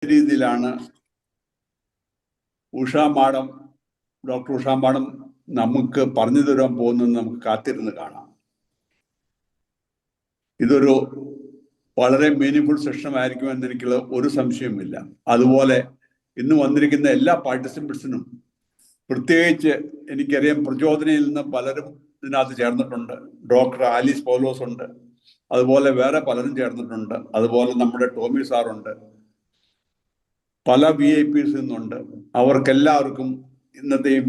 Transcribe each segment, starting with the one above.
രീതിയിലാണ് doctor Usha madam നമുക്ക് പറഞ്ഞു തരാൻ പോകുന്നത് നമുക്ക് കാത്തിരുന്ന് കാണാം. ഇതൊരു വളരെ മീനിങ്ഫുൾ സെഷൻ ആയിരിക്കുമെന്ന് എനിക്കുള്ള ഒരു സംശയവുമില്ല. അതുപോലെ ഇന്ന് വന്നിരിക്കുന്ന എല്ലാ പാർട്ടിസിപ്പൻസിനും പ്രത്യേകിച്ച് എനിക്കറിയാം പ്രചോദനയിൽ നിന്ന് പലരും ഇതിനകത്ത് ചേർന്നിട്ടുണ്ട്. ഡോക്ടർ ആലീസ് പൗലോസ് ഉണ്ട്, അതുപോലെ വേറെ പലരും ചേർന്നിട്ടുണ്ട്, അതുപോലെ നമ്മുടെ ടോമി സാറുണ്ട്, പല VIPs ഇന്നുണ്ട്. അവർക്കെല്ലാവർക്കും ഇന്നത്തെ ഈ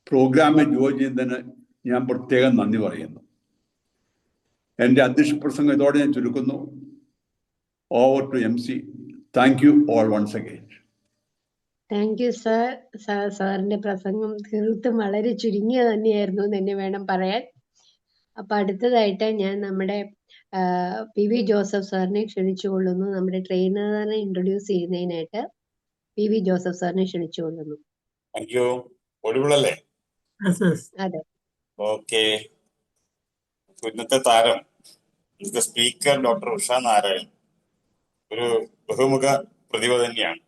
പ്രോഗ്രാമിൽ ജോയിൻ ചെയ്യുന്നതിന് ഞാൻ പ്രത്യേകം നന്ദി പറയുന്നു. എൻ്റെ അധ്യക്ഷ പ്രസംഗം ഇതോടെ ഞാൻ ചുരുക്കുന്നു. Over to MC. Thank you all once again. Thank you sir. സാറിന്റെ പ്രസംഗം തീർത്തും വളരെ ചുരുങ്ങിയ തന്നെയായിരുന്നു എന്ന് തന്നെ വേണം പറയാൻ. അപ്പൊ അടുത്തതായിട്ട് ഞാൻ നമ്മുടെ PV ജോസഫ് സാറിനെ ക്ഷണിച്ചുകൊള്ളുന്നു. നമ്മുടെ ട്രെയിനറിനെ ഇൻട്രൊഡ്യൂസ് ചെയ്യുന്നതിനായിട്ട് PV ജോസഫ് സാറിനെ ക്ഷണിച്ചുകൊള്ളുന്നു. അതെ, ഓക്കെ. ഇന്നത്തെ താരം, ഇന്നത്തെ സ്പീക്കർ ഡോക്ടർ ഉഷ നാരായൺ ഒരു ബഹുമുഖ പ്രതിഭ തന്നെയാണ്.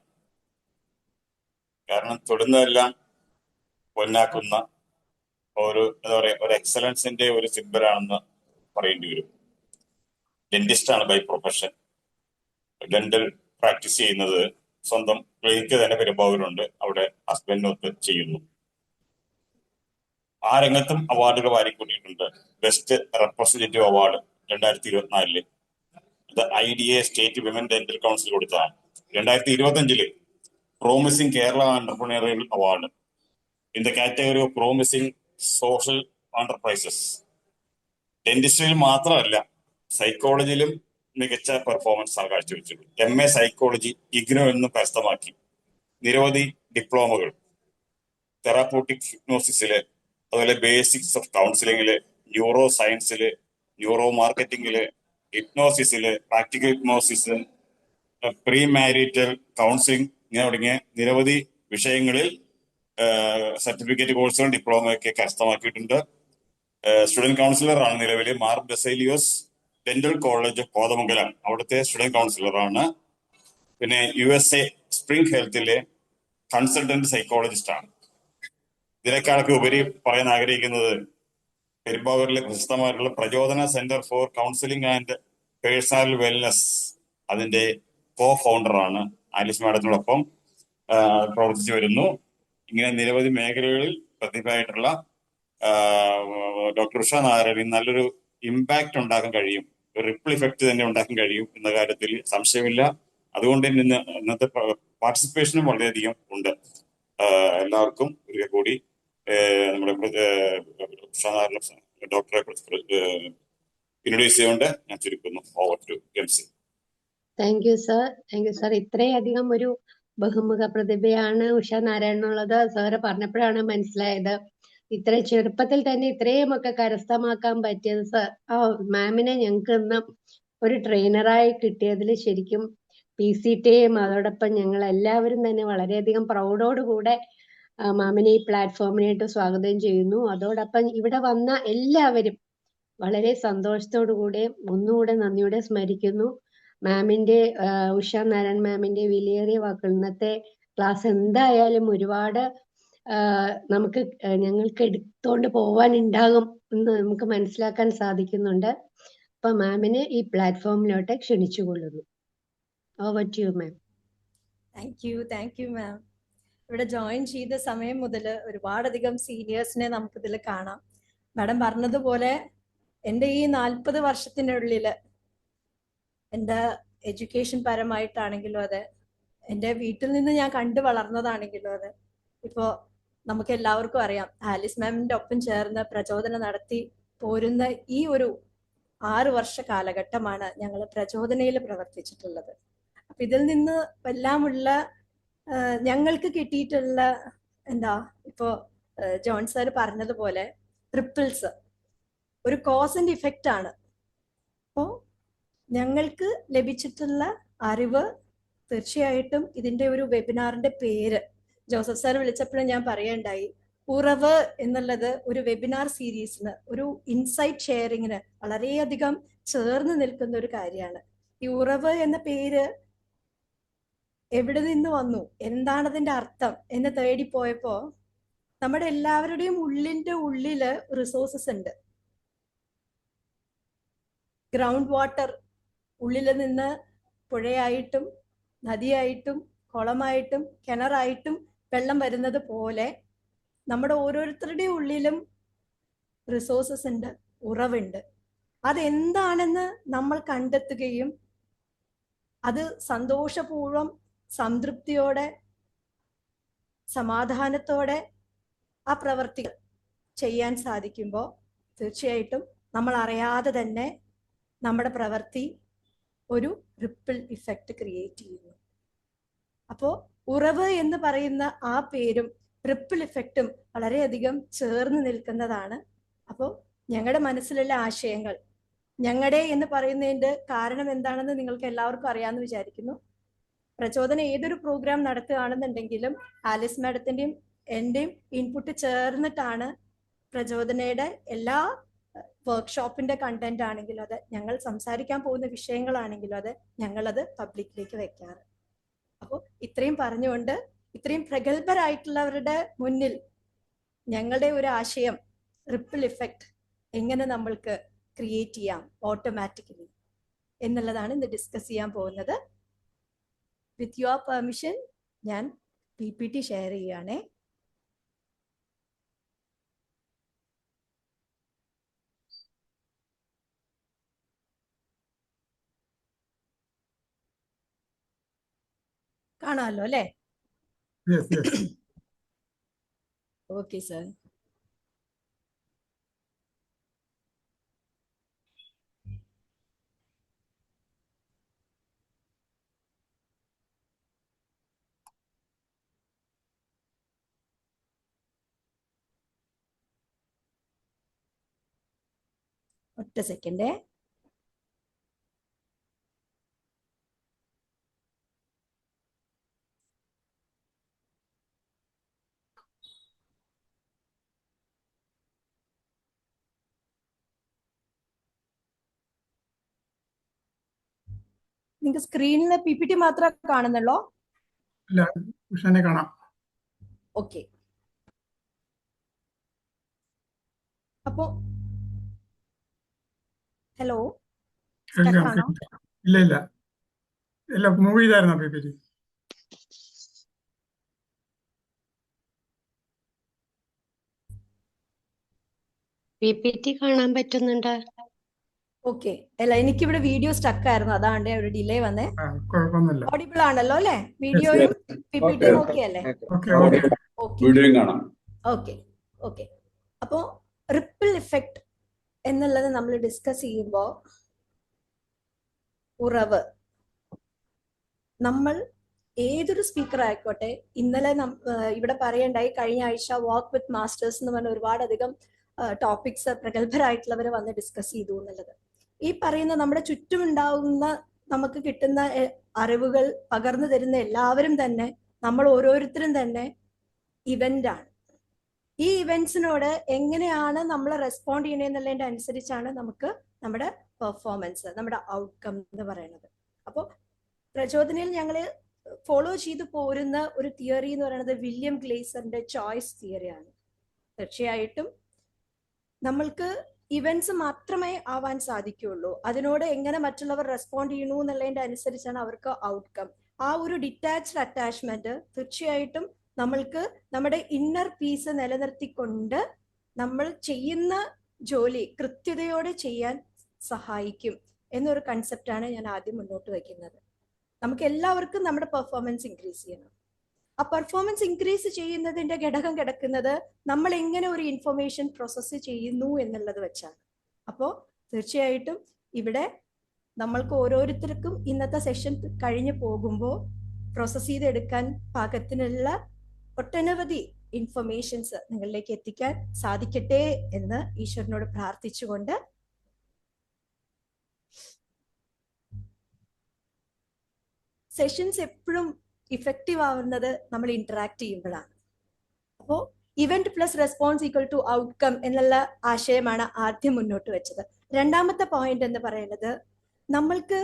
കാരണം തൊടുന്നതെല്ലാം പൊന്നാക്കുന്ന ഒരു എക്സലൻസിന്റെ ഒരു സിംബലാണെന്ന് പറയേണ്ടി വരും. ഡെന്റിസ്റ്റാണ് ബൈ പ്രൊഫഷൻ. ഡെന്റൽ പ്രാക്ടീസ് ചെയ്യുന്നത് സ്വന്തം ക്ലിനിക്ക് തന്നെ പെരുമ്പാവൂരുണ്ട്, അവിടെ ഹസ്ബൻഡിനൊത്ത് ചെയ്യുന്നു. ആ രംഗത്തും അവാർഡുകൾ വാരിക്കൂട്ടിയിട്ടുണ്ട്. ബെസ്റ്റ് റെപ്രസെന്റേറ്റീവ് അവാർഡ് 2024 അത് IDA state women dental council കൊടുത്തതാണ്. 2025 promising Kerala entrepreneurial award in the category of promising social enterprises. ഡെന്റിസ്റ്റിൽ മാത്രമല്ല, സൈക്കോളജിയിലും മികച്ച പെർഫോമൻസ് ആണ് കാഴ്ചവെച്ചത്. MA സൈക്കോളജി IGNO എന്ന് കരസ്ഥമാക്കി. നിരവധി ഡിപ്ലോമകൾ തെറാപ്യൂട്ടിക് ഹിപ്നോസിസില്, അതുപോലെ ബേസിക്സ് ഓഫ് കൗൺസിലിംഗില്, ന്യൂറോ സയൻസില്, ന്യൂറോ മാർക്കറ്റിംഗില്, ഹിപ്നോസിസില്, practical hypnosis, pre marital counselling ഇങ്ങനെ തുടങ്ങിയ നിരവധി വിഷയങ്ങളിൽ സർട്ടിഫിക്കറ്റ് കോഴ്സുകൾ, ഡിപ്ലോമയൊക്കെ കരസ്ഥമാക്കിയിട്ടുണ്ട്. സ്റ്റുഡന്റ് കൗൺസിലറാണ് നിലവിൽ. Mar Baselios dental college of Kothamangalam അവിടുത്തെ സ്റ്റുഡന്റ് കൗൺസിലറാണ്. പിന്നെ USA സ്പ്രിംഗ് ഹെൽത്തിലെ കൺസൾട്ടന്റ് സൈക്കോളജിസ്റ്റ് ആണ്. ഇതിനേക്കാളൊക്കെ ഉപരി പറയാൻ ആഗ്രഹിക്കുന്നത് പെരുമ്പാവൂരിലെ പ്രശസ്തമായിട്ടുള്ള Prachodana centre for counselling and personal wellness അതിന്റെ ഫൗണ്ടറാണ്. ആലിസ് മാഡത്തിനോടൊപ്പം പ്രവർത്തിച്ചു വരുന്നു. ഇങ്ങനെ നിരവധി മേഖലകളിൽ പ്രതിഭയായിട്ടുള്ള ഡോക്ടർ ഉഷ നാരായണൻ നല്ലൊരു ഇമ്പാക്ട് ഉണ്ടാക്കാൻ കഴിയും, ഒരു റിപ്പിൾ ഇഫക്റ്റ് തന്നെ ഉണ്ടാക്കാൻ കഴിയും എന്ന കാര്യത്തിൽ സംശയമില്ല. അതുകൊണ്ട് തന്നെ ഇന്നത്തെ പാർട്ടിസിപ്പേഷനും വളരെയധികം ഉണ്ട്. എല്ലാവർക്കും ഒരിക്കൽ കൂടി നമ്മുടെ ഉഷ നാരായണൻ ഡോക്ടറെ ഇൻട്രൊഡ്യൂസ് ചെയ്തുകൊണ്ട് ഞാൻ ചുരുക്കുന്നു. Over to MC. Thank you sir. Thank you sir. ഇത്രയധികം ഒരു ബഹുമുഖ പ്രതിഭയാണ് ഉഷ നാരായണൻ എന്നുള്ളത് സാറ് പറഞ്ഞപ്പോഴാണ് മനസ്സിലായത്. ഇത്ര ചെറുപ്പത്തിൽ തന്നെ ഇത്രയുമൊക്കെ കരസ്ഥമാക്കാൻ പറ്റിയത് സർ. മാമിനെ ഞങ്ങൾക്ക് ഇന്ന് ഒരു ട്രെയിനറായി കിട്ടിയതിൽ ശരിക്കും PCTയും അതോടൊപ്പം ഞങ്ങൾ എല്ലാവരും തന്നെ വളരെയധികം പ്രൗഡോടുകൂടെ മാമിനെ ഈ പ്ലാറ്റ്ഫോമിനായിട്ട് സ്വാഗതം ചെയ്യുന്നു. അതോടൊപ്പം ഇവിടെ വന്ന എല്ലാവരും വളരെ സന്തോഷത്തോടു കൂടെ ഒന്നുകൂടെ നന്ദിയോടെ സ്മരിക്കുന്നു. മാമിന്റെ ഉഷ നാരായൺ മാമിന്റെ വിലയേറിയ വാക്കുകൾ, ഇന്നത്തെ ക്ലാസ് എന്തായാലും ഒരുപാട് ഞങ്ങൾക്ക് എടുത്തോണ്ട് പോവാനുണ്ടാകും എന്ന് നമുക്ക് മനസ്സിലാക്കാൻ സാധിക്കുന്നുണ്ട്. അപ്പൊ മാമിനെ ഈ പ്ലാറ്റ്ഫോമിലോട്ട് ക്ഷണിച്ചുകൊള്ളുന്നു. Over to you ma'am. Thank you ma'am. ഇവിടെ ജോയിൻ ചെയ്ത സമയം മുതൽ ഒരുപാടധികം സീനിയേഴ്സിനെ നമുക്കിതിൽ കാണാം. മാഡം പറഞ്ഞതുപോലെ എൻ്റെ ഈ 40 വർഷത്തിനുള്ളിൽ എൻ്റെ എഡ്യൂക്കേഷൻ പരമായിട്ടാണെങ്കിലും അതെ, എൻ്റെ വീട്ടിൽ നിന്ന് ഞാൻ കണ്ടു വളർന്നതാണെങ്കിലും അതെ, ഇപ്പോൾ നമുക്ക് എല്ലാവർക്കും അറിയാം ആലിസ് മാമിൻ്റെ ഒപ്പം ചേർന്ന് പ്രചോദനം നടത്തി പോരുന്ന ഈ ഒരു 6 വർഷ കാലഘട്ടമാണ് ഞങ്ങൾ പ്രചോദനയിൽ പ്രവർത്തിച്ചിട്ടുള്ളത്. അപ്പൊ ഇതിൽ നിന്ന് എല്ലാമുള്ള ഞങ്ങൾക്ക് കിട്ടിയിട്ടുള്ള ഇപ്പോ ജോൺ സാർ പറഞ്ഞതുപോലെ ട്രിപ്പിൾസ് ഒരു കോസ് ആൻഡ് ഇഫക്റ്റ് ആണ്. അപ്പോൾ ഞങ്ങൾക്ക് ലഭിച്ചിട്ടുള്ള അറിവ് തീർച്ചയായിട്ടും ഇതിന്റെ ഒരു വെബിനാറിന്റെ പേര് ജോസഫ് സാർ വിളിച്ചപ്പോഴും ഞാൻ പറയണ്ടായി, ഉറവ് എന്നുള്ളത് ഒരു വെബിനാർ സീരീസിന്, ഒരു ഇൻസൈറ്റ് ഷെയറിങ്ങിന് വളരെയധികം ചേർന്ന് നിൽക്കുന്ന ഒരു കാര്യമാണ്. ഈ ഉറവ് എന്ന പേര് എവിടെ നിന്ന് വന്നു, എന്താണ് അതിന്റെ അർത്ഥം എന്ന് തേടിപ്പോയപ്പോ നമ്മുടെ എല്ലാവരുടെയും ഉള്ളില് റിസോഴ്സസ് ഉണ്ട്. ഗ്രൗണ്ട് വാട്ടർ ഉള്ളിൽ നിന്ന് പുഴയായിട്ടും നദിയായിട്ടും കുളമായിട്ടും കിണറായിട്ടും വെള്ളം വരുന്നത് പോലെ നമ്മുടെ ഓരോരുത്തരുടെയും ഉള്ളിലും റിസോഴ്സസ് ഉണ്ട്, ഉറവുണ്ട്. അതെന്താണെന്ന് നമ്മൾ കണ്ടെത്തുകയും അത് സന്തോഷപൂർവം സംതൃപ്തിയോടെ സമാധാനത്തോടെ ആ പ്രവർത്തികൾ ചെയ്യാൻ സാധിക്കുമ്പോൾ തീർച്ചയായിട്ടും നമ്മൾ അറിയാതെ തന്നെ നമ്മുടെ പ്രവൃത്തി ഒരു റിപ്പിൾ ഇഫക്റ്റ് ക്രിയേറ്റ് ചെയ്യുന്നു. അപ്പോൾ ഉറവ് എന്ന് പറയുന്ന ആ പേരും റിപ്പിൾ ഇഫക്റ്റും വളരെയധികം ചേർന്ന് നിൽക്കുന്നതാണ്. അപ്പോൾ ഞങ്ങളുടെ മനസ്സിലുള്ള ആശയങ്ങൾ, ഞങ്ങളുടെ എന്ന് പറയുന്നതിന്റെ കാരണം എന്താണെന്ന് നിങ്ങൾക്ക് എല്ലാവർക്കും അറിയാമെന്ന് വിചാരിക്കുന്നു. പ്രചോദനം ഏതൊരു പ്രോഗ്രാം നടത്തുകയാണെന്നുണ്ടെങ്കിലും ആലിസ് മാഡത്തിന്റെയും എന്റെയും ഇൻപുട്ട് ചേർന്നിട്ടാണ് പ്രചോദനയുടെ എല്ലാ വർക്ക്ഷോപ്പിന്റെ കണ്ടന്റ് ആണെങ്കിലും അത്, ഞങ്ങൾ സംസാരിക്കാൻ പോകുന്ന വിഷയങ്ങളാണെങ്കിലും അത്, ഞങ്ങളത് പബ്ലിക്കിലേക്ക് വെക്കാറ്. അപ്പോൾ ഇത്രയും പറഞ്ഞുകൊണ്ട് ഇത്രയും പ്രഗത്ഭരായിട്ടുള്ളവരുടെ മുന്നിൽ ഞങ്ങളുടെ ഒരു ആശയം റിപ്പിൾ ഇഫക്റ്റ് എങ്ങനെ നമ്മൾക്ക് ക്രിയേറ്റ് ചെയ്യാം ഓട്ടോമാറ്റിക്കലി എന്നുള്ളതാണ് ഇന്ന് ഡിസ്കസ് ചെയ്യാൻ പോകുന്നത്. വിത്ത് യുവർ പെർമിഷൻ ഞാൻ PPT ഷെയർ ചെയ്യുകയാണേ. കാണാമല്ലോ അല്ലേ? Okay sir. ഒറ്റ സെക്കൻഡേ. നിങ്ങൾക്ക് സ്ക്രീനിൽ PPT മാത്രമേ കാണുന്നുള്ളൂ? ഇല്ല, ഉഷാനെ കാണാം. ഓക്കെ. അപ്പോ ഹലോ, കേൾക്കാം, ആണോ? കേൾക്കാം. ഇല്ല ഇല്ല ഇല്ല, മൂവ് ചെയ്തായിരുന്നോ PPT? PPT കാണാൻ പറ്റുന്നുണ്ട്. ഓക്കെ. അല്ല, എനിക്കിവിടെ വീഡിയോ സ്റ്റക്ക് ആയിരുന്നു, അതാണ്ട് ഒരു ഡിലേ വന്നേ. കുഴപ്പമൊന്നുമില്ല. ഓഡിബിൾ ആണല്ലോ അല്ലെ? വീഡിയോയും PPTയും ഓക്കെ അല്ലേ? Okay okay. ഓക്കെ വീഡിയോയും കാണാം. Okay okay. അപ്പോ റിപ്പിൾ ഇഫക്റ്റ് എന്നുള്ളത് നമ്മൾ ഡിസ്കസ് ചെയ്യുമ്പോൾ ഉറവ്, നമ്മൾ ഏതൊരു സ്പീക്കർ ആയിക്കോട്ടെ, ഇന്നലെ ഇവിടെ പറയണ്ടായി, കഴിഞ്ഞ ആഴ്ച വാക്ക് വിത്ത് മാസ്റ്റേഴ്സ് എന്ന് പറഞ്ഞ ഒരുപാടധികം ടോപ്പിക്സ് പ്രഗത്ഭരായിട്ടുള്ളവർ വന്ന് ഡിസ്കസ് ചെയ്തു എന്നുള്ളത്. ഈ പറയുന്ന നമ്മുടെ ചുറ്റുമുണ്ടാവുന്ന നമുക്ക് കിട്ടുന്ന അറിവുകൾ പകർന്നു തരുന്ന എല്ലാവരും തന്നെ, നമ്മൾ ഓരോരുത്തരും തന്നെ ഇവന്റ് ആണ്. ഈ ഇവന്റ്സിനോട് എങ്ങനെയാണ് നമ്മൾ റെസ്പോണ്ട് ചെയ്യണമെന്നുള്ളതിന്റെ അനുസരിച്ചാണ് നമുക്ക് നമ്മുടെ പെർഫോമൻസ്, നമ്മുടെ ഔട്ട്കം എന്ന് പറയുന്നത്. അപ്പോൾ പ്രചോദനയിൽ ഞങ്ങൾ ഫോളോ ചെയ്തു പോരുന്ന ഒരു തിയറി എന്ന് പറയുന്നത് വില്യം ഗ്ലേസറിന്റെ ചോയ്സ് തിയറിയാണ്. തീർച്ചയായിട്ടും നമ്മൾക്ക് ഇവന്റ്സ് മാത്രമേ ആവാൻ സാധിക്കുകയുള്ളൂ. അതിനോട് എങ്ങനെ മറ്റുള്ളവർ റെസ്പോണ്ട് ചെയ്യണു എന്നുള്ളതിന്റെ അനുസരിച്ചാണ് അവർക്ക് ഔട്ട്കം. ആ ഒരു ഡിറ്റാച്ച്ഡ് അറ്റാച്ച്മെന്റ് തീർച്ചയായിട്ടും നമ്മൾക്ക് നമ്മുടെ ഇന്നർ പീസ് നിലനിർത്തിക്കൊണ്ട് നമ്മൾ ചെയ്യുന്ന ജോലി കൃത്യതയോടെ ചെയ്യാൻ സഹായിക്കും എന്നൊരു കൺസെപ്റ്റാണ് ഞാൻ ആദ്യം മുന്നോട്ട് വയ്ക്കുന്നത്. നമുക്ക് എല്ലാവർക്കും നമ്മുടെ പെർഫോമൻസ് ഇൻക്രീസ് ചെയ്യണം. ആ പെർഫോമൻസ് ഇൻക്രീസ് ചെയ്യുന്നതിന്റെ ഘടകം കിടക്കുന്നത് നമ്മൾ എങ്ങനെ ഒരു ഇൻഫർമേഷൻ പ്രോസസ്സ് ചെയ്യുന്നു എന്നുള്ളത് വെച്ചാണ്. അപ്പോൾ തീർച്ചയായിട്ടും ഇവിടെ നമ്മൾക്ക് ഓരോരുത്തർക്കും ഇന്നത്തെ സെഷൻ കഴിഞ്ഞു പോകുമ്പോൾ പ്രോസസ് ചെയ്തെടുക്കാൻ പാകത്തിനുള്ള ഒട്ടനവധി ഇൻഫർമേഷൻസ് നിങ്ങളിലേക്ക് എത്തിക്കാൻ സാധിക്കട്ടെ എന്ന് ഈശ്വരനോട് പ്രാർത്ഥിച്ചുകൊണ്ട് സെഷൻസ് എപ്പോഴും ഇഫക്റ്റീവ് ആവുന്നത് നമ്മൾ ഇന്ററാക്ട് ചെയ്യുമ്പോഴാണ്. അപ്പോൾ event plus response equal to outcome എന്നുള്ള ആശയമാണ് ആദ്യം മുന്നോട്ട് വെച്ചത്. രണ്ടാമത്തെ പോയിന്റ് എന്ന് പറയുന്നത്, നമ്മൾക്ക്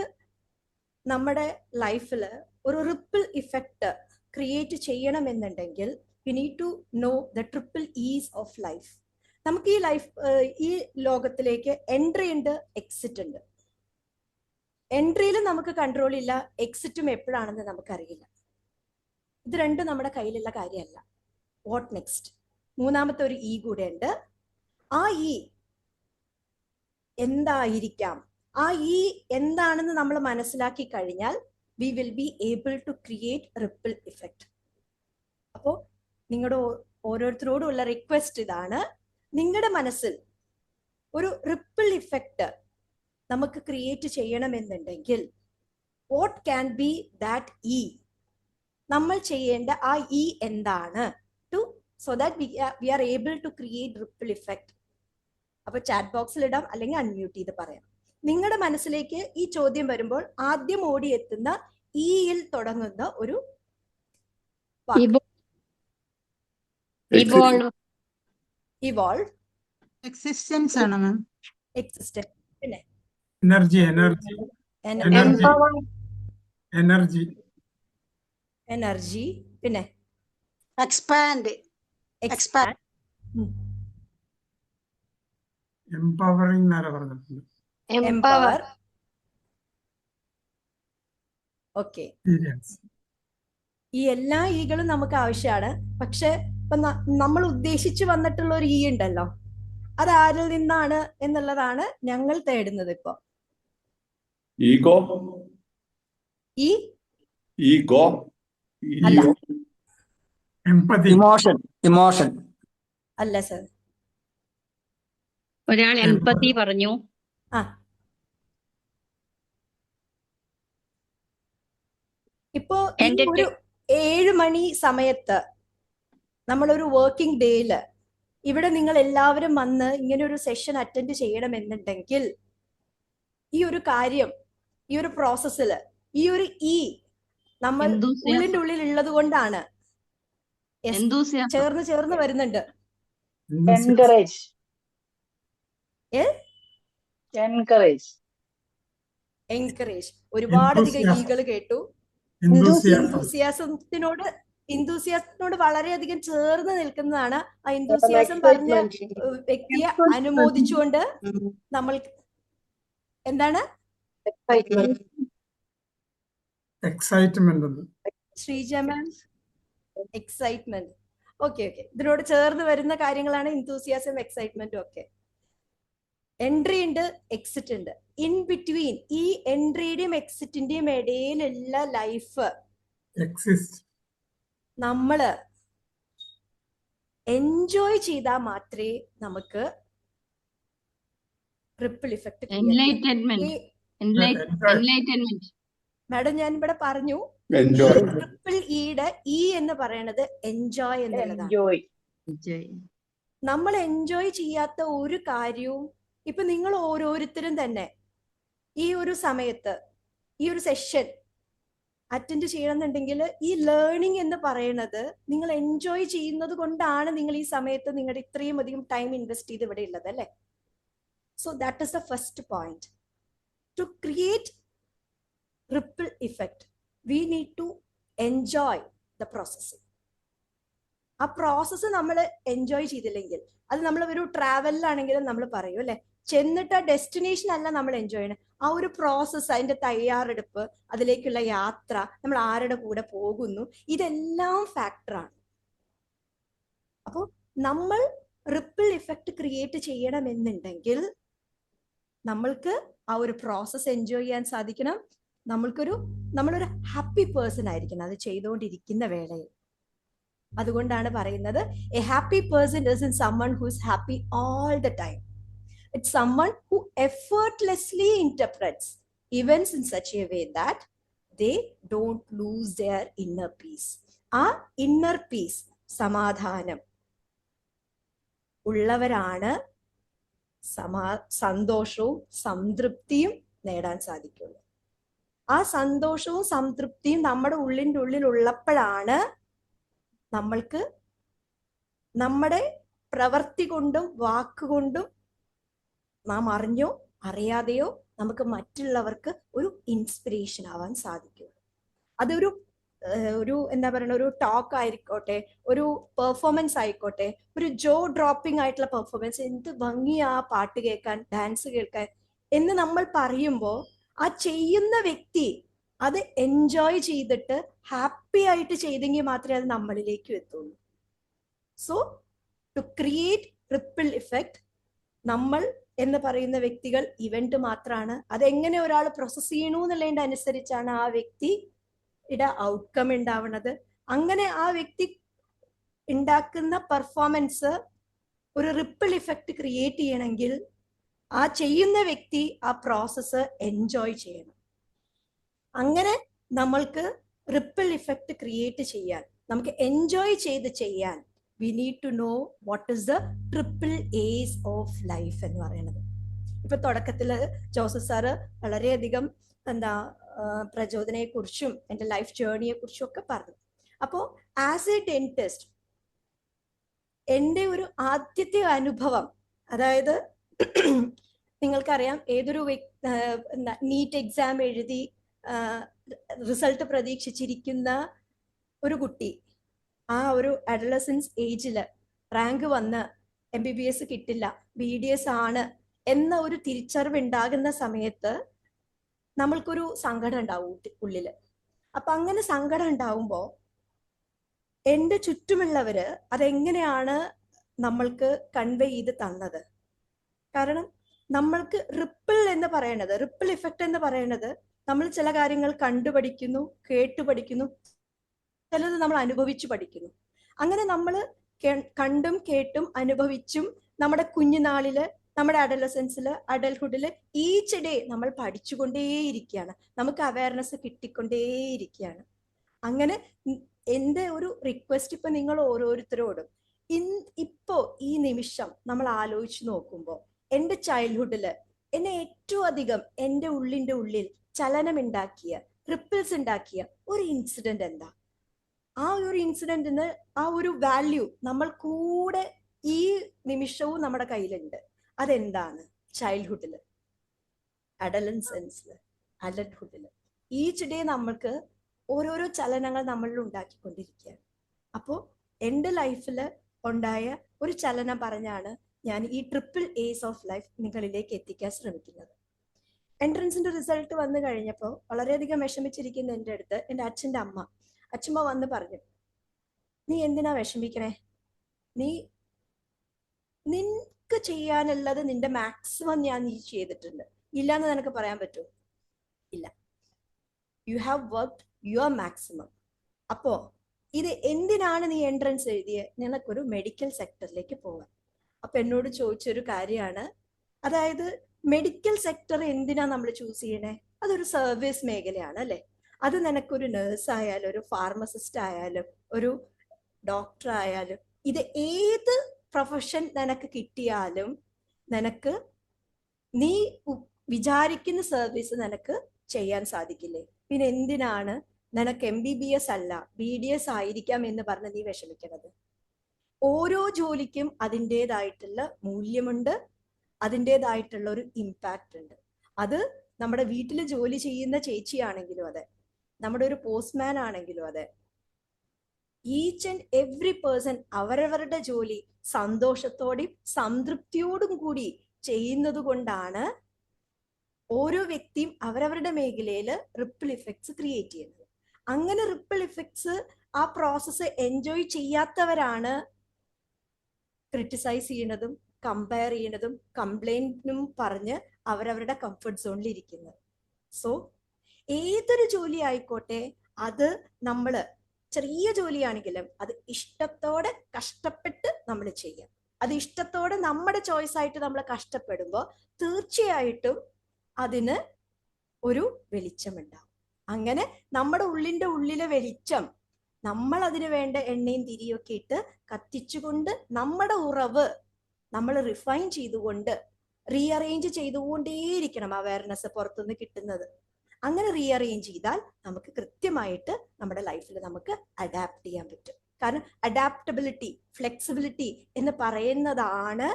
നമ്മുടെ ലൈഫിൽ ഒരു റിപ്പിൾ ഇഫക്റ്റ് ക്രിയേറ്റ് ചെയ്യണമെന്നുണ്ടെങ്കിൽ we need to know the triple S of life. നമുക്ക് ഈ ലോകത്തിലേക്ക് എൻട്രി ഉണ്ട്, എക്സിറ്റ് ഉണ്ട്. എൻട്രിയിലും നമുക്ക് കൺട്രോൾ ഇല്ല, എക്സിറ്റും എപ്പോഴാണെന്ന് നമുക്കറിയില്ല. ഇത് രണ്ടും നമ്മുടെ കയ്യിലുള്ള കാര്യമല്ല. What next? മൂന്നാമത്തെ ഒരു ഇ കൂടെ ഉണ്ട്. ആ ഇ എന്തായിരിക്കാം? ആ ഇ എന്താണെന്ന് നമ്മൾ മനസ്സിലാക്കി കഴിഞ്ഞാൽ we will be able to create ripple effect. അപ്പോൾ നിങ്ങളുടെ ഓരോരുത്തരോടുമുള്ള റിക്വസ്റ്റ് ഇതാണ്, നിങ്ങളുടെ മനസ്സിൽ ഒരു റിപ്പിൾ ഇഫക്റ്റ് നമുക്ക് ക്രിയേറ്റ് ചെയ്യണമെന്നുണ്ടെങ്കിൽ വാട്ട് ക്യാൻ ബി ദാറ്റ് ഇ? നമ്മൾ ചെയ്യേണ്ട ആ ഇ എന്താണ് so that we are able to create ripple effect. അപ്പോൾ ചാറ്റ് ബോക്സിൽ ഇടാം, അല്ലെങ്കിൽ അൺമ്യൂട്ട് ചെയ്ത് പറയാം. നിങ്ങളുടെ മനസ്സിലേക്ക് ഈ ചോദ്യം വരുമ്പോൾ ആദ്യം ഓടിയെത്തുന്ന ഇയിൽ തുടങ്ങുന്ന ഒരു ഇവോൾവ്, എക്സിസ്റ്റൻസ് ആണ് മാം. എക്സിസ്റ്റൻസ്, പിന്നെ എനർജി എനർജി എനർജി എനർജി, പിന്നെ എക്സ്പാൻഡ് എംപവറിംഗ് എന്നാണ് പറഞ്ഞിട്ടുണ്ട്. എംപവർ. Okay, experience. ഈ എല്ലാ ഈകളും നമുക്ക് ആവശ്യമാണ്. പക്ഷെ ഇപ്പൊ നമ്മൾ ഉദ്ദേശിച്ചു വന്നിട്ടുള്ള ഒരു ഈ ഉണ്ടല്ലോ, അത് ആരിൽ നിന്നാണ് എന്നുള്ളതാണ് ഞങ്ങൾ തേടുന്നത്. ഇപ്പൊ ഈഗോ, ഈഗോ അല്ല, എംപതി, ഇമോഷൻ അല്ല സർ. ഒരാൾ എംപതി പറഞ്ഞു. ആ, ഇപ്പോ ഈ ഒരു 7 മണി സമയത്ത് നമ്മളൊരു വർക്കിംഗ് ഡേയില് ഇവിടെ നിങ്ങൾ എല്ലാവരും വന്ന് ഇങ്ങനെ ഒരു സെഷൻ അറ്റൻഡ് ചെയ്യണമെന്നുണ്ടെങ്കിൽ ഈ ഒരു കാര്യം, ഈ ഒരു പ്രോസസ്സിൽ ഈ ഒരു ഇ നമ്മൾ ഉള്ളിന്റെ ഉള്ളിൽ ഉള്ളത് കൊണ്ടാണ് ചേർന്ന് വരുന്നുണ്ട്. എൻകറേജ്. ഒരുപാടധികം ഈകൾ കേട്ടു. ഇന്തൂസിയാസത്തിനോട് വളരെയധികം ചേർന്ന് നിൽക്കുന്നതാണ്. ആ ഇന്തൂസിയാസം പറഞ്ഞ വ്യക്തിയെ അനുമോദിച്ചുകൊണ്ട് നമ്മൾ എന്താണ് എക്സൈറ്റ്മെന്റ്, ശ്രീജ മാം, എക്സൈറ്റ്മെന്റ്. ഓക്കെ, ഇതിനോട് ചേർന്ന് വരുന്ന കാര്യങ്ങളാണ് ഇന്തൂസിയാസം, എക്സൈറ്റ്മെന്റും ഒക്കെ. എൻട്രി ഉണ്ട്, എക്സിറ്റ് ഉണ്ട്. ഇൻ ബിറ്റ്വീൻ ഈ എൻട്രിയുടെയും എക്സിറ്റിന്റെയും ഇടയിലുള്ള ലൈഫ് നമ്മള് എൻജോയ് ചെയ്താൽ മാത്രമേ നമുക്ക് റിപ്പിൾ ഇഫക്റ്റ്. മാഡം, ഞാൻ ഇവിടെ പറഞ്ഞു ട്രിപ്പിൾ ഇയുടെ ഇ എന്ന് പറയുന്നത് എൻജോയ് എന്നുള്ളതാണ്. നമ്മൾ എൻജോയ് ചെയ്യാത്ത ഒരു കാര്യവും ഇപ്പൊ നിങ്ങൾ ഓരോരുത്തരും തന്നെ ഈ ഒരു സമയത്ത് ഈ ഒരു സെഷൻ അറ്റൻഡ് ചെയ്യണമെന്നുണ്ടെങ്കിൽ ഈ ലേണിംഗ് എന്ന് പറയുന്നത് നിങ്ങൾ എൻജോയ് ചെയ്യുന്നത് കൊണ്ടാണ് നിങ്ങൾ ഈ സമയത്ത് നിങ്ങളുടെ ഇത്രയും അധികം ടൈം ഇൻവെസ്റ്റ് ചെയ്ത് ഇവിടെ ഉള്ളത്, അല്ലേ? So that is the first point. To create ripple effect we need to enjoy the processing. ആ പ്രോസസ്സ് നമ്മൾ എൻജോയ് ചെയ്തില്ലെങ്കിൽ, അത് നമ്മൾ ഒരു ട്രാവലിലാണെങ്കിലും നമ്മൾ പറയും അല്ലെ, ചെന്നിട്ട് ആ ഡെസ്റ്റിനേഷൻ അല്ല നമ്മൾ എൻജോയ് ചെയ്യണം, ആ ഒരു പ്രോസസ്സ്, അതിന്റെ തയ്യാറെടുപ്പ്, അതിലേക്കുള്ള യാത്ര, നമ്മൾ ആരുടെ കൂടെ പോകുന്നു, ഇതെല്ലാം ഫാക്ടറാണ്. അപ്പോൾ നമ്മൾ റിപ്പിൾ ഇഫക്റ്റ് ക്രിയേറ്റ് ചെയ്യണമെന്നുണ്ടെങ്കിൽ നമ്മൾക്ക് ആ ഒരു പ്രോസസ്സ് എൻജോയ് ചെയ്യാൻ സാധിക്കണം. നമ്മളൊരു ഹാപ്പി പേഴ്സൺ ആയിരിക്കണം അത് ചെയ്തുകൊണ്ടിരിക്കുന്ന വേളയിൽ. അതുകൊണ്ടാണ് പറയുന്നത് A happy person isn't someone who is happy all the time. It's someone who effortlessly interprets events in such a way that they don't lose their inner peace. ആ inner peace, സമാധാനം ഉള്ളവരാണ് സന്തോഷവും സംതൃപ്തിയും നേടാൻ സാധിക്കുള്ളൂ. ആ സന്തോഷവും സംതൃപ്തിയും നമ്മുടെ ഉള്ളിൻ്റെ ഉള്ളിൽ ഉള്ളപ്പോഴാണ് നമ്മൾക്ക് നമ്മുടെ പ്രവൃത്തി കൊണ്ടും വാക്കുകൊണ്ടും നാം അറിഞ്ഞോ അറിയാതെയോ നമുക്ക് മറ്റുള്ളവർക്ക് ഒരു ഇൻസ്പിറേഷൻ ആവാൻ സാധിക്കും. അതൊരു ഒരു എന്താ പറയുക, ഒരു ടോക്ക് ആയിക്കോട്ടെ, ഒരു പെർഫോമൻസ് ആയിക്കോട്ടെ, ഒരു ജോ ഡ്രോപ്പിംഗ് ആയിട്ടുള്ള പെർഫോമൻസ്, എന്ത് ഭംഗിയാ ആ പാട്ട് കേൾക്കാൻ, ഡാൻസ് കേൾക്കാൻ എന്ന് നമ്മൾ പറയുമ്പോൾ ആ ചെയ്യുന്ന വ്യക്തി അത് എൻജോയ് ചെയ്തിട്ട് ഹാപ്പി ആയിട്ട് ചെയ്തെങ്കിൽ മാത്രമേ അത് നമ്മളിലേക്ക് എത്തുള്ളൂ. So to create ripple effect, നമ്മൾ എന്ന് പറയുന്ന വ്യക്തികൾ ഇവന്റ് മാത്രമാണ്. അതെങ്ങനെ ഒരാൾ പ്രോസസ് ചെയ്യണു എന്നുള്ളതിന്റെ അനുസരിച്ചാണ് ആ വ്യക്തിയുടെ ഔട്ട്കം ഉണ്ടാവുന്നത്. അങ്ങനെ ആ വ്യക്തി ഉണ്ടാക്കുന്ന പെർഫോമൻസ് ഒരു റിപ്പിൾ ഇഫക്റ്റ് ക്രിയേറ്റ് ചെയ്യണമെങ്കിൽ ആ ചെയ്യുന്ന വ്യക്തി ആ പ്രോസസ്സ് എൻജോയ് ചെയ്യണം. അങ്ങനെ നമ്മൾക്ക് റിപ്പിൾ ഇഫക്റ്റ് ക്രിയേറ്റ് ചെയ്യാൻ, നമുക്ക് എൻജോയ് ചെയ്ത് ചെയ്യാൻ, we need to know what is the triple S of life എന്ന് പറയുന്നത്. ഇപ്പൊ തുടക്കത്തില് ജോസഫ് സാറ് വളരെയധികം പ്രചോദനയെ കുറിച്ചും എൻ്റെ ലൈഫ് ജേർണിയെ കുറിച്ചും ഒക്കെ പറഞ്ഞു. അപ്പോൾ ആസ് എ ഡെന്റിസ്റ്റ് എൻ്റെ ഒരു ആദ്യത്തെ അനുഭവം, അതായത് നിങ്ങൾക്കറിയാം, ഏതൊരു നീറ്റ് എക്സാം എഴുതി റിസൾട്ട് പ്രതീക്ഷിച്ചിരിക്കുന്ന ഒരു കുട്ടി ആ ഒരു അഡലസൻസ് ഏജില് റാങ്ക് വന്ന് MBBS കിട്ടില്ല, BDS ആണ് എന്ന ഒരു തിരിച്ചറിവ് ഉണ്ടാകുന്ന സമയത്ത് നമ്മൾക്കൊരു സങ്കടം ഉണ്ടാവും ഉള്ളില്. അപ്പൊ അങ്ങനെ സങ്കടം ഉണ്ടാവുമ്പോ എൻ്റെ ചുറ്റുമുള്ളവര് അതെങ്ങനെയാണ് നമ്മൾക്ക് കൺവേ ചെയ്ത് തന്നത്? കാരണം നമ്മൾക്ക് റിപ്പിൾ എന്ന് പറയുന്നത്, റിപ്പിൾ ഇഫക്റ്റ് എന്ന് പറയുന്നത്, നമ്മൾ ചില കാര്യങ്ങൾ കണ്ടുപഠിക്കുന്നു, കേട്ടു പഠിക്കുന്നു, ചിലത് നമ്മൾ അനുഭവിച്ചു പഠിക്കുന്നു. അങ്ങനെ നമ്മൾ കണ്ടും കേട്ടും അനുഭവിച്ചും നമ്മുടെ കുഞ്ഞുനാളില്, നമ്മുടെ അഡലസൻസില്, അഡൽഹുഡില് ഈച്ച് ഡേ നമ്മൾ പഠിച്ചുകൊണ്ടേയിരിക്കുകയാണ്, നമുക്ക് അവയർനെസ് കിട്ടിക്കൊണ്ടേയിരിക്കുകയാണ്. അങ്ങനെ എൻ്റെ ഒരു റിക്വസ്റ്റ് ഇപ്പൊ നിങ്ങൾ ഓരോരുത്തരോടും, ഇപ്പോ ഈ നിമിഷം നമ്മൾ ആലോചിച്ച് നോക്കുമ്പോൾ എൻ്റെ ചൈൽഡ്ഹുഡില് എന്നെ ഏറ്റവും അധികം എൻ്റെ ഉള്ളിൻ്റെ ഉള്ളിൽ ചലനമുണ്ടാക്കിയ, റിപ്പിൾസ് ഉണ്ടാക്കിയ ഒരു ഇൻസിഡന്റ് എന്താ? ആ ഒരു ഇൻസിഡന്റിന് ആ ഒരു വാല്യൂ നമ്മൾ കൂടെ ഈ നിമിഷവും നമ്മുടെ കയ്യിലുണ്ട്. അതെന്താണ്? ചൈൽഡ്ഹുഡില്, അഡലസൻസില്, അഡൽട്ട്ഹുഡില് ഈച്ച് ഡേ നമ്മൾക്ക് ഓരോരോ ചലനങ്ങൾ നമ്മളിൽ ഉണ്ടാക്കിക്കൊണ്ടിരിക്കുകയാണ്. അപ്പോൾ എൻ്റെ ലൈഫിൽ ഉണ്ടായ ഒരു ചലനം പറഞ്ഞാണ് ഞാൻ ഈ ട്രിപ്പിൾ എസ് ഓഫ് ലൈഫ് നിങ്ങളിലേക്ക് എത്തിക്കാൻ ശ്രമിക്കുന്നത്. എൻട്രൻസിന്റെ റിസൾട്ട് വന്നു കഴിഞ്ഞപ്പോൾ വളരെയധികം വിഷമിച്ചിരിക്കുന്ന എൻ്റെ അടുത്ത് എൻ്റെ അച്ഛൻ്റെ അച്ഛമ്മ വന്ന് പറഞ്ഞു, നീ എന്തിനാ വിഷമിക്കണേ? നിനക്ക് ചെയ്യാനുള്ളത് നിന്റെ മാക്സിമം നീ ചെയ്തിട്ടുണ്ട്. ഇല്ലാന്ന് നിനക്ക് പറയാൻ പറ്റുമോ? ഇല്ല. You have worked your maximum. അപ്പോ ഇത് എന്തിനാണ് നീ എൻട്രൻസ് എഴുതിയത്? നിനക്കൊരു മെഡിക്കൽ സെക്ടറിലേക്ക് പോകാൻ. അപ്പൊ എന്നോട് ചോദിച്ചൊരു കാര്യമാണ്, അതായത് മെഡിക്കൽ സെക്ടർ എന്തിനാ നമ്മൾ ചൂസ് ചെയ്യണേ? അതൊരു സർവീസ് മേഖലയാണ് അല്ലെ. അത് നിനക്കൊരു നേഴ്സ് ആയാലും, ഒരു ഫാർമസിസ്റ്റ് ആയാലും, ഒരു ഡോക്ടർ ആയാലും, ഇത് ഏത് പ്രൊഫഷൻ നിനക്ക് കിട്ടിയാലും നിനക്ക് നീ വിചാരിക്കുന്ന സർവീസ് നിനക്ക് ചെയ്യാൻ സാധിക്കില്ലേ? പിന്നെ എന്തിനാണ് നിനക്ക് MBBS അല്ല BDS ആയിരിക്കാം എന്ന് പറഞ്ഞ് നീ വിഷമിക്കണത്? ഓരോ ജോലിക്കും അതിൻ്റെതായിട്ടുള്ള മൂല്യമുണ്ട്, അതിൻ്റെതായിട്ടുള്ള ഒരു ഇമ്പാക്റ്റ് ഉണ്ട്. അത് നമ്മുടെ വീട്ടിൽ ജോലി ചെയ്യുന്ന ചേച്ചിയാണെങ്കിലും അതെ, നമ്മുടെ ഒരു പോസ്റ്റ്മാൻ ആണെങ്കിലും അതെ, ഈച്ച് ആൻഡ് എവ്രി പേഴ്സൺ അവരവരുടെ ജോലി സന്തോഷത്തോടെയും സംതൃപ്തിയോടും കൂടി ചെയ്യുന്നത് കൊണ്ടാണ് ഓരോ വ്യക്തിയും അവരവരുടെ മേഖലയിൽ റിപ്പിൾ ഇഫക്ട്സ് ക്രിയേറ്റ് ചെയ്യുന്നത്. അങ്ങനെ റിപ്പിൾ ഇഫക്ട്സ് ആ പ്രോസസ്സ് എൻജോയ് ചെയ്യാത്തവരാണ് ക്രിട്ടിസൈസ് ചെയ്യണതും കമ്പയർ ചെയ്യണതും കംപ്ലൈന്റും പറഞ്ഞ് അവരവരുടെ കംഫർട്ട് സോണിൽ ഇരിക്കുന്നത്. സോ ഏതൊരു ജോലി ആയിക്കോട്ടെ, അത് നമ്മള് ചെറിയ ജോലിയാണെങ്കിലും അത് ഇഷ്ടത്തോടെ കഷ്ടപ്പെട്ട് നമ്മൾ ചെയ്യാം. അത് ഇഷ്ടത്തോടെ നമ്മുടെ ചോയ്സ് ആയിട്ട് നമ്മൾ കഷ്ടപ്പെടുമ്പോൾ തീർച്ചയായിട്ടും അതിന് ഒരു വെളിച്ചമുണ്ടാവും. അങ്ങനെ നമ്മുടെ ഉള്ളിലെ വെളിച്ചം നമ്മൾ അതിന് വേണ്ട എണ്ണയും തിരിയൊക്കെ ഇട്ട് കത്തിച്ചുകൊണ്ട് നമ്മുടെ ഉറവ് നമ്മൾ റിഫൈൻ ചെയ്തുകൊണ്ട് റീഅറേഞ്ച് ചെയ്തുകൊണ്ടേയിരിക്കണം അവയർനെസ് പുറത്തുനിന്ന് കിട്ടുന്നത്. അങ്ങനെ റീഅറേഞ്ച് ചെയ്താൽ നമുക്ക് കൃത്യമായിട്ട് നമ്മുടെ ലൈഫിൽ നമുക്ക് അഡാപ്റ്റ് ചെയ്യാൻ പറ്റും. കാരണം അഡാപ്റ്റബിലിറ്റി, ഫ്ലെക്സിബിലിറ്റി എന്ന് പറയുന്നതാണ്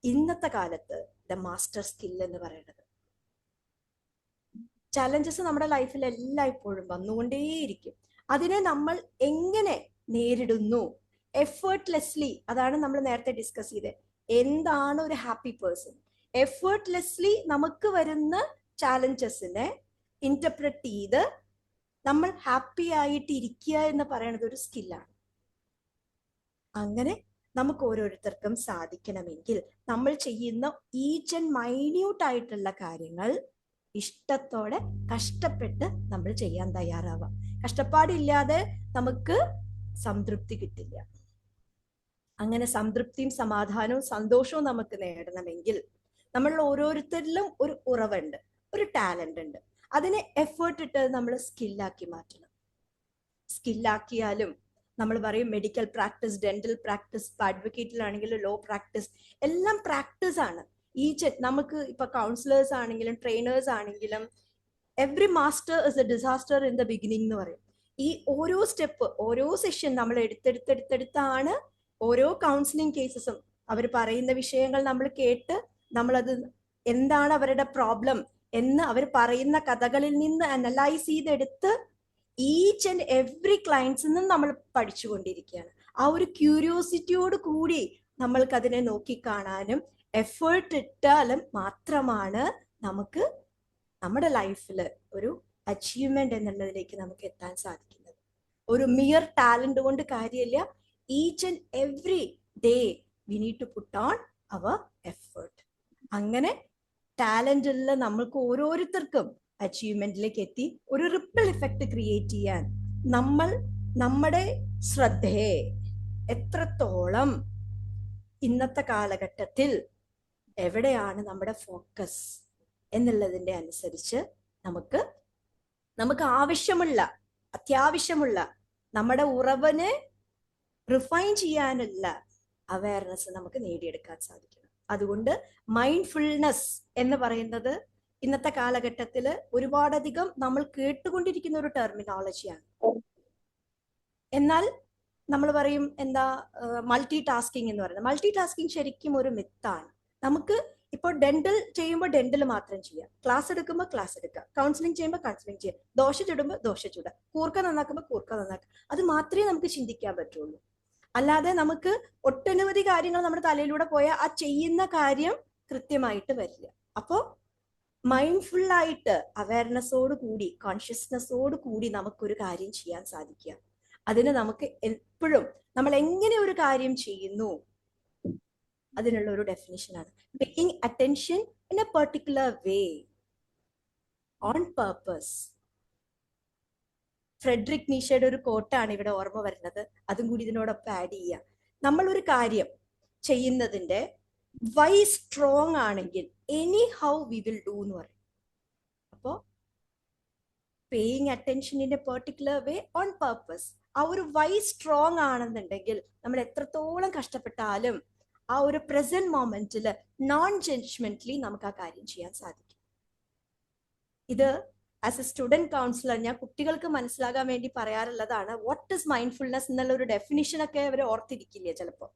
ഇന്നത്തെ കാലത്ത് ദ മാസ്റ്റർ സ്കിൽ എന്ന് പറയുന്നത്. ചലഞ്ചസ് നമ്മുടെ ലൈഫിൽ എല്ലായ്പ്പോഴും വന്നുകൊണ്ടേയിരിക്കും. അതിനെ നമ്മൾ എങ്ങനെ നേരിടുന്നു? എഫേർട്ട്ലെസ്ലി, അതാണ് നമ്മൾ നേരത്തെ ഡിസ്കസ് ചെയ്തത്. എന്താണ് ഒരു ഹാപ്പി പേഴ്സൺ? എഫേർട്ട്ലെസ്ലി നമുക്ക് വരുന്ന ചാലഞ്ചസിനെ ഇന്റർപ്രറ്റ് ചെയ്ത് നമ്മൾ ഹാപ്പി ആയിട്ട് ഇരിക്കുക എന്ന് പറയുന്നത് ഒരു സ്കില്ലാണ്. അങ്ങനെ നമുക്ക് ഓരോരുത്തർക്കും സാധിക്കണമെങ്കിൽ നമ്മൾ ചെയ്യുന്ന ഈച്ച് ആൻഡ് മൈന്യൂട്ട് ആയിട്ടുള്ള കാര്യങ്ങൾ ഇഷ്ടത്തോടെ കഷ്ടപ്പെട്ട് നമ്മൾ ചെയ്യാൻ തയ്യാറാവാം. കഷ്ടപ്പാടില്ലാതെ നമുക്ക് സംതൃപ്തി കിട്ടില്ല. അങ്ങനെ സംതൃപ്തിയും സമാധാനവും സന്തോഷവും നമുക്ക് നേടണമെങ്കിൽ നമ്മൾ ഓരോരുത്തരിലും ഒരു ഉറവുണ്ട്, ഒരു ടാലന്റ് ഉണ്ട്. അതിനെ എഫേർട്ട് ഇട്ട് നമ്മൾ സ്കില്ലാക്കി മാറ്റണം. സ്കില്ലാക്കിയാലും നമ്മൾ പറയും മെഡിക്കൽ പ്രാക്ടീസ്, ഡെന്റൽ പ്രാക്ടീസ്, അഡ്വക്കേറ്റിലാണെങ്കിൽ ലോ പ്രാക്ടീസ്, എല്ലാം പ്രാക്ടീസ് ആണ്. നമുക്ക് ഇപ്പൊ കൗൺസിലേഴ്സ് ആണെങ്കിലും ട്രെയിനേഴ്സ് ആണെങ്കിലും every master is a disaster in the beginning എന്ന് പറയും. ഈ ഓരോ സ്റ്റെപ്പ്, ഓരോ സെഷൻ നമ്മൾ എടുത്തെടുത്താണ് ഓരോ കൗൺസിലിംഗ് കേസസും അവർ പറയുന്ന വിഷയങ്ങൾ നമ്മൾ കേട്ട് നമ്മളത് എന്താണ് അവരുടെ പ്രോബ്ലം എന്ന് അവർ പറയുന്ന കഥകളിൽ നിന്ന് അനലൈസ് ചെയ്തെടുത്ത് ഈച്ച് ആൻഡ് എവറി ക്ലയൻസിൽ നിന്നും നമ്മൾ പഠിച്ചുകൊണ്ടിരിക്കുകയാണ്. ആ ഒരു ക്യൂരിയോസിറ്റിയോട് കൂടി നമ്മൾക്ക് അതിനെ നോക്കിക്കാണാനും എഫേർട്ട് ഇട്ടാലും മാത്രമാണ് നമുക്ക് നമ്മുടെ ലൈഫിൽ ഒരു അച്ചീവ്മെന്റ് എന്നുള്ളതിലേക്ക് നമുക്ക് എത്താൻ സാധിക്കുന്നത്. ഒരു മിയർ ടാലന്റ് കൊണ്ട് കാര്യമില്ല. Each and every day we need to put on our effort. അങ്ങനെ ടാലന്റുള്ള നമ്മൾക്ക് ഓരോരുത്തർക്കും അച്ചീവ്മെന്റിലേക്ക് എത്തി ഒരു റിപ്പിൾ ഇഫക്റ്റ് ക്രിയേറ്റ് ചെയ്യാൻ നമ്മൾ നമ്മുടെ ശ്രദ്ധയെ എത്രത്തോളം ഇന്നത്തെ കാലഘട്ടത്തിൽ എവിടെയാണ് നമ്മുടെ ഫോക്കസ് എന്നുള്ളതിന്റെ അനുസരിച്ച് നമുക്ക് ആവശ്യമുള്ള, അത്യാവശ്യമുള്ള നമ്മുടെ ഉറവിനെ റിഫൈൻ ചെയ്യാനുള്ള അവയർനെസ് നമുക്ക് നേടിയെടുക്കാൻ സാധിക്കണം. അതുകൊണ്ട് മൈൻഡ്ഫുൾനെസ് എന്ന് പറയുന്നത് ഇന്നത്തെ കാലഘട്ടത്തിൽ ഒരുപാടധികം നമ്മൾ കേട്ടുകൊണ്ടിരിക്കുന്ന ഒരു ടെർമിനോളജിയാണ്. എന്നാൽ നമ്മൾ പറയും എന്താ മൾട്ടി ടാസ്കിങ് എന്ന് പറയുന്നത്. മൾട്ടി ടാസ്കിങ് ശരിക്കും ഒരു മിത്താണ്. നമുക്ക് ഇപ്പോൾ ഡെന്റൽ ചെയ്യുമ്പോൾ ഡെന്റൽ മാത്രം ചെയ്യാം, ക്ലാസ് എടുക്കുമ്പോൾ ക്ലാസ് എടുക്കുക, കൗൺസിലിംഗ് ചെയ്യുമ്പോൾ കൗൺസിലിംഗ് ചെയ്യാം, ദോശ ചുടുമ്പോൾ ദോശ ചുടുക, കൂർക്ക നന്നാക്കുമ്പോൾ കൂർക്ക നന്നാക്കുക. അത് മാത്രമേ നമുക്ക് ചിന്തിക്കാൻ പറ്റുള്ളൂ. അല്ലാതെ നമുക്ക് ഒട്ടനവധി കാര്യങ്ങൾ നമ്മുടെ തലയിലൂടെ പോയാൽ ആ ചെയ്യുന്ന കാര്യം കൃത്യമായിട്ട് വരില്ല. അപ്പോൾ മൈൻഡ്ഫുൾ ആയിട്ട് അവയർനെസ്സോട് കൂടി, കോൺഷ്യസ്നെസ്സോട് കൂടി നമുക്കൊരു കാര്യം ചെയ്യാൻ സാധിക്കുക. അതിന് നമുക്ക് എപ്പോഴും നമ്മൾ എങ്ങനെ ഒരു കാര്യം ചെയ്യുന്നു അതിനുള്ള ഒരു ഡെഫിനിഷനാണ് paying attention in a particular way on purpose. Friedrich നീഷയുടെ ഒരു കോട്ടാണ് ഇവിടെ ഓർമ്മ വരുന്നത്. അതും കൂടി ഇതിനോടൊപ്പം ആഡ് ചെയ്യുക. നമ്മൾ ഒരു കാര്യം ചെയ്യുന്നതിന്റെ വൈ സ്ട്രോങ് ആണെങ്കിൽ any how we will do എന്ന് പറയും. അപ്പോ paying attention in a particular way on purpose, ആ ഒരു വൈ സ്ട്രോങ് ആണെന്നുണ്ടെങ്കിൽ നമ്മൾ എത്രത്തോളം കഷ്ടപ്പെട്ടാലും ആ ഒരു പ്രസന്റ് മൊമെന്റിൽ നോൺ ജഡ്ജ്മെന്റലി നമുക്ക് ആ കാര്യം ചെയ്യാൻ സാധിക്കും. ഇത് ആസ് എ സ്റ്റുഡന്റ് കൗൺസിലർ ഞാൻ കുട്ടികൾക്ക് മനസ്സിലാകാൻ വേണ്ടി പറയാറുള്ളതാണ്. വാട്ട് ഇസ് മൈൻഡ്ഫുൾനെസ് എന്നുള്ള ഒരു ഡെഫിനിഷൻ ഒക്കെ അവർ ഓർത്തിരിക്കില്ല ചിലപ്പോൾ.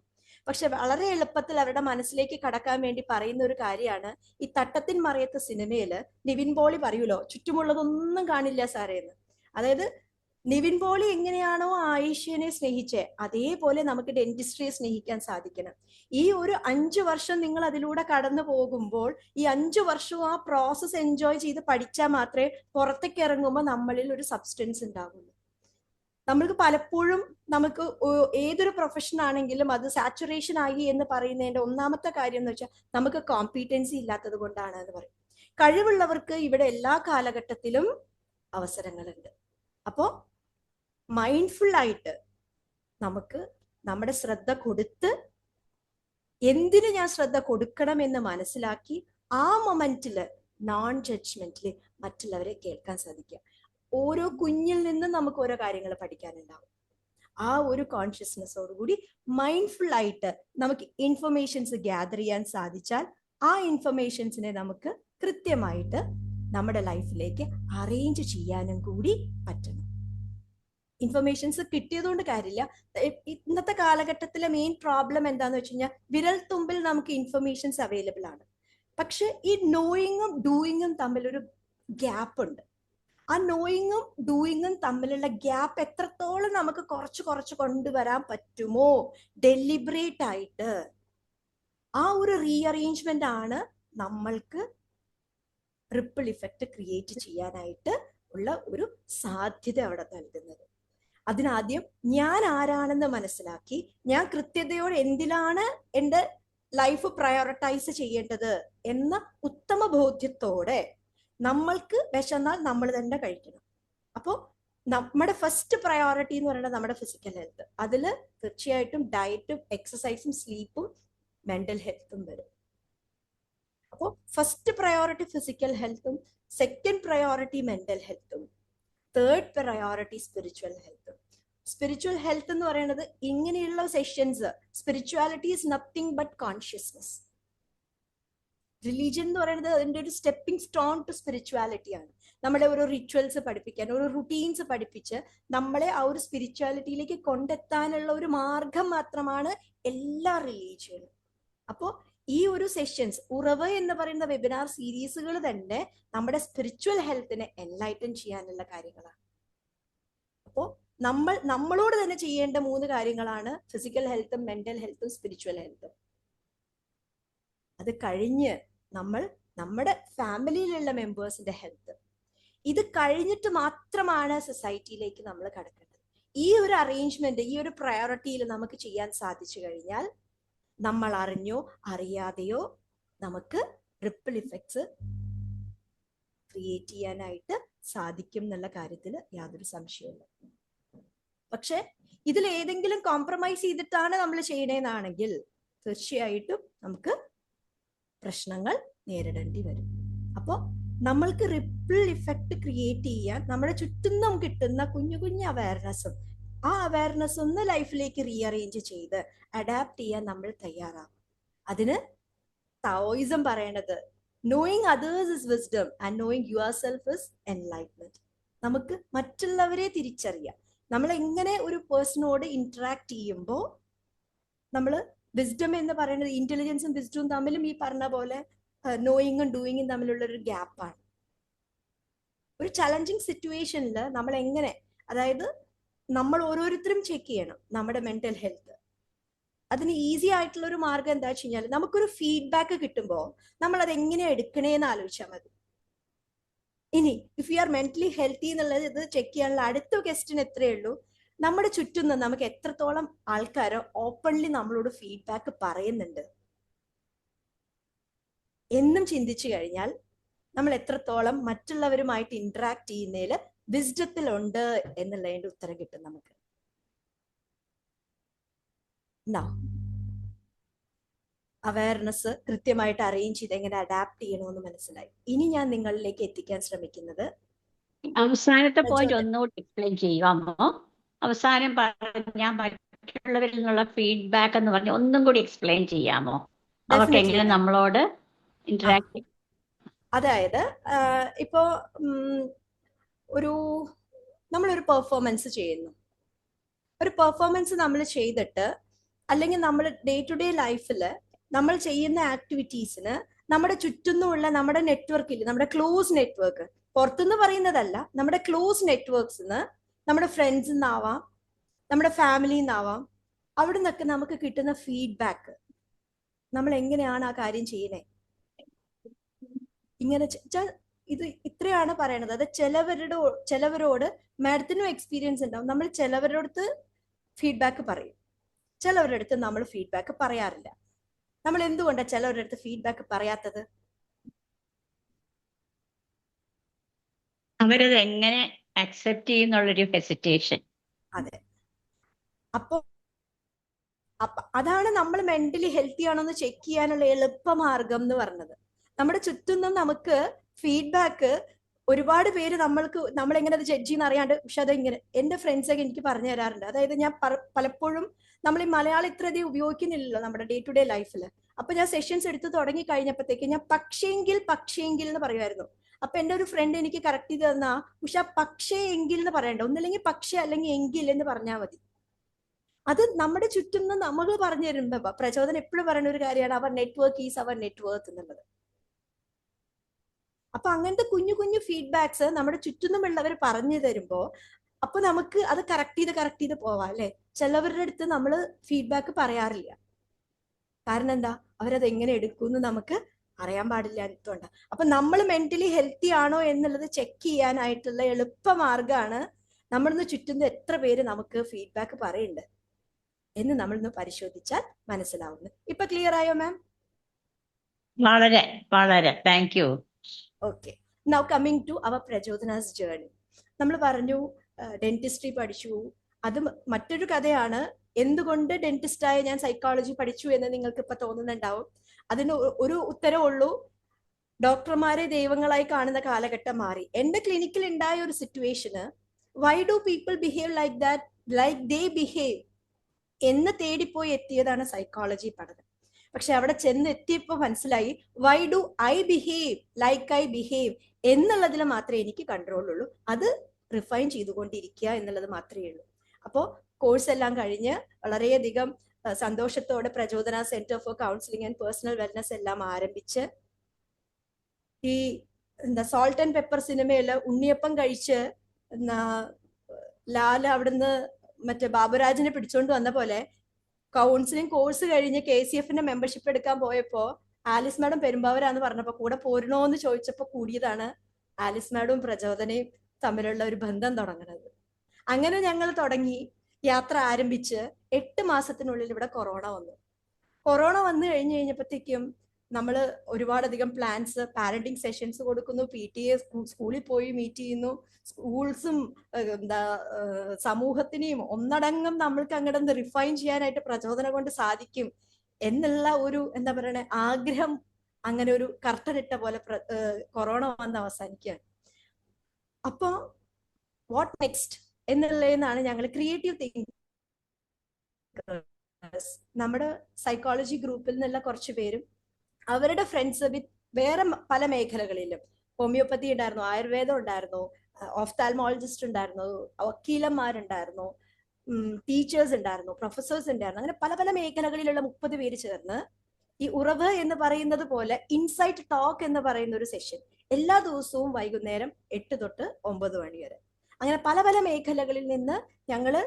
പക്ഷെ വളരെ എളുപ്പത്തിൽ അവരുടെ മനസ്സിലേക്ക് കടക്കാൻ വേണ്ടി പറയുന്ന ഒരു കാര്യമാണ് ഈ തട്ടത്തിൻ മറയത്ത് സിനിമയില് നിവിൻ പോളി പറയൂലോ, ചുറ്റുമുള്ളതൊന്നും കാണില്ല സാറേ എന്ന്. അതായത് നിവിൻ പോളി എങ്ങനെയാണോ ആയിഷയെ സ്നേഹിച്ചേ അതേപോലെ നമുക്ക് ഡെന്റിസ്ട്രിയെ സ്നേഹിക്കാൻ സാധിക്കണം. ഈ ഒരു 5 വർഷം നിങ്ങൾ അതിലൂടെ കടന്നു പോകുമ്പോൾ ഈ 5 വർഷവും ആ പ്രോസസ് എൻജോയ് ചെയ്ത് പഠിച്ചാൽ മാത്രമേ പുറത്തേക്ക് ഇറങ്ങുമ്പോൾ നമ്മളിൽ ഒരു സബ്സ്റ്റൻസ് ഉണ്ടാവുള്ളൂ. നമ്മൾക്ക് പലപ്പോഴും നമുക്ക് ഏതൊരു പ്രൊഫഷൻ ആണെങ്കിലും അത് സാച്ചുറേഷൻ ആയി എന്ന് പറയുന്നതിന്റെ ഒന്നാമത്തെ കാര്യം എന്ന് വെച്ചാൽ നമുക്ക് കോമ്പീറ്റൻസി ഇല്ലാത്തത് കൊണ്ടാണ് എന്ന് പറയും. കഴിവുള്ളവർക്ക് ഇവിടെ എല്ലാ കാലഘട്ടത്തിലും അവസരങ്ങളുണ്ട്. അപ്പോ മൈൻഡ്ഫുൾ ആയിട്ട് നമുക്ക് നമ്മുടെ ശ്രദ്ധ കൊടുത്ത് എന്തിനു ഞാൻ ശ്രദ്ധ കൊടുക്കണം എന്ന് മനസ്സിലാക്കി ആ മൊമെന്റില് നോൺ ജഡ്ജ്മെന്റില് മറ്റുള്ളവരെ കേൾക്കാൻ സാധിക്കുക. ഓരോ കുഞ്ഞിൽ നിന്നും നമുക്ക് ഓരോ കാര്യങ്ങൾ പഠിക്കാനുണ്ടാവും. ആ ഒരു കോൺഷ്യസ്നെസ്സോടുകൂടി മൈൻഡ്ഫുൾ ആയിട്ട് നമുക്ക് ഇൻഫർമേഷൻസ് ഗ്യാദർ ചെയ്യാൻ സാധിച്ചാൽ ആ ഇൻഫർമേഷൻസിനെ നമുക്ക് കൃത്യമായിട്ട് നമ്മുടെ ലൈഫിലേക്ക് അറേഞ്ച് ചെയ്യാനും കൂടി പറ്റണം. ഇൻഫർമേഷൻസ് കിട്ടിയതുകൊണ്ട് കാര്യമില്ല. ഇന്നത്തെ കാലഘട്ടത്തിലെ മെയിൻ പ്രോബ്ലം എന്താന്ന് വെച്ച് കഴിഞ്ഞാൽ വിരൽ തുമ്പിൽ നമുക്ക് ഇൻഫർമേഷൻസ് അവൈലബിൾ ആണ്. പക്ഷെ ഈ നോയിങ്ങും ഡൂയിങ്ങും തമ്മിലൊരു ഗ്യാപ്പ് ഉണ്ട്. ആ നോയിങ്ങും ഡൂയിങ്ങും തമ്മിലുള്ള ഗ്യാപ്പ് എത്രത്തോളം നമുക്ക് കുറച്ച് കൊണ്ടുവരാൻ പറ്റുമോ ഡെലിബറേറ്റ് ആയിട്ട്, ആ ഒരു റീഅറേഞ്ച്മെന്റ് ആണ് നമ്മൾക്ക് റിപ്പിൾ ഇഫക്റ്റ് ക്രിയേറ്റ് ചെയ്യാനായിട്ട് ഉള്ള ഒരു സാധ്യത അവിടെ നൽകുന്നത്. അതിനാദ്യം ഞാൻ ആരാണെന്ന് മനസ്സിലാക്കി ഞാൻ കൃത്യതയോടെ എന്തിലാണ് എൻ്റെ ലൈഫ് പ്രയോറിറ്റൈസ് ചെയ്യേണ്ടത് എന്ന ഉത്തമ ബോധ്യത്തോടെ നമ്മൾക്ക് വിശന്നാൽ നമ്മൾ തന്നെ കഴിക്കണം. അപ്പോൾ നമ്മുടെ ഫസ്റ്റ് പ്രയോറിറ്റി എന്ന് പറയുന്നത് നമ്മുടെ ഫിസിക്കൽ ഹെൽത്ത്. അതിൽ തീർച്ചയായിട്ടും ഡയറ്റും എക്സസൈസും സ്ലീപ്പും മെന്റൽ ഹെൽത്തും വരും. അപ്പോൾ ഫസ്റ്റ് പ്രയോറിറ്റി ഫിസിക്കൽ ഹെൽത്തും, സെക്കൻഡ് പ്രയോറിറ്റി മെന്റൽ ഹെൽത്തും, തേർഡ് പ്രയോറിറ്റി സ്പിരിച്വൽ ഹെൽത്തും. സ്പിരിച്വൽ ഹെൽത്ത് എന്ന് പറയുന്നത് ഇങ്ങനെയുള്ള sessions, spirituality is nothing but consciousness. Religion എന്ന് പറയുന്നത് അതിൻ്റെ ഒരു സ്റ്റെപ്പിംഗ് സ്റ്റോൺ ടു സ്പിരിച്വാലിറ്റി ആണ്. നമ്മളെ ഓരോ റിച്വൽസ് പഠിപ്പിക്കാൻ, ഓരോ റുട്ടീൻസ് പഠിപ്പിച്ച് നമ്മളെ ആ ഒരു സ്പിരിച്വാലിറ്റിയിലേക്ക് കൊണ്ടെത്താനുള്ള ഒരു മാർഗം മാത്രമാണ് എല്ലാ റിലീജിയനും. അപ്പോൾ ഈ ഒരു സെഷൻസ്, ഉറവ് എന്ന് പറയുന്ന വെബിനാർ സീരീസുകൾ തന്നെ നമ്മുടെ സ്പിരിച്വൽ ഹെൽത്തിനെ എൻലൈറ്റൻ ചെയ്യാനുള്ള കാര്യങ്ങളാണ്. അപ്പോൾ നമ്മളോട് തന്നെ ചെയ്യേണ്ട 3 കാര്യങ്ങളാണ് ഫിസിക്കൽ ഹെൽത്തും മെന്റൽ ഹെൽത്തും സ്പിരിച്വൽ ഹെൽത്തും. അത് കഴിഞ്ഞ് നമ്മൾ നമ്മുടെ ഫാമിലിയിലുള്ള മെമ്പേഴ്സിന്റെ ഹെൽത്ത്, ഇത് കഴിഞ്ഞിട്ട് മാത്രമാണ് സൊസൈറ്റിയിലേക്ക് നമ്മൾ കടക്കേണ്ടത്. ഈ ഒരു അറേഞ്ച്മെന്റ്, ഈ ഒരു പ്രയോറിറ്റിയിൽ നമുക്ക് ചെയ്യാൻ സാധിച്ചു കഴിഞ്ഞാൽ നമ്മൾ അറിഞ്ഞോ അറിയാതെയോ നമുക്ക് റിപ്പിൾ ഇഫക്ട്സ് ക്രിയേറ്റ് ചെയ്യാനായിട്ട് സാധിക്കും എന്നുള്ള കാര്യത്തിൽ യാതൊരു സംശയമില്ല. പക്ഷെ ഇതിൽ ഏതെങ്കിലും കോംപ്രമൈസ് ചെയ്തിട്ടാണ് നമ്മൾ ചെയ്യണേന്നാണെങ്കിൽ തീർച്ചയായിട്ടും നമുക്ക് പ്രശ്നങ്ങൾ നേരിടേണ്ടി വരും. അപ്പോൾ നമ്മൾക്ക് റിപ്പിൾ ഇഫക്റ്റ് ക്രിയേറ്റ് ചെയ്യാൻ നമ്മുടെ ചുറ്റും കിട്ടുന്ന കുഞ്ഞു അവയർനെസ്സും, ആ അവയർനെസ് ഒന്ന് ലൈഫിലേക്ക് റീഅറേഞ്ച് ചെയ്ത് അഡാപ്റ്റ് ചെയ്യാൻ നമ്മൾ തയ്യാറാവും. അതിന് താവോയിസം പറയണത് knowing others is wisdom and knowing your self is enlightenment. നമുക്ക് മറ്റുള്ളവരെ തിരിച്ചറിയാം. നമ്മൾ എങ്ങനെ ഒരു പേഴ്സണോട് ഇന്ററാക്ട് ചെയ്യുമ്പോൾ നമ്മൾ വിസ്ഡം എന്ന് പറയുന്നത് ഇന്റലിജൻസും വിസ്ഡവും തമ്മിലും ഈ പറഞ്ഞ പോലെ നോയിങ്ങും ഡൂയിങ്ങും തമ്മിലുള്ള ഒരു ഗ്യാപ്പാണ്. ഒരു ചലഞ്ചിങ് സിറ്റുവേഷനിൽ നമ്മൾ എങ്ങനെ, അതായത് നമ്മൾ ഓരോരുത്തരും ചെക്ക് ചെയ്യണം നമ്മുടെ മെന്റൽ ഹെൽത്ത്. അതിന് ഈസി ആയിട്ടുള്ള ഒരു മാർഗം എന്താ വെച്ച് കഴിഞ്ഞാൽ നമുക്കൊരു ഫീഡ്ബാക്ക് കിട്ടുമ്പോൾ നമ്മൾ അത് എങ്ങനെയാ എടുക്കണേന്ന് ആലോചിച്ചാൽ മതി. ഇനി if you R mentally healthy എന്നുള്ളത് ഇത് ചെക്ക് ചെയ്യാനുള്ള അടുത്ത ക്വസ്റ്റ്യൻ എത്രയേ ഉള്ളൂ, നമ്മുടെ ചുറ്റും നിന്ന് നമുക്ക് എത്രത്തോളം ആൾക്കാർ ഓപ്പൺലി നമ്മളോട് ഫീഡ്ബാക്ക് പറയുന്നുണ്ട് എന്നും ചിന്തിച്ചു കഴിഞ്ഞാൽ നമ്മൾ എത്രത്തോളം മറ്റുള്ളവരുമായിട്ട് ഇന്ററാക്ട് ചെയ്യുന്നതിൽ വിസ്ഡത്തിലുണ്ട് എന്നുള്ളതിന്റെ ഉത്തരം കിട്ടും നമുക്ക്. അവയർനെസ് കൃത്യമായിട്ട് അറേഞ്ച് ചെയ്ത് എങ്ങനെ അഡാപ്റ്റ് ചെയ്യണമെന്ന് മനസ്സിലായി. ഇനി ഞാൻ നിങ്ങളിലേക്ക് എത്തിക്കാൻ ശ്രമിക്കുന്നത് അവസാനത്തെ പോയിന്റ് ഒന്നുകൂടി എക്സ്പ്ലെയിൻ ചെയ്യാമോ? അവസാനം പറഞ്ഞ മറ്റുള്ളവരിൽ നിന്നുള്ള ഫീഡ്ബാക്ക് എന്ന് പറഞ്ഞ ഒന്നും കൂടി എക്സ്പ്ലെയിൻ ചെയ്യാമോ? അവർക്ക് എങ്ങനെ നമ്മളോട് ഇന്ററാക്ട്? അതായത് ഇപ്പോ നമ്മളൊരു പെർഫോമൻസ് ചെയ്യുന്നു. ഒരു പെർഫോമൻസ് നമ്മൾ ചെയ്തിട്ട് അല്ലെങ്കിൽ നമ്മൾ ഡേ ടു ഡേ ലൈഫിൽ നമ്മൾ ചെയ്യുന്ന ആക്ടിവിറ്റീസിന് നമ്മുടെ ചുറ്റുമുള്ള നമ്മുടെ നെറ്റ്വർക്കിൽ, നമ്മുടെ ക്ലോസ് നെറ്റ്വർക്ക്, പുറത്തുനിന്ന് പറയുന്നതല്ല, നമ്മുടെ ക്ലോസ് നെറ്റ്വർക്ക്സിന്, നമ്മുടെ ഫ്രണ്ട്സിൽ നിന്നാവാം, നമ്മുടെ ഫാമിലിയിൽ നിന്നാവാം, അവിടെ നിന്നൊക്കെ നമുക്ക് കിട്ടുന്ന ഫീഡ്ബാക്ക് നമ്മൾ എങ്ങനെയാണ് ആ കാര്യം ചെയ്യുന്നത്. ഇങ്ങനെ ഇത് ഇത്രയാണ് പറയണത്. അത് ചിലവരോട് മാഡത്തിനും എക്സ്പീരിയൻസ് ഉണ്ടാവും. നമ്മൾ ചിലവരോടത്ത് ഫീഡ്ബാക്ക് പറയും, ചിലവരുടെ അടുത്ത് നമ്മൾ ഫീഡ്ബാക്ക് പറയാറില്ല. നമ്മൾ എന്തുകൊണ്ടാണ് ചിലവരുടെ അടുത്ത് ഫീഡ്ബാക്ക് പറയാത്തത്? അവരത് എങ്ങനെ അക്സെപ്റ്റ് ചെയ്യുന്നുള്ളൊരു ഹെസിറ്റേഷൻ. അതെ. അപ്പൊ അതാണ് നമ്മൾ മെന്റലി ഹെൽത്തി ആണോന്ന് ചെക്ക് ചെയ്യാനുള്ള എളുപ്പമാർഗം എന്ന് പറഞ്ഞത്. നമ്മുടെ ചുറ്റും നമുക്ക് ഫീഡ്ബാക്ക് ഒരുപാട് പേര് നമ്മളെങ്ങനെ അത് ജഡ്ജ് ചെയ്യുന്ന അറിയാണ്ട്, പക്ഷെ അതെങ്ങനെ എന്റെ ഫ്രണ്ട്സ് ഒക്കെ എനിക്ക് പറഞ്ഞു തരാറുണ്ട്. അതായത് ഞാൻ പലപ്പോഴും നമ്മൾ ഈ മലയാളം ഇത്രയധികം ഉപയോഗിക്കുന്നില്ലല്ലോ നമ്മുടെ ഡേ ടു ഡേ ലൈഫിൽ. അപ്പൊ ഞാൻ സെഷൻസ് എടുത്ത് തുടങ്ങി കഴിഞ്ഞപ്പോഴത്തേക്ക് ഞാൻ പക്ഷേങ്കിൽ എന്ന് പറയുമായിരുന്നു. അപ്പൊ എന്റെ ഒരു ഫ്രണ്ട് എനിക്ക് കറക്റ്റ് ചെയ്ത് തന്നാ, പക്ഷെ പക്ഷേ എങ്കിൽ എന്ന് പറയണ്ട, ഒന്നില്ലെങ്കിൽ പക്ഷേ അല്ലെങ്കിൽ എങ്കിൽ എന്ന് പറഞ്ഞാൽ മതി. അത് നമ്മുടെ ചുറ്റും നിന്ന് നമ്മൾ പറഞ്ഞു തരുമ്പോ പ്രചോദനം എപ്പോഴും പറയുന്ന ഒരു കാര്യമാണ് അവർ നെറ്റ്വർക്ക് ഈസ് അവർ നെറ്റ്വർക്ക് എന്നുള്ളത്. അപ്പൊ അങ്ങനത്തെ കുഞ്ഞു കുഞ്ഞു ഫീഡ്ബാക്സ് നമ്മുടെ ചുറ്റിനുമുള്ളവർ പറഞ്ഞു തരുമ്പോ അപ്പൊ നമുക്ക് അത് കറക്റ്റ് ചെയ്ത് പോവാം അല്ലെ. ചിലവരുടെ അടുത്ത് നമ്മൾ ഫീഡ്ബാക്ക് പറയാറില്ല. കാരണം എന്താ, അവരത് എങ്ങനെ എടുക്കുമെന്ന് നമുക്ക് അറിയാൻ പാടില്ല എന്നിട്ടുണ്ട്. അപ്പൊ നമ്മൾ മെന്റലി ഹെൽത്തി ആണോ എന്നുള്ളത് ചെക്ക് ചെയ്യാനായിട്ടുള്ള എളുപ്പമാർഗമാണ് നമ്മളിന്ന് ചുറ്റുന്ന എത്ര പേര് നമുക്ക് ഫീഡ്ബാക്ക് പറയുന്നുണ്ട് എന്ന് നമ്മളിന്ന് പരിശോധിച്ചാൽ മനസ്സിലാവുന്നു. ഇപ്പൊ ക്ലിയർ ആയോ മാം? വളരെ വളരെ thank you. Okay, now coming to our Prachodana's journey. നമ്മൾ പറഞ്ഞു ഡെന്റിസ്ട്രി പഠിച്ചു. അത് മറ്റൊരു കഥയാണ്. എന്തുകൊണ്ട് ഡെന്റിസ്റ്റായ ഞാൻ സൈക്കോളജി പഠിച്ചു എന്ന് നിങ്ങൾക്ക് ഇപ്പൊ തോന്നുന്നുണ്ടാവും. അതിന് ഒരു ഉത്തരവേ ഉള്ളൂ, ഡോക്ടർമാരെ ദൈവങ്ങളായി കാണുന്ന കാലഘട്ടം മാറി. എന്റെ ക്ലിനിക്കിൽ ഉണ്ടായ ഒരു സിറ്റുവേഷന് why do people behave like that, like they behave എന്ന് തേടിപ്പോയി എത്തിയതാണ് സൈക്കോളജി പഠനം. പക്ഷെ അവിടെ ചെന്ന് എത്തിയപ്പോ മനസ്സിലായി why do I behave like I behave എന്നുള്ളതിൽ മാത്രമേ എനിക്ക് കൺട്രോൾ ഉള്ളൂ. അത് റിഫൈൻ ചെയ്തുകൊണ്ടിരിക്കുക എന്നുള്ളത് മാത്രമേ ഉള്ളൂ. അപ്പോൾ കോഴ്സ് എല്ലാം കഴിഞ്ഞ് വളരെയധികം സന്തോഷത്തോടെ Prachodana centre for counselling and personal wellness എല്ലാം ആരംഭിച്ച് ഈ സോൾട്ട് ആൻഡ് പെപ്പർ സിനിമയില് ഉണ്ണിയപ്പം കഴിച്ച് ലാൽ അവിടുന്ന് മറ്റേ ബാബുരാജിനെ പിടിച്ചോണ്ട് വന്ന പോലെ കൗൺസിലിംഗ് കോഴ്സ് കഴിഞ്ഞ് KCF-ന്റെ മെമ്പർഷിപ്പ് എടുക്കാൻ പോയപ്പോ ആലിസ് മാഡം പെരുമ്പാവൂരാന്ന് പറഞ്ഞപ്പോ കൂടെ പോരണോന്ന് ചോദിച്ചപ്പോ കൂടിയതാണ് ആലിസ് മാഡവും പ്രചോദനയും തമ്മിലുള്ള ഒരു ബന്ധം തുടങ്ങുന്നത്. അങ്ങനെ ഞങ്ങൾ തുടങ്ങി യാത്ര ആരംഭിച്ച് 8 മാസത്തിനുള്ളിൽ ഇവിടെ കൊറോണ വന്നു. കൊറോണ വന്നു കഴിഞ്ഞപ്പോഴത്തേക്കും നമ്മൾ ഒരുപാടധികം പ്ലാൻസ്, പാരന്റിങ് സെഷൻസ് കൊടുക്കുന്നു, PTA സ്കൂളിൽ പോയി മീറ്റ് ചെയ്യുന്നു, സ്കൂൾസും സമൂഹത്തിനെയും ഒന്നടങ്കം നമ്മൾക്ക് അങ്ങോട്ട് റിഫൈൻ ചെയ്യാനായിട്ട് പ്രചോദനം കൊണ്ട് സാധിക്കും എന്നുള്ള ഒരു എന്താ പറയണേ ആഗ്രഹം അങ്ങനെ ഒരു കർട്ടനിട്ട പോലെ കൊറോണ വന്ന് അവസാനിക്കുകയാണ്. അപ്പോ വാട്ട് നെക്സ്റ്റ് എന്നുള്ളതെന്നാണ് ഞങ്ങൾ ക്രിയേറ്റീവ് തിങ്കിങ് നമ്മുടെ സൈക്കോളജി ഗ്രൂപ്പിൽ നിന്നുള്ള കുറച്ച് പേരും അവരുടെ ഫ്രണ്ട്സ് വിത്ത് വേറെ പല മേഖലകളിലും, ഹോമിയോപ്പതി ഉണ്ടായിരുന്നു, ആയുർവേദം ഉണ്ടായിരുന്നു, ഓഫ്താൽമോളജിസ്റ്റ് ഉണ്ടായിരുന്നു, വക്കീലന്മാരുണ്ടായിരുന്നു, ടീച്ചേഴ്സ് ഉണ്ടായിരുന്നു, പ്രൊഫസേഴ്സ് ഉണ്ടായിരുന്നു, അങ്ങനെ പല പല മേഖലകളിലുള്ള 30 പേര് ചേർന്ന് ഈ ഉറവ് എന്ന് പറയുന്നത് പോലെ ഇൻസൈറ്റ് ടോക്ക് എന്ന് പറയുന്ന ഒരു സെഷൻ എല്ലാ ദിവസവും വൈകുന്നേരം 8 തൊട്ട് 9 മണി വരെ, അങ്ങനെ പല പല മേഖലകളിൽ നിന്ന് ഞങ്ങള്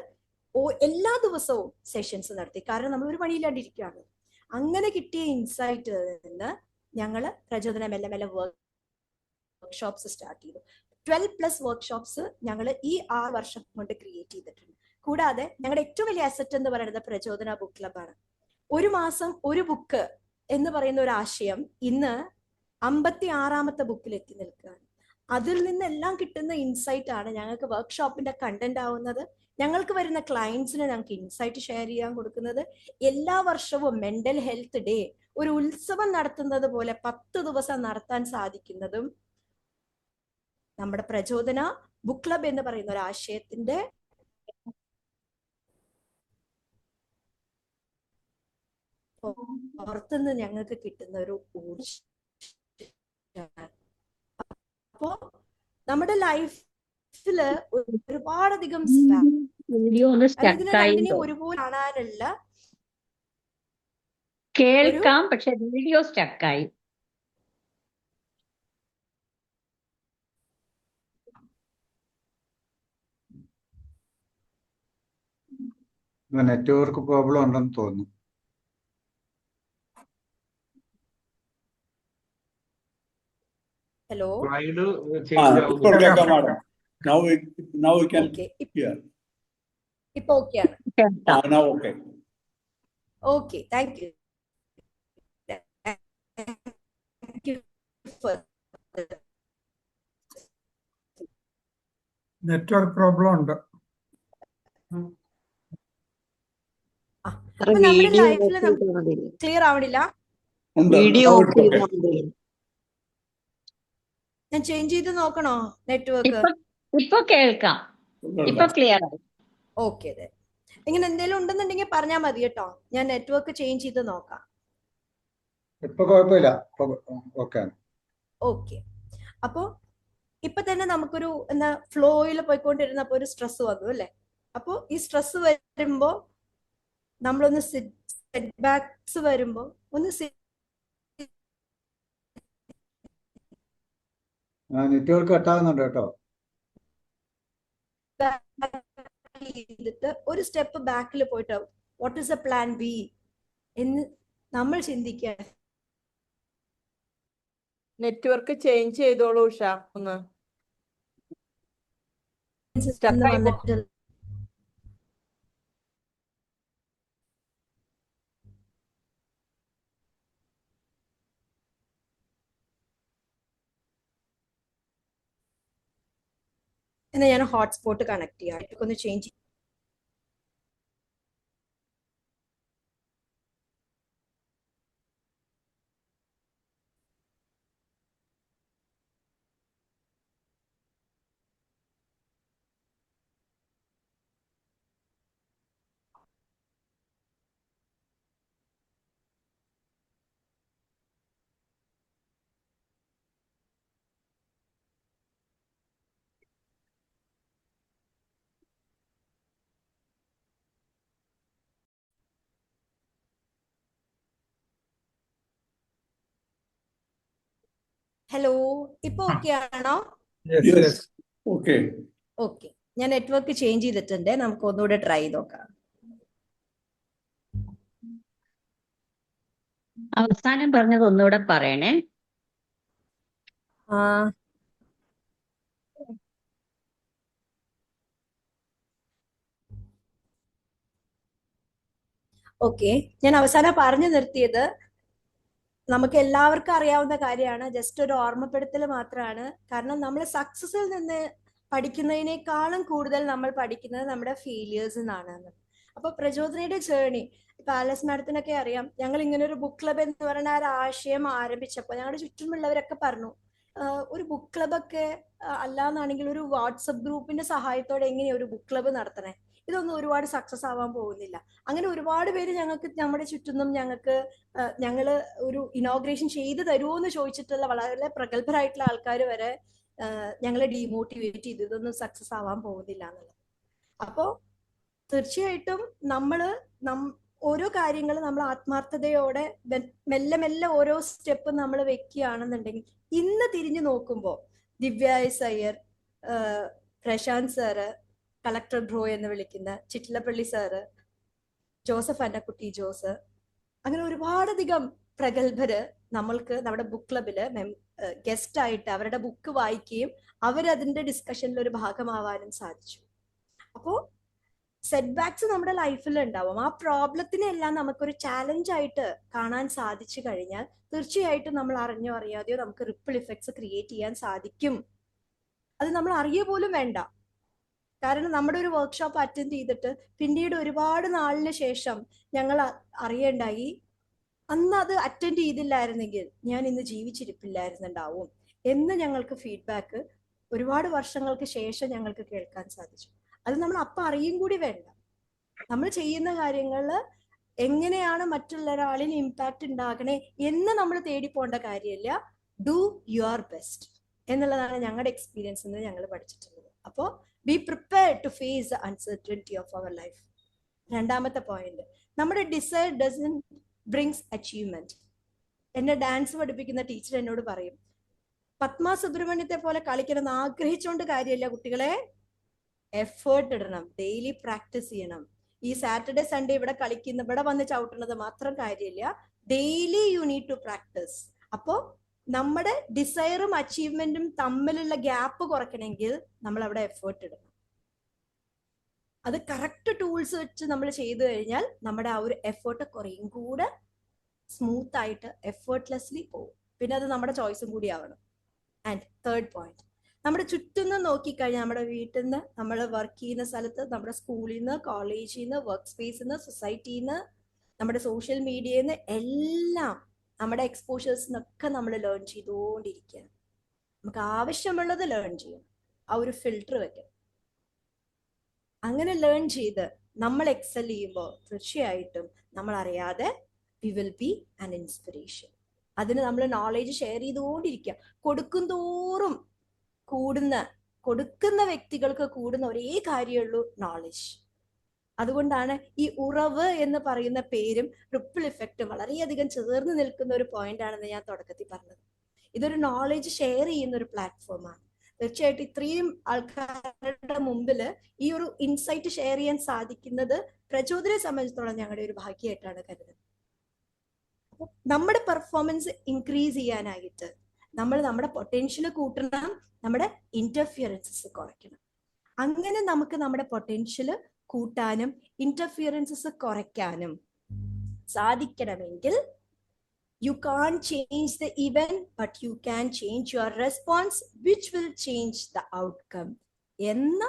എല്ലാ ദിവസവും സെഷൻസ് നടത്തി. കാരണം നമ്മൾ ഒരു പണിയില്ലാണ്ടിരിക്കുകയാണ്. അങ്ങനെ കിട്ടിയ ഇൻസൈറ്റ് നിന്ന് ഞങ്ങൾ പ്രചോദന മെല്ലെ മെല്ലെ വർക്ക്ഷോപ്സ് സ്റ്റാർട്ട് ചെയ്തു. 12+ വർക്ക്ഷോപ്സ് ഞങ്ങൾ ഈ 6 വർഷം കൊണ്ട് ക്രിയേറ്റ് ചെയ്തിട്ടുണ്ട്. കൂടാതെ ഞങ്ങളുടെ ഏറ്റവും വലിയ അസറ്റ് എന്ന് പറയുന്നത് പ്രചോദന ബുക്ക് ക്ലബാണ്. ഒരു മാസം ഒരു ബുക്ക് എന്ന് പറയുന്ന ഒരു ആശയം ഇന്ന് 56ാമത്തെ ബുക്കിൽ എത്തി നിൽക്കുകയാണ്. അതിൽ നിന്നെല്ലാം കിട്ടുന്ന ഇൻസൈറ്റ് ആണ് ഞങ്ങൾക്ക് വർക്ക്ഷോപ്പിന്റെ കണ്ടന്റ് ആവുന്നത്. ഞങ്ങൾക്ക് വരുന്ന ക്ലയൻസിന് ഞങ്ങൾക്ക് ഇൻസൈറ്റ് ഷെയർ ചെയ്യാൻ കൊടുക്കുന്നത്. എല്ലാ വർഷവും മെന്റൽ ഹെൽത്ത് ഡേ ഒരു ഉത്സവം നടത്തുന്നത് പോലെ 10 ദിവസം നടത്താൻ സാധിക്കുന്നതും നമ്മുടെ പ്രചോദന ബുക്ക് ക്ലബ് എന്ന് പറയുന്ന ഒരു ആശയത്തിന്റെ പുറത്തുനിന്ന് ഞങ്ങൾക്ക് കിട്ടുന്ന ഒരു ഊർജ്ജം. അപ്പോ നമ്മുടെ ലൈഫില് ഒരുപാടധികം ഇതിനെ രണ്ടിനെയും ഒരുപോലെ കാണാനുള്ള കേൾക്കാം, പക്ഷെ വീഡിയോ സ്റ്റക്കായി. നെറ്റ്വർക്ക് പ്രോബ്ലം ഉണ്ടെന്ന് തോന്നുന്നു. ഹലോ, ഇപ്പോൾ കേൾക്കാം madam. Now we can hear. ഇപ്പൊ ഓക്കെയാണ്. Now okay. Okay, thank you. Network problem ഉണ്ട്. അപ്പൊ നമ്മുടെ ലൈഫിൽ ക്ലിയർ ആവണില്ല. ഞാൻ ചേഞ്ച് ചെയ്ത് നോക്കണോ നെറ്റ്വർക്ക്? ഇപ്പൊ കേൾക്കാം, ഇപ്പൊ ക്ലിയർ ആയി. ഓക്കെ, അതെ. ഇങ്ങനെ എന്തെങ്കിലും ഉണ്ടെന്നുണ്ടെങ്കിൽ പറഞ്ഞാൽ മതി കേട്ടോ, ഞാൻ നെറ്റ്വർക്ക് ചേഞ്ച് ചെയ്ത് നോക്കാം. ഇപ്പൊ കുഴപ്പമില്ല. ഓക്കെ, അപ്പോ ഇപ്പൊ തന്നെ നമുക്കൊരു എന്താ ഫ്ലോയിൽ പോയിക്കൊണ്ടിരുന്നപ്പോ ഒരു സ്ട്രെസ് വന്നു അല്ലെ. അപ്പോ ഈ സ്ട്രെസ് വരുമ്പോ നമ്മളൊന്ന് സെറ്റ് ബാക്സ് വരുമ്പോ ഒന്ന് നെറ്റ്വർക്ക് കട്ടാകുന്നുണ്ട് കേട്ടോ. ചെയ്തിട്ട് ഒരു സ്റ്റെപ്പ് ബാക്കിൽ പോയിട്ട് what is A plan B എന്ന് നമ്മൾ ചിന്തിക്കുക. നെറ്റ്വർക്ക് ചേഞ്ച് ചെയ്തോളൂ ഉഷ ഒന്ന്. എന്ന് വന്നിട്ട് എന്നാ ഞാൻ ഹോട്ട്സ്പോട്ട് കണക്ട് ചെയ്യാം. ഒന്ന് ചേഞ്ച്. ഹലോ, ഇപ്പൊ ഓക്കെ ആണോ? ഓക്കെ. ഓക്കെ, ഞാൻ നെറ്റ്വർക്ക് ചേഞ്ച് ചെയ്തിട്ടുണ്ട്. നമുക്ക് ഒന്നുകൂടെ ട്രൈ ചെയ്ത് നോക്കാം. അവസാനം പറഞ്ഞത് ഒന്നുകൂടെ പറയണേ. ഓക്കെ, ഞാൻ അവസാനം പറഞ്ഞു നിർത്തിയത് നമുക്ക് എല്ലാവർക്കും അറിയാവുന്ന കാര്യമാണ്. ജസ്റ്റ് ഒരു ഓർമ്മപ്പെടുത്തൽ മാത്രമാണ്. കാരണം നമ്മൾ സക്സസിൽ നിന്ന് പഠിക്കുന്നതിനേക്കാളും കൂടുതൽ നമ്മൾ പഠിക്കുന്നത് നമ്മുടെ ഫെയിലിയേഴ്സ് നിന്നാണ്. അപ്പൊ പ്രചോദനയുടെ ജേർണി ഇപ്പൊ ആലസ് മാഡത്തിനൊക്കെ അറിയാം. ഞങ്ങൾ ഇങ്ങനെ ഒരു ബുക്ക് ക്ലബ് എന്ന് പറയുന്ന ആ ഒരു ആശയം ആരംഭിച്ചപ്പോൾ ഞങ്ങളുടെ ചുറ്റുമുള്ളവരൊക്കെ പറഞ്ഞു, ഒരു ബുക്ക് ക്ലബൊക്കെ അല്ലാന്നാണെങ്കിൽ ഒരു വാട്സപ്പ് ഗ്രൂപ്പിന്റെ സഹായത്തോടെ എങ്ങനെയാ ഒരു ബുക്ക് ക്ലബ്ബ് നടത്തണേ? ഇതൊന്നും ഒരുപാട് സക്സസ് ആവാൻ പോകുന്നില്ല. അങ്ങനെ ഒരുപാട് പേര് ഞങ്ങൾക്ക് നമ്മുടെ ചുറ്റും ഞങ്ങള് ഒരു ഇനോഗ്രേഷൻ ചെയ്ത് തരുമോ എന്ന് ചോദിച്ചിട്ടുള്ള വളരെ പ്രഗത്ഭരായിട്ടുള്ള ആൾക്കാർ വരെ ഞങ്ങളെ ഡീമോട്ടിവേറ്റ് ചെയ്തു, ഇതൊന്നും സക്സസ് ആവാൻ പോകുന്നില്ല എന്നുള്ളത്. അപ്പോ തീർച്ചയായിട്ടും ഓരോ കാര്യങ്ങൾ നമ്മൾ ആത്മാർത്ഥതയോടെ മെല്ലെ മെല്ലെ ഓരോ സ്റ്റെപ്പ് നമ്മൾ വെക്കുകയാണെന്നുണ്ടെങ്കിൽ ഇന്ന് തിരിഞ്ഞു നോക്കുമ്പോൾ Divya S Iyer, Prashant sir, collector bro എന്ന് വിളിക്കുന്ന ചിറ്റിലപ്പള്ളി സാറ്, ജോസഫ് അന്നക്കുട്ടി ജോസ്, അങ്ങനെ ഒരുപാടധികം പ്രഗത്ഭര് നമ്മൾക്ക് നമ്മുടെ ബുക്ക് ക്ലബില് ഗസ്റ്റ് ആയിട്ട് അവരുടെ ബുക്ക് വായിക്കുകയും അവരതിന്റെ ഡിസ്കഷനിൽ ഒരു ഭാഗമാവാനും സാധിച്ചു. അപ്പോ സെറ്റ് ബാക്സ് നമ്മുടെ ലൈഫിൽ ഉണ്ടാവും. ആ പ്രോബ്ലത്തിനെ എല്ലാം നമുക്കൊരു ചാലഞ്ച് ആയിട്ട് കാണാൻ സാധിച്ചു കഴിഞ്ഞാൽ തീർച്ചയായിട്ടും നമ്മൾ അറിഞ്ഞോ അറിയാതെയോ നമുക്ക് റിപ്പിൾ ഇഫക്ട്സ് ക്രിയേറ്റ് ചെയ്യാൻ സാധിക്കും. അത് നമ്മൾ അറിയുക പോലും വേണ്ട. കാരണം നമ്മുടെ ഒരു വർക്ക്ഷോപ്പ് അറ്റൻഡ് ചെയ്തിട്ട് പിന്നീട് ഒരുപാട് നാളിന് ശേഷം ഞങ്ങൾ അറിയണ്ടായി, അന്ന് അത് അറ്റൻഡ് ചെയ്തില്ലായിരുന്നെങ്കിൽ ഞാൻ ഇന്ന് ജീവിച്ചിരിപ്പില്ലായിരുന്നുണ്ടാവും എന്ന് ഞങ്ങൾക്ക് ഫീഡ്ബാക്ക് ഒരുപാട് വർഷങ്ങൾക്ക് ശേഷം ഞങ്ങൾക്ക് കേൾക്കാൻ സാധിച്ചു. അത് നമ്മൾ അപ്പം അറിയും കൂടി വേണ്ട. നമ്മൾ ചെയ്യുന്ന കാര്യങ്ങൾ എങ്ങനെയാണ് മറ്റുള്ള ഒരാളിൽ ഇമ്പാക്റ്റ് ഉണ്ടാകണേ എന്ന് നമ്മൾ തേടി പോകേണ്ട കാര്യമില്ല. ഡു യുവർ ബെസ്റ്റ് എന്നുള്ളതാണ് ഞങ്ങളുടെ എക്സ്പീരിയൻസ് എന്ന് ഞങ്ങൾ പഠിച്ചിട്ടുള്ളത്. അപ്പോൾ be prepared to face the uncertainty of our life. രണ്ടാമത്തെ പോയിന്റ്, നമ്മുടെ ഡിസയർ ഡസൻ ബ്രിങ്സ് അച്ചീവ്മെന്റ്. എന്നെ ഡാൻസ് പഠിപ്പിക്കുന്ന ടീച്ചർ എന്നോട് പറയും, പത്മ സുബ്രഹ്മണ്യത്തെ പോലെ കളിക്കണം എന്ന് ആഗ്രഹിച്ചുകൊണ്ട് കാര്യമില്ല കുട്ടികളെ, എഫേർട്ട് ഇടണം, ഡെയിലി പ്രാക്ടീസ് ചെയ്യണം. ഈ സാറ്റർഡേ സൺഡേ ഇവിടെ ഇവിടെ വന്ന് ചവിട്ടുന്നത് മാത്രം കാര്യമില്ല, daily you need to practise. അപ്പോൾ നമ്മുടെ ഡിസയറും അച്ചീവ്മെന്റും തമ്മിലുള്ള ഗ്യാപ്പ് കുറയ്ക്കണമെങ്കിൽ നമ്മൾ അവിടെ എഫേർട്ട് ഇടണം. അത് കറക്റ്റ് ടൂൾസ് വെച്ച് നമ്മൾ ചെയ്തു കഴിഞ്ഞാൽ നമ്മുടെ ആ ഒരു എഫേർട്ട് കുറേയും കൂടെ സ്മൂത്ത് ആയിട്ട് എഫേർട്ട്ലെസ്ലി പോകും. പിന്നെ അത് നമ്മുടെ ചോയ്സും കൂടി ആവണം. ആൻഡ് തേർഡ് പോയിന്റ്, നമ്മുടെ ചുറ്റും നിന്ന് നോക്കിക്കഴിഞ്ഞാൽ നമ്മുടെ വീട്ടിൽ നിന്ന്, നമ്മൾ വർക്ക് ചെയ്യുന്ന സ്ഥലത്ത്, നമ്മുടെ സ്കൂളിൽ നിന്ന്, കോളേജിൽ നിന്ന്, വർക്ക് സ്പേസിൽ നിന്ന്, സൊസൈറ്റിയിൽ നിന്ന്, നമ്മുടെ സോഷ്യൽ മീഡിയയിൽ നിന്ന് എല്ലാം നമ്മുടെ എക്സ്പോഷേഴ്സിനൊക്കെ നമ്മൾ ലേൺ ചെയ്തുകൊണ്ടിരിക്കുകയാണ്. നമുക്ക് ആവശ്യമുള്ളത് ലേൺ ചെയ്യണം, ആ ഒരു ഫിൽട്ടർ വെക്കണം. അങ്ങനെ ലേൺ ചെയ്ത് നമ്മൾ എക്സൽ ചെയ്യുമ്പോൾ തീർച്ചയായിട്ടും നമ്മൾ അറിയാതെ V will B an inspiration. അതിന് നമ്മൾ നോളേജ് ഷെയർ ചെയ്തുകൊണ്ടിരിക്കുക. കൊടുക്കും തോറും കൊടുക്കുന്ന വ്യക്തികൾക്ക് കൂടുന്ന ഒരേ കാര്യമുള്ളൂ, നോളജ്. അതുകൊണ്ടാണ് ഈ ഉറവ് എന്ന് പറയുന്ന പേരും റിപ്പിൾ ഇഫക്റ്റും വളരെയധികം ചേർന്ന് നിൽക്കുന്ന ഒരു പോയിന്റ് ആണെന്ന് ഞാൻ തുടക്കത്തിൽ പറഞ്ഞത്. ഇതൊരു നോളജ് ഷെയർ ചെയ്യുന്ന ഒരു പ്ലാറ്റ്ഫോമാണ്. തീർച്ചയായിട്ടും ഇത്രയും ആൾക്കാരുടെ മുമ്പിൽ ഈ ഒരു ഇൻസൈറ്റ് ഷെയർ ചെയ്യാൻ സാധിക്കുന്നത് പ്രചോദനയെ സംബന്ധിച്ചിടത്തോളം ഞങ്ങളുടെ ഒരു ഭാഗ്യമായിട്ടാണ് കരുതുന്നത്. അപ്പോൾ നമ്മുടെ പെർഫോമൻസ് ഇൻക്രീസ് ചെയ്യാനായിട്ട് നമ്മൾ നമ്മുടെ പൊട്ടൻഷ്യൽ കൂട്ടണം, നമ്മുടെ ഇന്റർഫിയറൻസസ് കുറയ്ക്കണം. അങ്ങനെ നമുക്ക് നമ്മുടെ പൊട്ടൻഷ്യൽ കൂട്ടാനും ഇന്റർഫിയറൻസസ് കുറയ്ക്കാനും സാധിക്കണമെങ്കിൽ you can't change the event, but you can change your response, which will change the outcome. എന്ന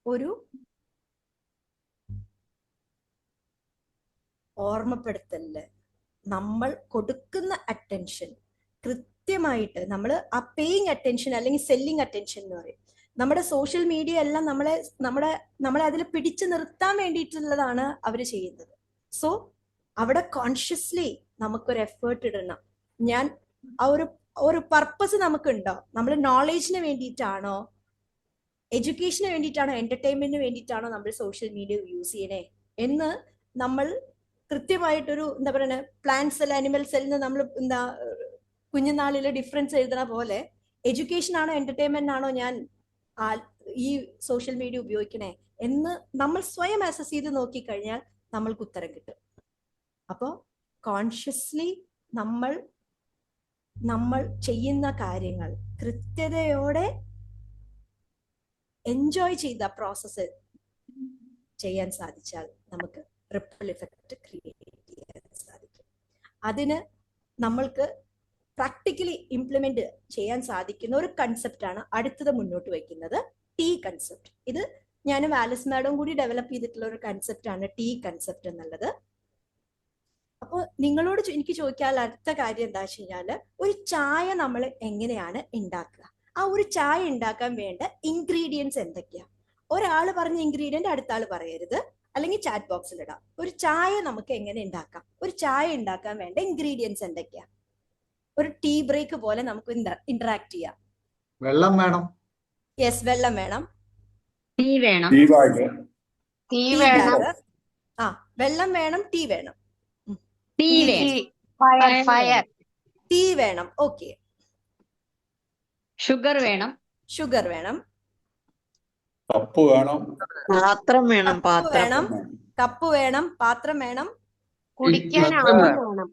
ഒരു ഓർമ്മപ്പെടുത്തല്, നമ്മൾ കൊടുക്കുന്ന അറ്റൻഷൻ കൃത്യമായിട്ട്, നമ്മൾ ആ പേയിങ് അറ്റൻഷൻ അല്ലെങ്കിൽ സെല്ലിങ് അറ്റൻഷൻ എന്ന് പറയും. നമ്മുടെ സോഷ്യൽ മീഡിയ എല്ലാം നമ്മളെ അതിൽ പിടിച്ചു നിർത്താൻ വേണ്ടിയിട്ടുള്ളതാണ് അവർ ചെയ്യുന്നത്. സോ അവിടെ കോൺഷ്യസ്ലി നമുക്കൊരു എഫേർട്ട് ഇടണം. ഞാൻ ആ ഒരു പർപ്പസ് നമുക്കുണ്ടോ? നമ്മൾ നോളേജിന് വേണ്ടിയിട്ടാണോ, എഡ്യൂക്കേഷന് വേണ്ടിയിട്ടാണോ, എന്റർടൈൻമെന്റിന് വേണ്ടിയിട്ടാണോ നമ്മൾ സോഷ്യൽ മീഡിയ യൂസ് ചെയ്യണേ എന്ന് നമ്മൾ കൃത്യമായിട്ടൊരു എന്താ പറയുക, പ്ലാന്റ് സെൽ അനിമൽ സെല്ലിന് നമ്മൾ കുഞ്ഞുനാളിലെ ഡിഫറൻസ് എഴുതുന്ന പോലെ എഡ്യൂക്കേഷൻ ആണോ എന്റർടൈൻമെന്റ് ആണോ ഞാൻ ഈ സോഷ്യൽ മീഡിയ ഉപയോഗിക്കണേ എന്ന് നമ്മൾ സ്വയം അസസ് ചെയ്ത് നോക്കിക്കഴിഞ്ഞാൽ നമ്മൾക്ക് ഉത്തരം കിട്ടും. അപ്പോൾ കോൺഷ്യസ്ലി നമ്മൾ ചെയ്യുന്ന കാര്യങ്ങൾ കൃത്യതയോടെ എൻജോയ് ചെയ്ത പ്രോസസ്സ് ചെയ്യാൻ സാധിച്ചാൽ നമുക്ക് റിപ്പിൾ ഇഫക്റ്റ് ക്രിയേറ്റ് ചെയ്യാൻ സാധിക്കും. അതിന് നമ്മൾക്ക് പ്രാക്ടിക്കലി ഇംപ്ലിമെന്റ് ചെയ്യാൻ സാധിക്കുന്ന ഒരു കൺസെപ്റ്റാണ് അടുത്തത് മുന്നോട്ട് വയ്ക്കുന്നത്, ടി കൺസെപ്റ്റ്. ഇത് ഞാനും ആലിസ് മാഡവും കൂടി ഡെവലപ്പ് ചെയ്തിട്ടുള്ള ഒരു കൺസെപ്റ്റാണ് ടി കൺസെപ്റ്റ് എന്നുള്ളത്. അപ്പോൾ നിങ്ങളോട് എനിക്ക് ചോദിക്കാൻ അടുത്ത കാര്യം എന്താ വെച്ച് കഴിഞ്ഞാൽ, ഒരു ചായ നമ്മൾ എങ്ങനെയാണ് ഉണ്ടാക്കുക? ആ ഒരു ചായ ഉണ്ടാക്കാൻ വേണ്ട ഇൻഗ്രീഡിയൻസ് എന്തൊക്കെയാ? ഒരാൾ പറഞ്ഞ ഇൻഗ്രീഡിയന്റ് അടുത്ത ആൾ പറയരുത്, അല്ലെങ്കിൽ ചാറ്റ് ബോക്സിൽ ഇടാം. ഒരു ചായ നമുക്ക് എങ്ങനെ ഉണ്ടാക്കാം? ഒരു ചായ ഉണ്ടാക്കാൻ വേണ്ട ഇൻഗ്രീഡിയൻസ് എന്തൊക്കെയാ? ഒരു ടീ ബ്രേക്ക് പോലെ നമുക്ക് ഇന്ററാക്ട് ചെയ്യാം. വെള്ളം വേണം. യെസ്, വെള്ളം വേണം. ടീ വേണം. ആ, വെള്ളം വേണം, ടീ വേണം. ടീ വേണം. ടീ വേണം. ഓക്കെ. ഷുഗർ വേണം. ഷുഗർ വേണം. കപ്പ് വേണം. പാത്രം വേണം. വേണം. കപ്പ് വേണം. പാത്രം വേണം. കുടിക്കാൻ ആള് വേണം.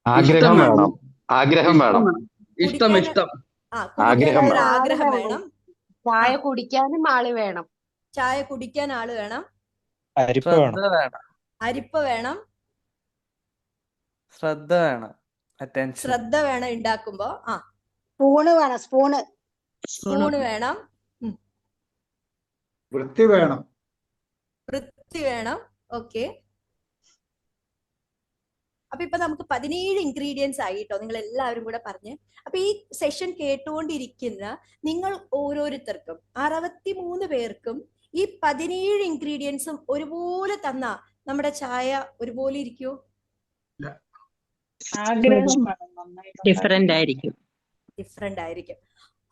ആഗ്രഹം വേണം. ആഗ്രഹം വേണം. ഇഷ്ടം. ആഗ്രഹം വേണം. ആഗ്രഹം വേണം. ചായ കുടിക്കാനും ആള് വേണം. ചായ കുടിക്കാൻ ആള് വേണം. അരിപ്പ വേണം. അരിപ്പ വേണം. ശ്രദ്ധ വേണം. അറ്റൻഷൻ. ശ്രദ്ധ വേണം ഉണ്ടാക്കുമ്പോ. സ്പൂണ് വേണം. സ്പൂണ് വേണം. വൃത്തി വേണം. വൃത്തി വേണം. ഓക്കെ. അപ്പൊ ഇപ്പൊ നമുക്ക് 17 ഇൻഗ്രീഡിയൻസ് ആയിട്ടോ, നിങ്ങൾ എല്ലാവരും കൂടെ പറഞ്ഞ്. അപ്പൊ ഈ സെഷൻ കേട്ടുകൊണ്ടിരിക്കുന്ന നിങ്ങൾ ഓരോരുത്തർക്കും 63 പേർക്കും ഈ 17 ഇൻഗ്രീഡിയൻസും ഒരുപോലെ തന്ന നമ്മുടെ ചായ ഒരുപോലെ ഇരിക്കുമോ? ഡിഫറെന്റ് ആയിരിക്കും.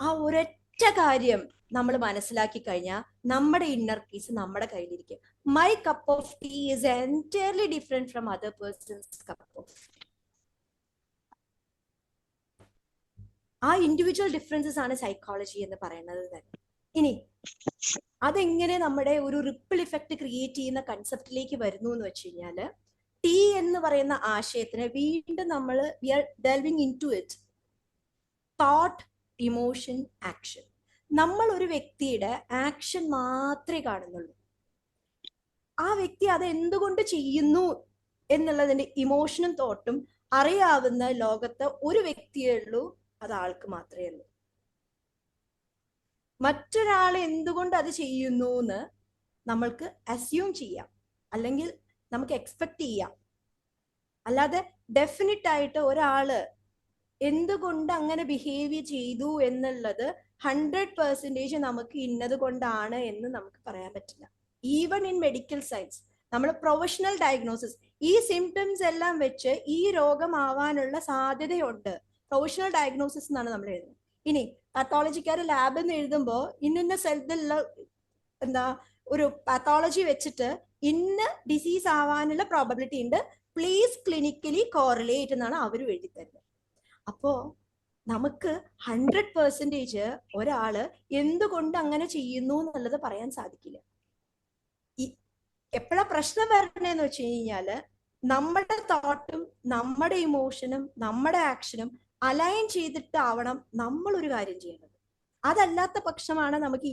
ആ ഒരൊറ്റ കാര്യം നമ്മൾ മനസ്സിലാക്കി കഴിഞ്ഞാൽ നമ്മുടെ ഇന്നർ പീസ് നമ്മുടെ കയ്യിലിരിക്കും. My cup of tea is entirely different from other persons cup of. ആ ഇൻഡിവിജ്വൽ ഡിഫറൻസസ് ആണ് സൈക്കോളജി എന്ന് പറയുന്നത് തന്നെ. ഇനി അതെങ്ങനെ നമ്മുടെ ഒരു റിപ്പിൾ ഇഫക്റ്റ് ക്രിയേറ്റ് ചെയ്യുന്ന കൺസെപ്റ്റിലേക്ക് വരുന്നു എന്ന് വെച്ച് കഴിഞ്ഞാല്, ടി എന്ന് പറയുന്ന ആശയത്തിന് വീണ്ടും നമ്മൾ we are delving into it. Thought, emotion, action. നമ്മൾ ഒരു വ്യക്തിയുടെ ആക്ഷൻ മാത്രമേ കാണുന്നുള്ളൂ. ആ വ്യക്തി അത് എന്തുകൊണ്ട് ചെയ്യുന്നു എന്നുള്ളതിന്റെ ഇമോഷനും തോട്ടും അറിയാവുന്ന ലോകത്ത് ഒരു വ്യക്തിയേ ഉള്ളൂ, അത് ആൾക്ക് മാത്രമേ ഉള്ളൂ. മറ്റൊരാൾ എന്തുകൊണ്ട് അത് ചെയ്യുന്നു എന്ന് നമ്മൾക്ക് അസ്യൂം ചെയ്യാം, അല്ലെങ്കിൽ നമുക്ക് എക്സ്പെക്ട് ചെയ്യാം. അല്ലാതെ ഡെഫിനറ്റ് ആയിട്ട് ഒരാള് എന്തുകൊണ്ട് അങ്ങനെ ബിഹേവ് ചെയ്തു എന്നുള്ളത് 100% നമുക്ക് ഇന്നത് കൊണ്ടാണ് എന്ന് നമുക്ക് പറയാൻ പറ്റില്ല. ഈവൻ ഇൻ മെഡിക്കൽ സയൻസ് നമ്മൾ പ്രൊഫഷണൽ ഡയഗ്നോസിസ്, ഈ സിംറ്റംസ് എല്ലാം വെച്ച് ഈ രോഗമാവാനുള്ള സാധ്യതയുണ്ട്, പ്രൊഫഷണൽ ഡയഗ്നോസിസ് എന്നാണ് നമ്മൾ എഴുതുന്നത്. ഇനി പാത്തോളജിക്കാർ ലാബിൽ നിന്ന് എഴുതുമ്പോൾ ഇന്ന സ്ഥലത്തുള്ള ഒരു പാത്തോളജി വെച്ചിട്ട് ഇന്ന ഡിസീസ് ആവാനുള്ള പ്രോബബിലിറ്റി ഉണ്ട്, പ്ലീസ് ക്ലിനിക്കലി കോറിലേറ്റ് എന്നാണ് അവർ എഴുതി തരുന്നത്. അപ്പോ നമുക്ക് 100% ഒരാള് എന്തുകൊണ്ട് അങ്ങനെ ചെയ്യുന്നു എന്നുള്ളത് പറയാൻ സാധിക്കില്ല. എപ്പോഴാ പ്രശ്നം വരണേന്ന് വെച്ച് കഴിഞ്ഞാല് നമ്മുടെ തോട്ടും നമ്മുടെ ഇമോഷനും നമ്മുടെ ആക്ഷനും അലൈൻ ചെയ്തിട്ടാവണം നമ്മൾ ഒരു കാര്യം ചെയ്യുന്നത്. അതല്ലാത്ത പക്ഷമാണ് നമുക്ക്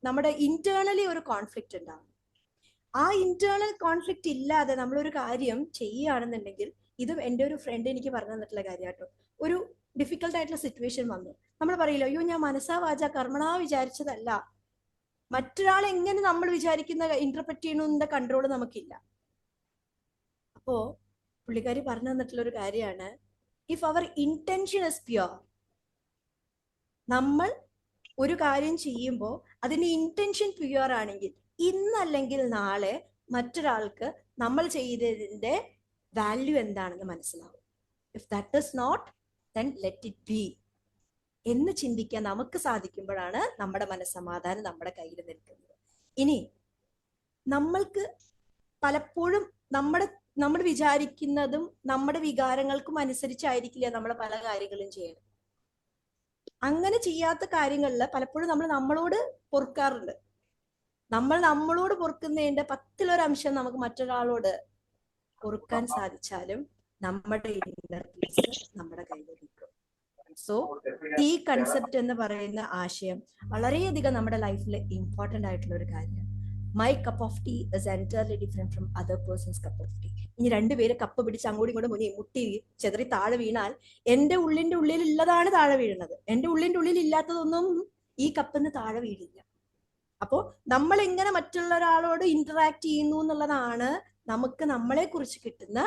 നമ്മുടെ ഇന്റേണലി ഒരു കോൺഫ്ലിക്റ്റ് ഉണ്ടാവും. ആ ഇന്റേണൽ കോൺഫ്ലിക്റ്റ് ഇല്ലാതെ നമ്മളൊരു കാര്യം ചെയ്യുകയാണെന്നുണ്ടെങ്കിൽ, ഇതും എൻ്റെ ഒരു ഫ്രണ്ട് എനിക്ക് പറഞ്ഞു തന്നിട്ടുള്ള കാര്യം കേട്ടോ. ഒരു ഡിഫിക്കൽട്ട് ആയിട്ടുള്ള സിറ്റുവേഷൻ വന്നു, നമ്മൾ പറയില്ല അയ്യോ ഞാൻ മനസ്സാ വാചാ കർമ്മണാ വിചാരിച്ചതല്ല. മറ്റൊരാൾ എങ്ങനെ നമ്മൾ വിചാരിക്കുന്ന ഇന്റർപ്രറ്റ് ചെയ്യണമെന്ന കൺട്രോൾ നമുക്കില്ല. അപ്പോ പുള്ളിക്കാരി പറഞ്ഞു തന്നിട്ടുള്ള ഒരു കാര്യമാണ്, if our intention is pure, നമ്മൾ ഒരു കാര്യം ചെയ്യുമ്പോൾ അതിന്റെ ഇന്റൻഷൻ പ്യുവർ ആണെങ്കിൽ ഇന്നല്ലെങ്കിൽ നാളെ മറ്റൊരാൾക്ക് നമ്മൾ ചെയ്തതിന്റെ വാല്യൂ എന്താണെന്ന് മനസ്സിലാവും. If that is not, then let it be എന്ന് ചിന്തിക്കാൻ നമുക്ക് സാധിക്കുമ്പോഴാണ് നമ്മുടെ മനസ്സമാധാനം നമ്മുടെ കയ്യിൽ നിൽക്കുന്നത്. ഇനി നമ്മൾക്ക് പലപ്പോഴും നമ്മൾ വിചാരിക്കുന്നതും നമ്മുടെ വികാരങ്ങൾക്കും അനുസരിച്ചായിരിക്കില്ല നമ്മൾ പല കാര്യങ്ങളും ചെയ്യണം. അങ്ങനെ ചെയ്യാത്ത കാര്യങ്ങളിൽ പലപ്പോഴും നമ്മൾ നമ്മളോട് പൊറുക്കാറുണ്ട്. നമ്മളോട് പൊറുക്കുന്നതിന്റെ 10% നമുക്ക് മറ്റൊരാളോട് പൊറുക്കാൻ സാധിച്ചാലും നമ്മുടെ ഇന്നർ പീസ് നമ്മുടെ കയ്യിൽ നിൽക്കും. സോ ഈ കൺസെപ്റ്റ് എന്ന് പറയുന്ന ആശയം വളരെയധികം നമ്മുടെ ലൈഫിൽ ഇമ്പോർട്ടന്റ് ആയിട്ടുള്ള ഒരു കാര്യമാണ്. My cup of tea is entirely different from other persons cup of tea. ഇനി രണ്ടുപേര് കപ്പ് പിടിച്ച് അങ്ങോട്ടും ഇങ്ങോട്ടും മുട്ടി ചെതറി താഴെ വീണാൽ എന്റെ ഉള്ളിന്റെ ഉള്ളിൽ ഉള്ളതാണ് താഴെ വീഴുന്നത്. എന്റെ ഉള്ളിന്റെ ഉള്ളിൽ ഇല്ലാത്തതൊന്നും ഈ കപ്പിന്ന് താഴെ വീഴില്ല. അപ്പോ നമ്മൾ എങ്ങനെ മറ്റുള്ള ഒരാളോട് ഇന്ററാക്ട് ചെയ്യുന്നു എന്നുള്ളതാണ് നമുക്ക് നമ്മളെ കുറിച്ച് കിട്ടുന്ന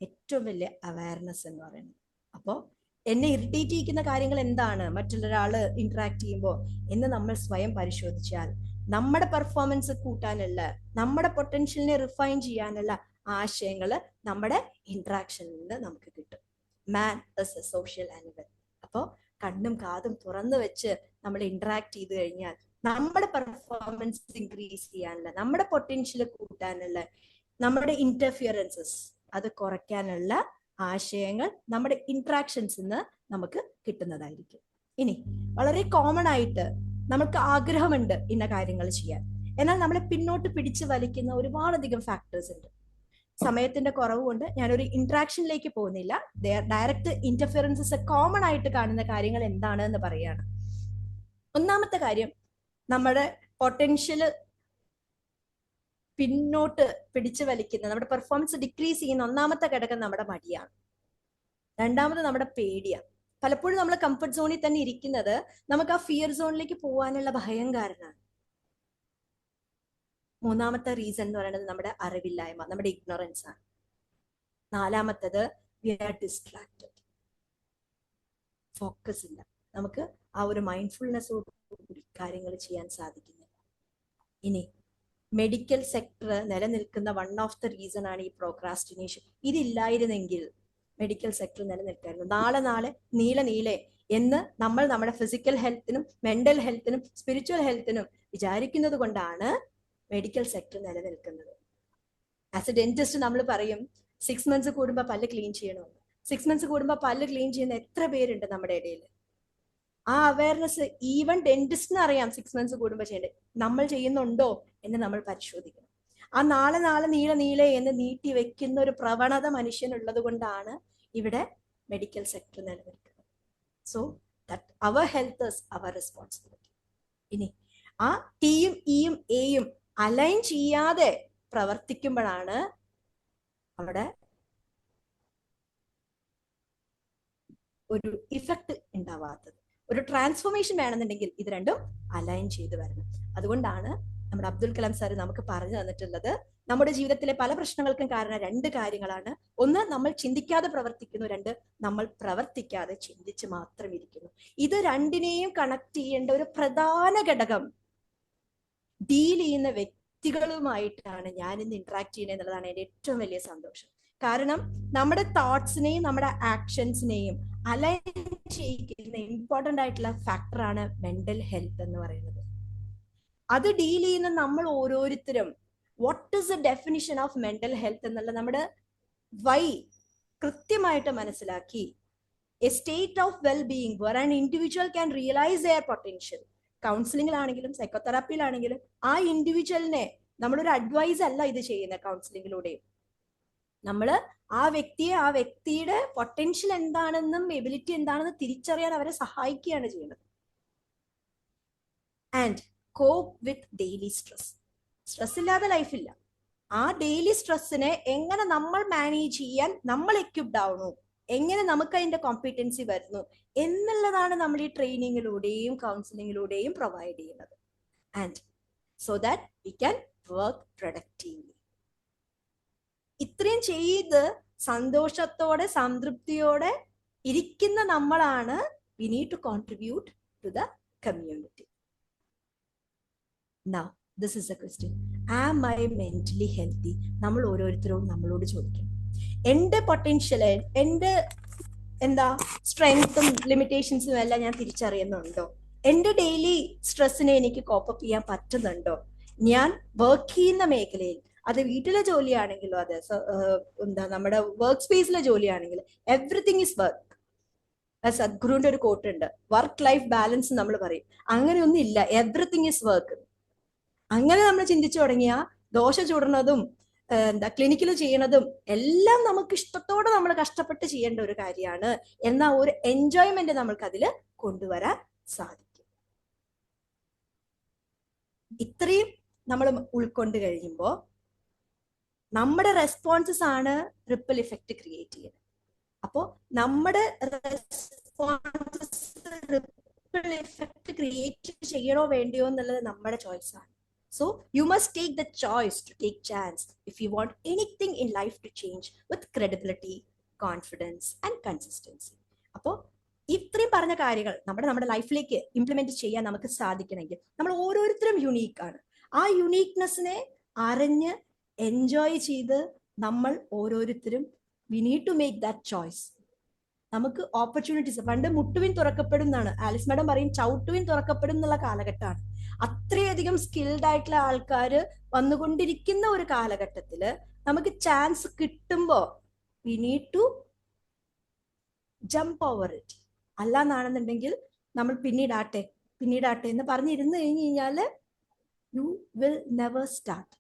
ഏറ്റവും വലിയ അവയർനെസ് എന്ന് പറയുന്നത്. അപ്പോൾ എന്നെ ഇറിറ്റേറ്റ് ചെയ്യിക്കുന്ന കാര്യങ്ങൾ എന്താണ് മറ്റുള്ള ഒരാള് ഇന്ററാക്ട് ചെയ്യുമ്പോൾ എന്ന് നമ്മൾ സ്വയം പരിശോധിച്ചാൽ നമ്മുടെ പെർഫോമൻസ് കൂട്ടാനുള്ള, നമ്മുടെ പൊട്ടൻഷ്യലിനെ റിഫൈൻ ചെയ്യാനുള്ള ആശയങ്ങൾ നമ്മുടെ ഇന്ററാക്ഷനിൽ നിന്ന് നമുക്ക് കിട്ടും. Man is A social animal. അപ്പോൾ കണ്ണും കാതും തുറന്നു വെച്ച് നമ്മൾ ഇന്ററാക്ട് ചെയ്ത് കഴിഞ്ഞാൽ നമ്മുടെ പെർഫോമൻസ് ഇൻക്രീസ് ചെയ്യാനുള്ള, നമ്മുടെ പൊട്ടൻഷ്യൽ കൂട്ടാനുള്ള, നമ്മുടെ ഇന്റർഫിയറൻസസ് അത് കുറയ്ക്കാനുള്ള ആശയങ്ങൾ നമ്മുടെ ഇന്ററാക്ഷൻസിൽ നിന്ന് നമുക്ക് കിട്ടുന്നതായിരിക്കും. ഇനി വളരെ കോമൺ ആയിട്ട് നമുക്ക് ആഗ്രഹമുണ്ട് ഇന്ന കാര്യങ്ങൾ ചെയ്യാൻ, എന്നാൽ നമ്മളെ പിന്നോട്ട് പിടിച്ചു വലിക്കുന്ന ഒരുപാടധികം ഫാക്ടേഴ്സ് ഉണ്ട്. സമയത്തിന്റെ കുറവ് കൊണ്ട് ഞാനൊരു ഇന്ററാക്ഷനിലേക്ക് പോകുന്നില്ല. ഡയറക്റ്റ് ഇന്റർഫിയറൻസസ് കോമൺ ആയിട്ട് കാണുന്ന കാര്യങ്ങൾ എന്താണ് എന്ന് പറയാണ്. ഒന്നാമത്തെ കാര്യം, നമ്മുടെ പൊട്ടൻഷ്യൽ പിന്നോട്ട് പിടിച്ചു വലിക്കുന്ന, നമ്മുടെ പെർഫോമൻസ് ഡിക്രീസ് ചെയ്യുന്ന ഒന്നാമത്തെ ഘടകം നമ്മുടെ മടിയാണ്. രണ്ടാമത് നമ്മുടെ പേടിയാണ്. പലപ്പോഴും നമ്മൾ കംഫർട്ട് സോണിൽ തന്നെ ഇരിക്കുന്നത് നമുക്ക് ആ ഫിയർ സോണിലേക്ക് പോകാനുള്ള ഭയം കാരണമാണ്. മൂന്നാമത്തെ റീസൺ എന്ന് പറയുന്നത് നമ്മുടെ അറിവില്ലായ്മ, നമ്മുടെ ഇഗ്നോറൻസ് ആണ്. നാലാമത്തത് വി ആർ ഡിസ്ട്രാക്റ്റഡ്, ഫോക്കസ് ഇല്ല, നമുക്ക് ആ ഒരു മൈൻഡ്ഫുൾനെസ്സോടുകൂടി കാര്യങ്ങൾ ചെയ്യാൻ സാധിക്കുന്നില്ല. ഇനി മെഡിക്കൽ സെക്ടർ നിലനിൽക്കുന്ന വൺ ഓഫ് ദ റീസൺ ആണ് ഈ പ്രോക്രാസ്റ്റിനേഷൻ. ഇതില്ലായിരുന്നെങ്കിൽ മെഡിക്കൽ സെക്ടർ നിലനിൽക്കായിരുന്നു. നാളെ നീളെ എന്ന് നമ്മൾ നമ്മുടെ ഫിസിക്കൽ ഹെൽത്തിനും മെന്റൽ ഹെൽത്തിനും സ്പിരിച്വൽ ഹെൽത്തിനും വിചാരിക്കുന്നത് കൊണ്ടാണ് മെഡിക്കൽ സെക്ടർ നിലനിൽക്കുന്നത്. ആസ് എ ഡെന്റിസ്റ്റ് നമ്മൾ പറയും 6 months കൂടുമ്പോൾ പല്ല് ക്ലീൻ ചെയ്യണമെന്ന്. 6 months കൂടുമ്പോൾ പല്ല് ക്ലീൻ ചെയ്യുന്ന എത്ര പേരുണ്ട് നമ്മുടെ ഇടയിൽ? ആ അവയർനെസ് ഈവൻ ഡെന്റിസ്റ്റിന് അറിയാം 6 months കൂടുമ്പോൾ ചെയ്യേണ്ടത്. നമ്മൾ ചെയ്യുന്നുണ്ടോ എന്ന് നമ്മൾ പരിശോധിക്കണം. ആ നാളെ നീളെ എന്ന് നീട്ടി വെക്കുന്ന ഒരു പ്രവണത മനുഷ്യനുള്ളത് കൊണ്ടാണ് ഇവിടെ മെഡിക്കൽ സെക്ടർ നിലനിൽക്കുന്നത്. So that our health is our responsibility. ഇനി ആ ടിയും ഇയും എയും അലൈൻ ചെയ്യാതെ പ്രവർത്തിക്കുമ്പോഴാണ് അവിടെ ഒരു ഇഫക്റ്റ് ഉണ്ടാവാത്തത്. ഒരു ട്രാൻസ്ഫോർമേഷൻ വേണമെന്നുണ്ടെങ്കിൽ ഇത് രണ്ടും അലൈൻ ചെയ്ത് വരണം. അതുകൊണ്ടാണ് നമ്മുടെ അബ്ദുൽ കലാം സാർ നമുക്ക് പറഞ്ഞു തന്നിട്ടുള്ളത്, നമ്മുടെ ജീവിതത്തിലെ പല പ്രശ്നങ്ങൾക്കും കാരണം 2 കാര്യങ്ങളാണ്. ഒന്ന്, നമ്മൾ ചിന്തിക്കാതെ പ്രവർത്തിക്കുന്നു. 2, നമ്മൾ പ്രവർത്തിക്കാതെ ചിന്തിച്ച് മാത്രം ഇരിക്കുന്നു. ഇത് രണ്ടിനെയും കണക്ട് ചെയ്യേണ്ട ഒരു പ്രധാന ഘടകം ഡീൽ ചെയ്യുന്ന വ്യക്തികളുമായിട്ടാണ് ഞാൻ ഇന്ന് ഇന്ററാക്ട് ചെയ്യുന്നത് എന്നുള്ളതാണ് എൻ്റെ ഏറ്റവും വലിയ സന്തോഷം. കാരണം നമ്മുടെ തോട്ട്സിനെയും നമ്മുടെ ആക്ഷൻസിനെയും അലൈൻ ചെയ്യിക്കുന്ന ഇമ്പോർട്ടൻ്റ് ആയിട്ടുള്ള ഫാക്ടറാണ് മെന്റൽ ഹെൽത്ത് എന്ന് പറയുന്നത്. അത് ഡീൽ ചെയ്യുന്ന നമ്മൾ ഓരോരുത്തരും what is the definition of mental health എന്നുള്ള നമ്മുടെ വൈ കൃത്യമായിട്ട് മനസ്സിലാക്കി A state of well being where an individual can realize their potential. കൗൺസിലിംഗിലാണെങ്കിലും സൈക്കോതെറാപ്പിയിലാണെങ്കിലും ആ ഇൻഡിവിജ്വലിനെ നമ്മളൊരു അഡ്വൈസ് അല്ല ഇത് ചെയ്യുന്നത്. കൗൺസിലിംഗിലൂടെയും നമ്മൾ ആ വ്യക്തിയുടെ പൊട്ടൻഷ്യൽ എന്താണെന്നും എബിലിറ്റി എന്താണെന്നും തിരിച്ചറിയാൻ അവരെ സഹായിക്കുകയാണ് ചെയ്യുന്നത്. And cope with daily stress. Stress ഇല്ലാതെ ലൈഫില്ല. ആ ഡെയിലി സ്ട്രെസ്സിനെ എങ്ങനെ നമ്മൾ മാനേജ് ചെയ്യാൻ നമ്മൾ എക്യുപ്ഡ് ആവണു, എങ്ങനെ നമുക്ക് അതിന്റെ കോമ്പിറ്റൻസി വരുന്നു എന്നുള്ളതാണ് നമ്മൾ ഈ ട്രെയിനിങ്ങിലൂടെയും കൗൺസിലിങ്ങിലൂടെയും പ്രൊവൈഡ് ചെയ്യുന്നത്. And so that we can work productively. ഇത്രയും ചെയ്ത് സന്തോഷത്തോടെ സംതൃപ്തിയോടെ ഇരിക്കുന്ന നമ്മളാണ് we need to contribute to the community. Now, this is a question. Am I mentally healthy? നമ്മൾ ഓരോരുത്തരും നമ്മളോട് ചോദിക്കണം. എൻ്റെ പൊട്ടൻഷ്യല്, എൻ്റെ സ്ട്രെങ്ത്തും ലിമിറ്റേഷൻസും എല്ലാം ഞാൻ തിരിച്ചറിയുന്നുണ്ടോ? എൻ്റെ ഡെയിലി സ്ട്രെസ്സിനെ എനിക്ക് കോപ്പപ്പ് ചെയ്യാൻ പറ്റുന്നുണ്ടോ? ഞാൻ വർക്ക് ചെയ്യുന്ന മേഖലയിൽ, അത് വീട്ടിലെ ജോലിയാണെങ്കിലോ അത് നമ്മുടെ വർക്ക് സ്പേസിലെ ജോലിയാണെങ്കിലും എവറിത്തിങ് ഈസ് വർക്ക്. സദ്ഗുരുവിന്റെ ഒരു കോട്ട് ഉണ്ട്, വർക്ക് ലൈഫ് ബാലൻസ് നമ്മൾ പറയും. അങ്ങനെയൊന്നും ഇല്ല, എവറിത്തിങ് ഈസ് വർക്ക്. അങ്ങനെ നമ്മൾ ചിന്തിച്ചു തുടങ്ങിയ ദോശ ചുടുന്നതും ക്ലിനിക്കിൽ ചെയ്യണതും എല്ലാം നമുക്ക് ഇഷ്ടത്തോടെ നമ്മൾ കഷ്ടപ്പെട്ട് ചെയ്യേണ്ട ഒരു കാര്യമാണ്. എന്നാൽ ഒരു എൻജോയ്മെന്റ് നമ്മൾക്ക് അതിൽ കൊണ്ടുവരാൻ സാധിക്കും. ഇത്രയും നമ്മൾ ഉൾക്കൊണ്ട് കഴിയുമ്പോൾ നമ്മുടെ റെസ്പോൺസസ് ആണ് റിപ്പിൾ ഇഫക്റ്റ് ക്രിയേറ്റ് ചെയ്യുന്നത്. അപ്പോൾ നമ്മുടെ റെസ്പോൺസസ് റിപ്പിൾ ഇഫക്റ്റ് ക്രിയേറ്റ് ചെയ്യണോ വേണ്ടിയോ എന്നുള്ളത് നമ്മുടെ ചോയ്സ് ആണ്. So you must take the choice to take chance if you want anything in life to change with credibility, confidence and consistency. അപ്പോൾ ഇത്രയും പറഞ്ഞ കാര്യങ്ങൾ നമ്മുടെ ലൈഫിലേക്ക് ഇംപ്ലിമെന്റ് ചെയ്യാൻ നമുക്ക് സാധിക്കണമെങ്കിൽ നമ്മൾ ഓരോരുത്തരും യുണീക്ക് ആണ്. ആ യുണീക്നെസ്സിനെ അറിഞ്ഞ് എൻജോയ് ചെയ്ത് നമ്മൾ ഓരോരുത്തരും we need to make that choice. നമുക്ക് ഓപ്പർച്യൂണിറ്റീസ്, പണ്ട് മുട്ടുവിൻ തുറക്കപ്പെടും എന്നാണ് ആലിസ് മാഡം പറയും, ചവിട്ടുവിൻ തുറക്കപ്പെടും എന്നുള്ള കാലഘട്ടമാണ്. അത്രയധികം സ്കിൽഡ് ആയിട്ടുള്ള ആൾക്കാർ വന്നുകൊണ്ടിരിക്കുന്ന ഒരു കാലഘട്ടത്തില് നമുക്ക് ചാൻസ് കിട്ടുമ്പോ we need to jump over it. അല്ലാന്നാണെന്നുണ്ടെങ്കിൽ നമ്മൾ പിന്നീടാട്ടെ എന്ന് പറഞ്ഞിരുന്നു കഴിഞ്ഞു കഴിഞ്ഞാല് യു വിൽ നെവർ സ്റ്റാർട്ട്.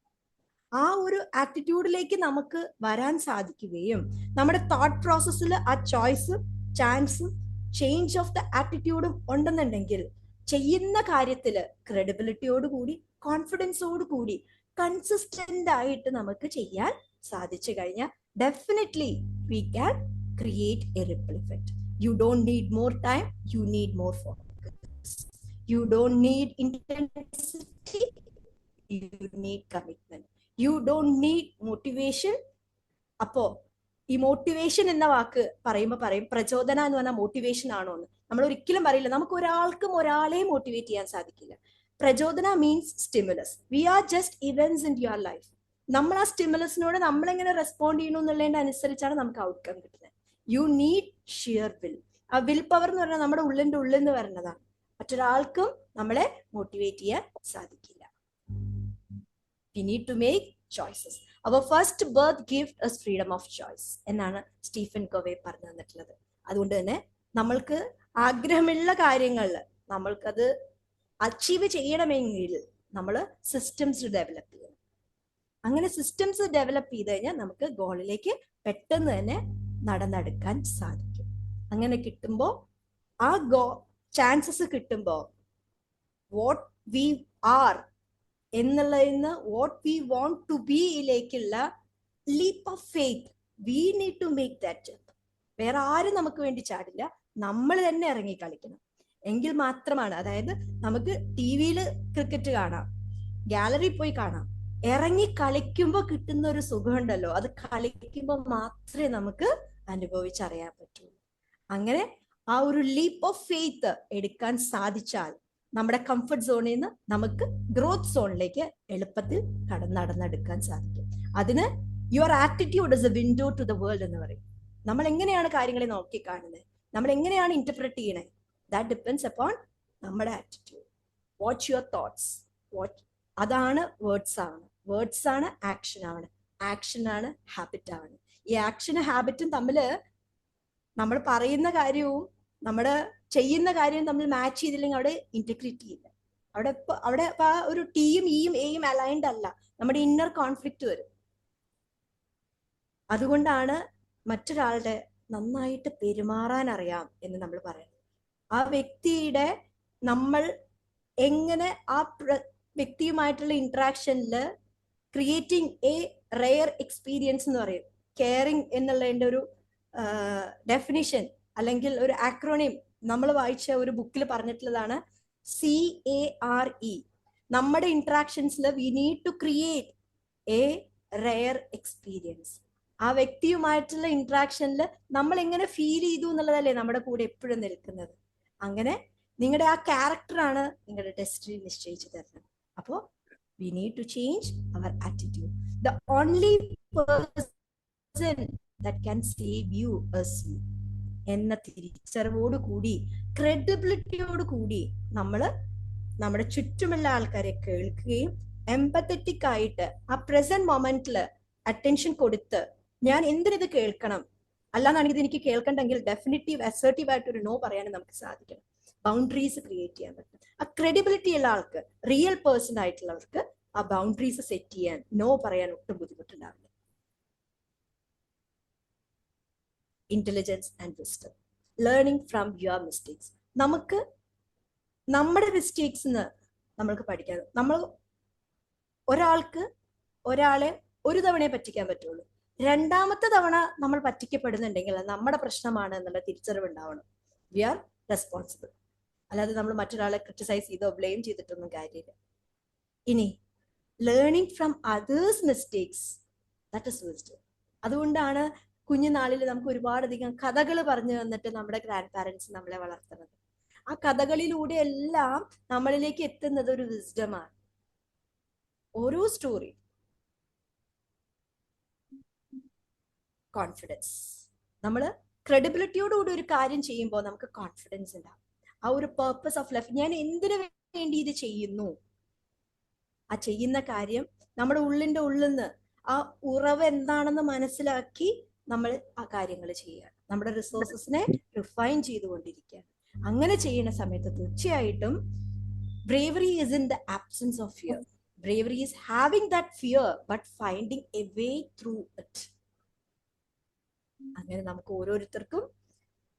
ആ ഒരു ആറ്റിറ്റ്യൂഡിലേക്ക് നമുക്ക് വരാൻ സാധിക്കുകയും നമ്മുടെ തോട്ട് പ്രോസസ്സിൽ ആ ചോയ്സും ചാൻസും ചേഞ്ച് ഓഫ് ദ ആറ്റിറ്റ്യൂഡും ഉണ്ടെന്നുണ്ടെങ്കിൽ ചെയ്യുന്ന കാര്യത്തില് ക്രെഡിബിലിറ്റിയോടുകൂടി കോൺഫിഡൻസോടുകൂടി കൺസിസ്റ്റന്റ് ആയിട്ട് നമുക്ക് ചെയ്യാൻ സാധിച്ചു കഴിഞ്ഞാൽ definitely we can create A ripple effect. You don't need more time, you need more focus. You don't need intensity, you need commitment. You don't need motivation. അപ്പോ ഈ മോട്ടിവേഷൻ എന്ന വാക്ക് പറയുമ്പോൾ പറയും പ്രചോദന എന്ന് പറഞ്ഞാൽ മോട്ടിവേഷൻ ആണോ എന്ന്. നമ്മൾ ഒരിക്കലും പറയില്ല. നമുക്ക് ഒരാൾക്കും ഒരാളെ മോട്ടിവേറ്റ് ചെയ്യാൻ സാധിക്കില്ല. Prachodana means stimulus. We are just events in your life. നമ്മൾ ആ സ്റ്റിമുലസിനോട് നമ്മളെങ്ങനെ റെസ്പോണ്ട് ചെയ്യണം എന്നുള്ളതിന്റെ അനുസരിച്ചാണ് നമുക്ക് ഔട്ട്കം കിട്ടുന്നത്. You need shear will. ആ വിൽ പവർ എന്ന് പറഞ്ഞാൽ നമ്മുടെ ഉള്ളിന്റെ ഉള്ളിൽ നിന്ന് വരുന്നതാണ്. മറ്റൊരാൾക്കും നമ്മളെ മോട്ടിവേറ്റ് ചെയ്യാൻ സാധിക്കില്ല. We need to make choices. Our first birth gift is freedom of choice എന്നാണ് സ്റ്റീഫൻ കോവേ പറഞ്ഞു തന്നിട്ടുള്ളത്. അതുകൊണ്ട് തന്നെ നമ്മൾക്ക് ആഗ്രഹമുള്ള കാര്യങ്ങളിൽ നമ്മൾക്കത് അച്ചീവ് ചെയ്യണമെങ്കിൽ നമ്മൾ സിസ്റ്റംസ് ഡെവലപ്പ് ചെയ്യണം. അങ്ങനെ സിസ്റ്റംസ് ഡെവലപ്പ് ചെയ്ത് കഴിഞ്ഞാൽ നമുക്ക് ഗോളിലേക്ക് പെട്ടെന്ന് തന്നെ നടന്നെടുക്കാൻ സാധിക്കും. അങ്ങനെ കിട്ടുമ്പോൾ ആ ചാൻസസ് കിട്ടുമ്പോൾ വാട്ട് വി ആർ എന്നുള്ളതിന് what we want to be യിലേക്കുള്ള leap of faith we need to make that jump. വേറെ ആരും നമുക്ക് വേണ്ടി ചാടില്ല, നമ്മൾ തന്നെ ഇറങ്ങി കളിക്കണം. എങ്കിൽ മാത്രമാണ്, അതായത് നമുക്ക് ടി വിയിൽ ക്രിക്കറ്റ് കാണാം, ഗാലറി പോയി കാണാം, ഇറങ്ങി കളിക്കുമ്പോൾ കിട്ടുന്ന ഒരു സുഖമുണ്ടല്ലോ, അത് കളിക്കുമ്പോൾ മാത്രമേ നമുക്ക് അനുഭവിച്ചറിയാൻ പറ്റുള്ളൂ. അങ്ങനെ ആ ഒരു ലീപ്പ് ഓഫ് ഫെയ്ത്ത് എടുക്കാൻ സാധിച്ചാൽ നമ്മുടെ കംഫർട്ട് സോണിൽ നിന്ന് നമുക്ക് ഗ്രോത്ത് സോണിലേക്ക് എളുപ്പത്തിൽ നടന്നെടുക്കാൻ സാധിക്കും. അതിന് your attitude is a window to the world എന്ന് പറയും. നമ്മൾ എങ്ങനെയാണ് കാര്യങ്ങളെ നോക്കി കാണുന്നത്, നമ്മൾ എങ്ങനെയാണ് ഇന്റർപ്രറ്റ് ചെയ്യണേ, ദാറ്റ് ഡിപ്പെൻഡ്സ് അപ്പോൺ നമ്മുടെ ആറ്റിറ്റ്യൂഡ്. വാട്ട് യുവർ തോട്ട്സ്, അതാണ് വേർഡ്സ് ആണ്, വേർഡ്സ് ആണ് ആക്ഷൻ ആണ്, ആക്ഷൻ ആണ് ഹാബിറ്റ് ആണ്. ഈ ആക്ഷനും ഹാബിറ്റും തമ്മിൽ നമ്മൾ പറയുന്ന കാര്യവും നമ്മുടെ ചെയ്യുന്ന കാര്യവും തമ്മിൽ മാച്ച് ചെയ്തില്ലെങ്കിൽ അവിടെ ഇന്റഗ്രിറ്റി ഇല്ല. അവിടെ ഇപ്പൊ ആ ഒരു ടിയും ഇയും എയും അലൈൻഡ് അല്ല, നമ്മുടെ ഇന്നർ കോൺഫ്ലിക്റ്റ് വരും. അതുകൊണ്ടാണ് മറ്റൊരാളുടെ നന്നായിട്ട് പെരുമാറാൻ അറിയാം എന്ന് നമ്മൾ പറയുന്നത്. ആ വ്യക്തിയുടെ നമ്മൾ എങ്ങനെ ആ വ്യക്തിയുമായിട്ടുള്ള ഇന്ററാക്ഷനിൽ ക്രിയേറ്റിംഗ് എ റെയർ എക്സ്പീരിയൻസ് എന്ന് പറയും. കെയറിങ് എന്നുള്ളതിന്റെ ഒരു ഡെഫിനിഷൻ അല്ലെങ്കിൽ ഒരു ആക്രോണിം നമ്മൾ വായിച്ച ഒരു ബുക്കിൽ പറഞ്ഞിട്ടുള്ളതാണ് CARE. നമ്മുടെ ഇന്ററാക്ഷൻസിൽ we need to create a rare experience. ആ വ്യക്തിയുമായിട്ടുള്ള ഇന്ററാക്ഷനിൽ നമ്മൾ എങ്ങനെ ഫീൽ ചെയ്തു എന്നുള്ളതല്ലേ നമ്മുടെ കൂടെ എപ്പോഴും നിൽക്കുന്നത്. അങ്ങനെ നിങ്ങളുടെ ആ ക്യാരക്ടറാണ് നിങ്ങളുടെ ഡെസ്റ്റിനി നിശ്ചയിച്ചു തരുന്നത്. അപ്പോ we need to change our attitude. The only person that can save you is you എന്ന തിരിച്ചറിവോട് കൂടി, ക്രെഡിബിലിറ്റിയോട് കൂടി നമ്മൾ നമ്മുടെ ചുറ്റുമുള്ള ആൾക്കാരെ കേൾക്കുകയും എംപത്തറ്റിക് ആയിട്ട് ആ പ്രസന്റ് മൊമെന്റിൽ അറ്റൻഷൻ കൊടുത്ത് ഞാൻ എന്തിനിത് കേൾക്കണം, അല്ലാന്നാണെങ്കിൽ ഇത് എനിക്ക് കേൾക്കണ്ടെങ്കിൽ ഡെഫിനിറ്റീവ് അസർട്ടീവ് ആയിട്ട് ഒരു നോ പറയാനും നമുക്ക് സാധിക്കണം. ബൗണ്ടറീസ് ക്രിയേറ്റ് ചെയ്യാൻ പറ്റും. ആ ക്രെഡിബിലിറ്റി ഉള്ള ആൾക്ക്, റിയൽ പേഴ്സൺ ആയിട്ടുള്ളവർക്ക് ആ ബൗണ്ടറീസ് സെറ്റ് ചെയ്യാൻ, നോ പറയാൻ ഒട്ടും ബുദ്ധിമുട്ടുണ്ടാവില്ല. Intelligence and wisdom, learning from your mistakes. നമുക്ക് നമ്മുടെ മിസ്റ്റേക്സിന് നമ്മൾക്ക് പഠിക്കാൻ, നമ്മൾ ഒരാളെ ഒരു തവണയെ പറ്റിക്കാൻ പറ്റുള്ളൂ. രണ്ടാമത്തെ തവണ നമ്മൾ പറ്റിക്കപ്പെടുന്നുണ്ടെങ്കിൽ നമ്മുടെ പ്രശ്നമാണ് എന്നുള്ള തിരിച്ചറിവ് ഉണ്ടാവണം. We are responsible. അല്ലാതെ നമ്മൾ മറ്റൊരാളെ ക്രിട്ടിസൈസ് ചെയ്തോ ബ്ലെയിം ചെയ്തിട്ടൊന്നും കാര്യമില്ല. ഇനി learning from others mistakes, that is wisdom. അതുകൊണ്ടാണ് കുഞ്ഞുനാളിൽ നമുക്ക് ഒരുപാടധികം കഥകൾ പറഞ്ഞു തന്നിട്ട് നമ്മുടെ ഗ്രാൻഡ് പാരന്റ്സ് നമ്മളെ വളർത്തുന്നത്. ആ കഥകളിലൂടെ എല്ലാം നമ്മളിലേക്ക് എത്തുന്നത് ഒരു വിസ്ഡമാണ്. ഓരോ സ്റ്റോറി കോൺഫിഡൻസ്. നമ്മൾ ക്രെഡിബിലിറ്റിയോടുകൂടി ഒരു കാര്യം ചെയ്യുമ്പോൾ നമുക്ക് കോൺഫിഡൻസ് ഉണ്ടാവും. ആ ഒരു പേർപ്പസ് ഓഫ് ലൈഫ്, ഞാൻ എന്തിനു വേണ്ടി ഇത് ചെയ്യുന്നു, ആ ചെയ്യുന്ന കാര്യം നമ്മുടെ ഉള്ളിന്റെ ഉള്ളിൽ നിന്ന് ആ ഉറവ് എന്താണെന്ന് മനസ്സിലാക്കി നമ്മൾ ആ കാര്യങ്ങൾ ചെയ്യുകയാണ്. നമ്മുടെ റിസോഴ്സസിനെ റിഫൈൻ ചെയ്തുകൊണ്ടിരിക്കുകയാണ്. അങ്ങനെ ചെയ്യുന്ന സമയത്ത് തീർച്ചയായിട്ടും bravery is in the absence of fear. Bravery is having that fear but finding a way through it. അങ്ങനെ നമുക്ക് ഓരോരുത്തർക്കും